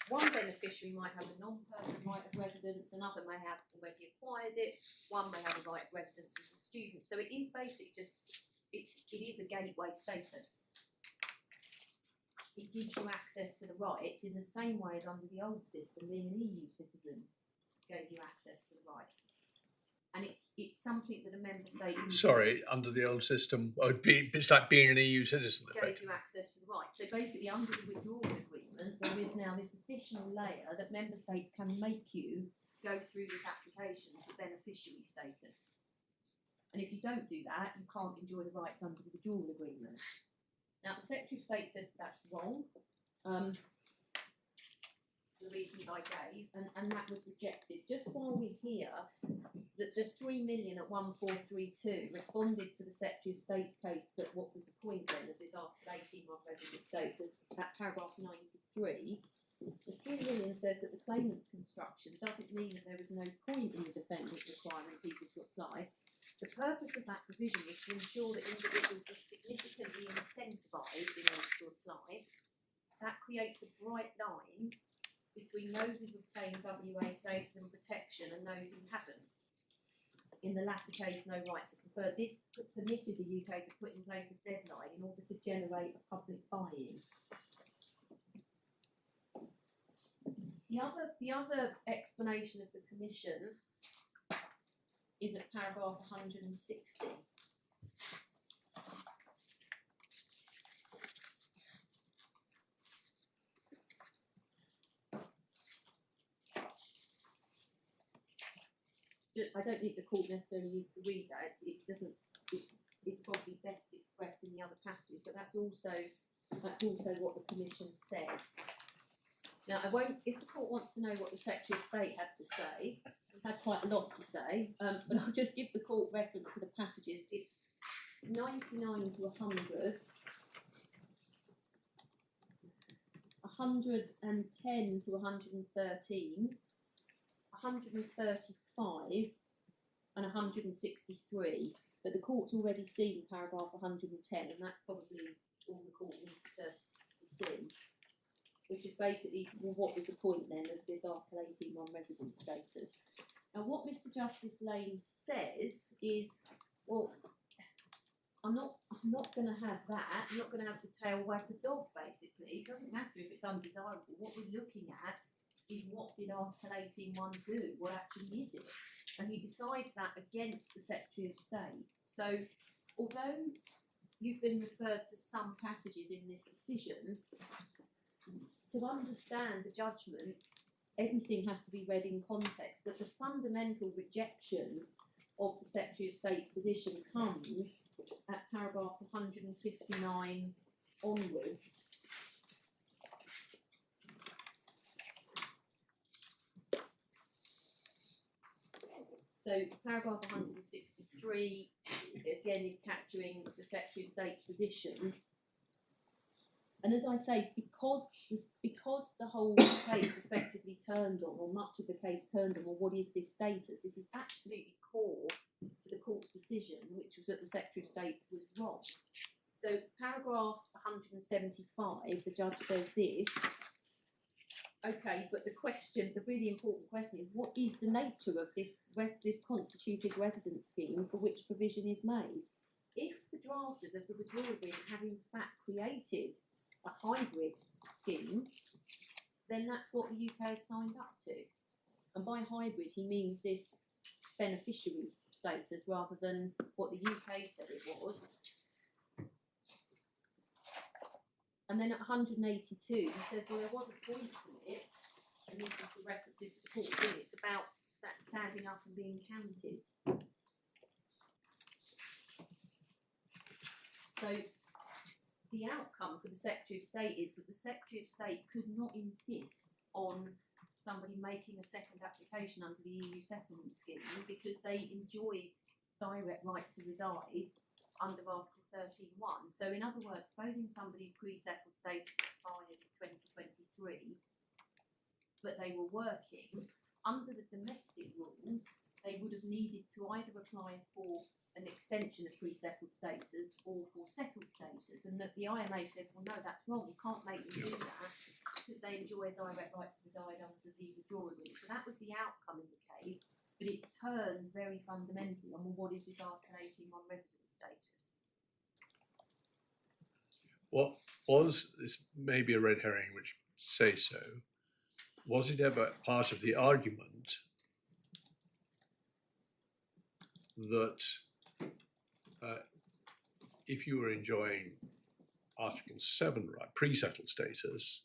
one beneficiary might have a non-permanent right of residence, another may have already acquired it, one may have a right of residence as a student. So it is basically just, it is a gateway status. It gives you access to the rights in the same way as under the old system, being an EU citizen gave you access to the rights. And it's something that a member state Sorry, under the old system, it's like being an EU citizen. gave you access to the rights. So basically, under the withdrawal agreement, there is now this additional layer that member states can make you go through this application for beneficiary status. And if you don't do that, you can't enjoy the rights under the withdrawal agreement. Now, the Secretary of State said that's wrong. The reasons I gave, and that was rejected. Just while we're here, the 3 million at 1432 responded to the Secretary of State's case that what was the point then of this Article 18.1 resident status at paragraph 93. The 3 million says that the claimant's construction doesn't mean that there is no point in the defendant requiring people to apply. The purpose of that provision was to ensure that individuals were significantly incentivised in order to apply. That creates a bright line between those who've obtained WA status and protection and those who haven't. In the latter case, no rights are conferred. This permitted the UK to put in place a deadline in order to generate a public buy-in. The other explanation of the Commission is at paragraph 160. I don't think the court necessarily needs to read that. It doesn't. It's probably best expressed in the other passages, but that's also That's also what the Commission said. Now, I won't, if the court wants to know what the Secretary of State had to say, we've had quite a lot to say, but I'll just give the court reference to the passages. It's 99 to 100, 110 to 113, 135 and 163. But the court's already seen paragraph 110, and that's probably all the court needs to see. Which is basically, well, what was the point then of this Article 18.1 resident status? Now, what Mr. Justice Lane says is, well, I'm not going to have that. I'm not going to have the tail wag the dog. Basically, it doesn't matter if it's undesirable. What we're looking at is what did Article 18.1 do? What actually is it? And he decides that against the Secretary of State. So, although you've been referred to some passages in this decision, to understand the judgment, everything has to be read in context, that the fundamental rejection of the Secretary of State's position comes at paragraph 159 onwards. So paragraph 163 again is capturing the Secretary of State's position. And as I say, because the whole case effectively turned on, or much of the case turned on, well, what is this status? This is absolutely core to the court's decision, which was that the Secretary of State was wrong. So paragraph 175, the judge says this. Okay, but the really important question is, what is the nature of this constituted residence scheme for which provision is made? If the drafters of the Withdrawal Agreement have in fact created a hybrid scheme, then that's what the UK has signed up to. And by hybrid, he means this beneficiary status rather than what the UK said it was. And then at 182, he says, well, there was a point to it, and this is the references that the court did. It's about standing up and being counted. So the outcome for the Secretary of State is that the Secretary of State could not insist on somebody making a second application under the EU settlement scheme because they enjoyed direct rights to reside under Article 13.1. So in other words, supposing somebody's pre-settled status expired in 2023, but they were working, under the domestic rules, they would have needed to either apply for an extension of pre-settled status or for settled status, and that the IMA said, well, no, that's wrong, you can't make them do that because they enjoy a direct right to reside under the Withdrawal Agreement. So that was the outcome in the case, but it turned very fundamentally on, well, what is this Article 18.1 resident status? What was, this may be a red herring which say so, was it ever part of the argument that if you were enjoying Article 7 right, pre-settled status,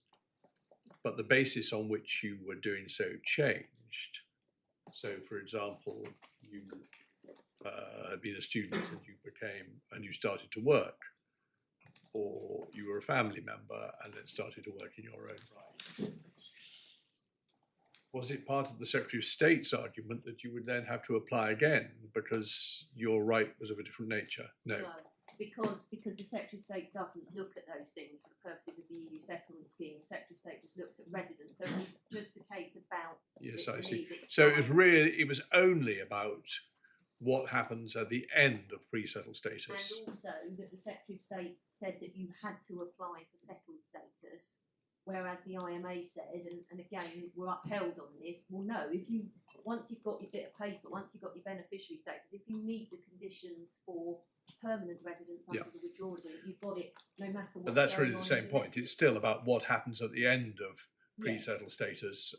but the basis on which you were doing so changed? So, for example, you had been a student and you started to work, or you were a family member and then started to work in your own right. Was it part of the Secretary of State's argument that you would then have to apply again because your right was of a different nature? No. Because the Secretary of State doesn't look at those things for the purposes of the EU settlement scheme. The Secretary of State just looks at residence. So it was just a case about. Yes, I see. So it was only about what happens at the end of pre-settled status. And also that the Secretary of State said that you had to apply for settled status, whereas the IMA said, and again we're upheld on this, well no, once you've got your bit of paper, once you've got your beneficiary status, if you meet the conditions for permanent residence under the withdrawal agreement, you've got it no matter what. But that's really the same point. It's still about what happens at the end of pre-settled status.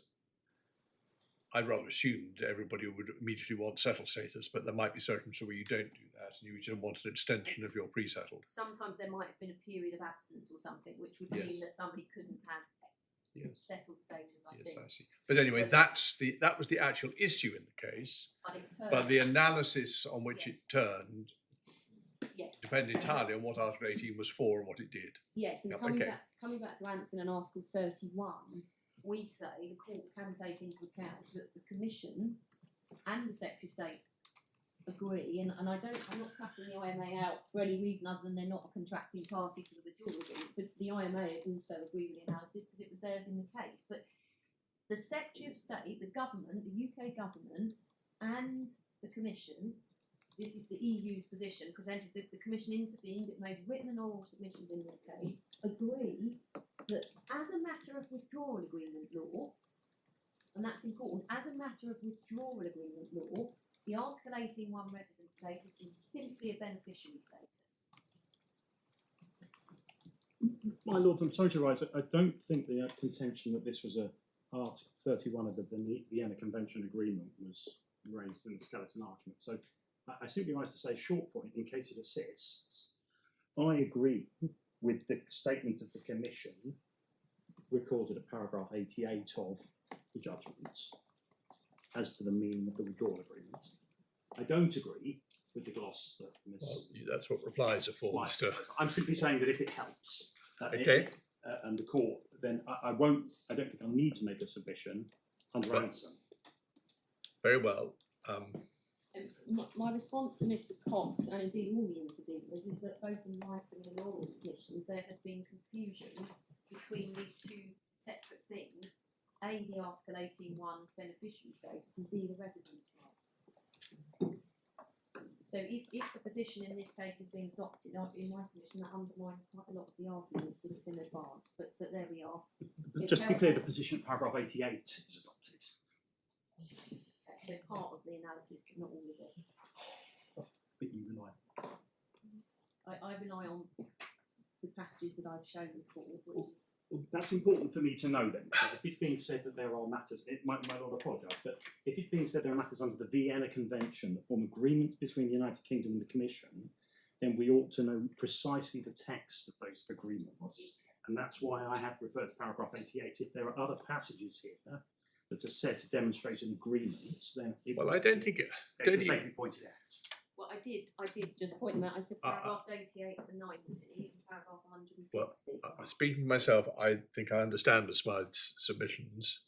I'd rather assumed everybody would immediately want settled status, but there might be circumstances where you don't do that and you just want an extension of your pre-settled. Sometimes there might have been a period of absence or something, which would mean that somebody couldn't have settled status, I think. Yes, I see. But anyway, that was the actual issue in the case, but the analysis on which it turned depend entirely on what Article 18 was for and what it did. Yes, and Yep, coming okay. back to Anson and Article 31, we say the court can take into account that the Commission and the Secretary of State agree, and I'm not cutting the IMA out for any reason other than they're not a contracting party to the withdrawal agreement, but the IMA also agree with the analysis because it was theirs in the case. But the Secretary of State, the government, the UK government, and the Commission, this is the EU's position, presented that the Commission intervened, it made written and oral submissions in this case, agree that as a matter of withdrawal agreement law, and that's important, as a matter of withdrawal agreement law, the Article 18.1 resident status is simply a beneficiary status. My lord, I'm sorry to rise. I don't think the contention that this was a Article 31 of the Vienna Convention agreement was raised in the skeleton argument. So I simply rise to say, short point, in case it assists, I agree with the statement of the Commission recorded at paragraph 88 of the judgment as to the meaning of the withdrawal agreement. I don't agree with the gloss that Ms. Well, that's what replies are for, Mr. I'm simply saying that if it helps, Okay. and the court, then I don't think I'll need to make a submission under Right. Anson. Very well. My response to Mr. Cox, and indeed all the interveners, is that both in writing and oral submissions there has been confusion between these two separate things. A, the Article 18.1 beneficiary status, and B, the residence rights. So if the position in this case has been adopted, in my submission that undermines quite a lot of the arguments that have been advanced, but there we are. It's Just to be clear, the helpful. position of paragraph 88 is adopted. So part of the analysis, but not all of it. But you rely. I rely on the passages that I've shown before, which is Well, that's important for me to know then, because if it's being said that there are matters, it might not apologise, but if it's being said there are matters under the Vienna Convention that form agreements between the United Kingdom and the Commission, then we ought to know precisely the text of those agreements. And that's why I have referred to paragraph 88. If there are other passages here that are said to demonstrate an agreement, then it Well, I don't think it. they Don't you, be pointed out. well, I did just point them out. I said paragraphs 88 to 90 and paragraph 160. speaking for myself, I think I understand Ms. Smythe's submissions,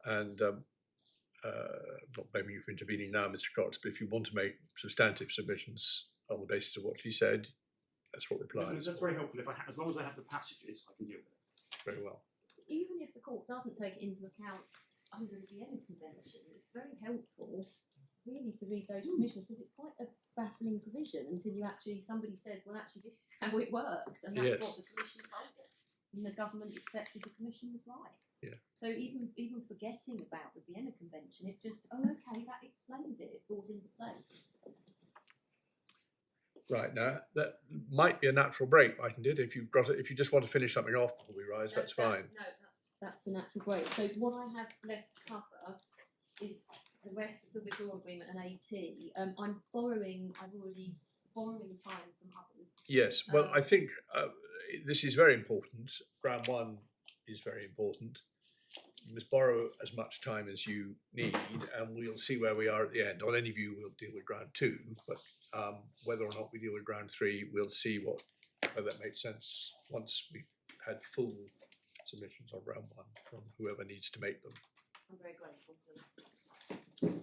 and not blaming you for intervening now, Mr. Cox, but if you want to make substantive submissions on the basis of what she said, that's what replies. That's very helpful. As long as I have the passages, I can deal with it. Very well. Even if the court doesn't take it into account under the Vienna Convention, it's very helpful really to read those submissions because it's quite a baffling provision until somebody says, well, actually, this is how it works, and that's Yes. what the Commission told us, and the government accepted the Commission was right. Yeah. So even forgetting about the Vienna Convention, it just, oh, okay, that explains it. It falls into place. Right, now that might be a natural break, mightn't it? If you've got it, if you just want to finish something off before we rise, that's fine. No, that's a natural break. So what I have left to cover is the rest of the withdrawal agreement and AT. I'm borrowing time from others. Yes, well, I think this is very important. Round one is very important. You must borrow as much time as you need, and we'll see where we are at the end. On any view, we'll deal with round two, but whether or not we deal with round three, we'll see whether that makes sense once we've had full submissions on round one from whoever needs to make them. I'm very grateful for that.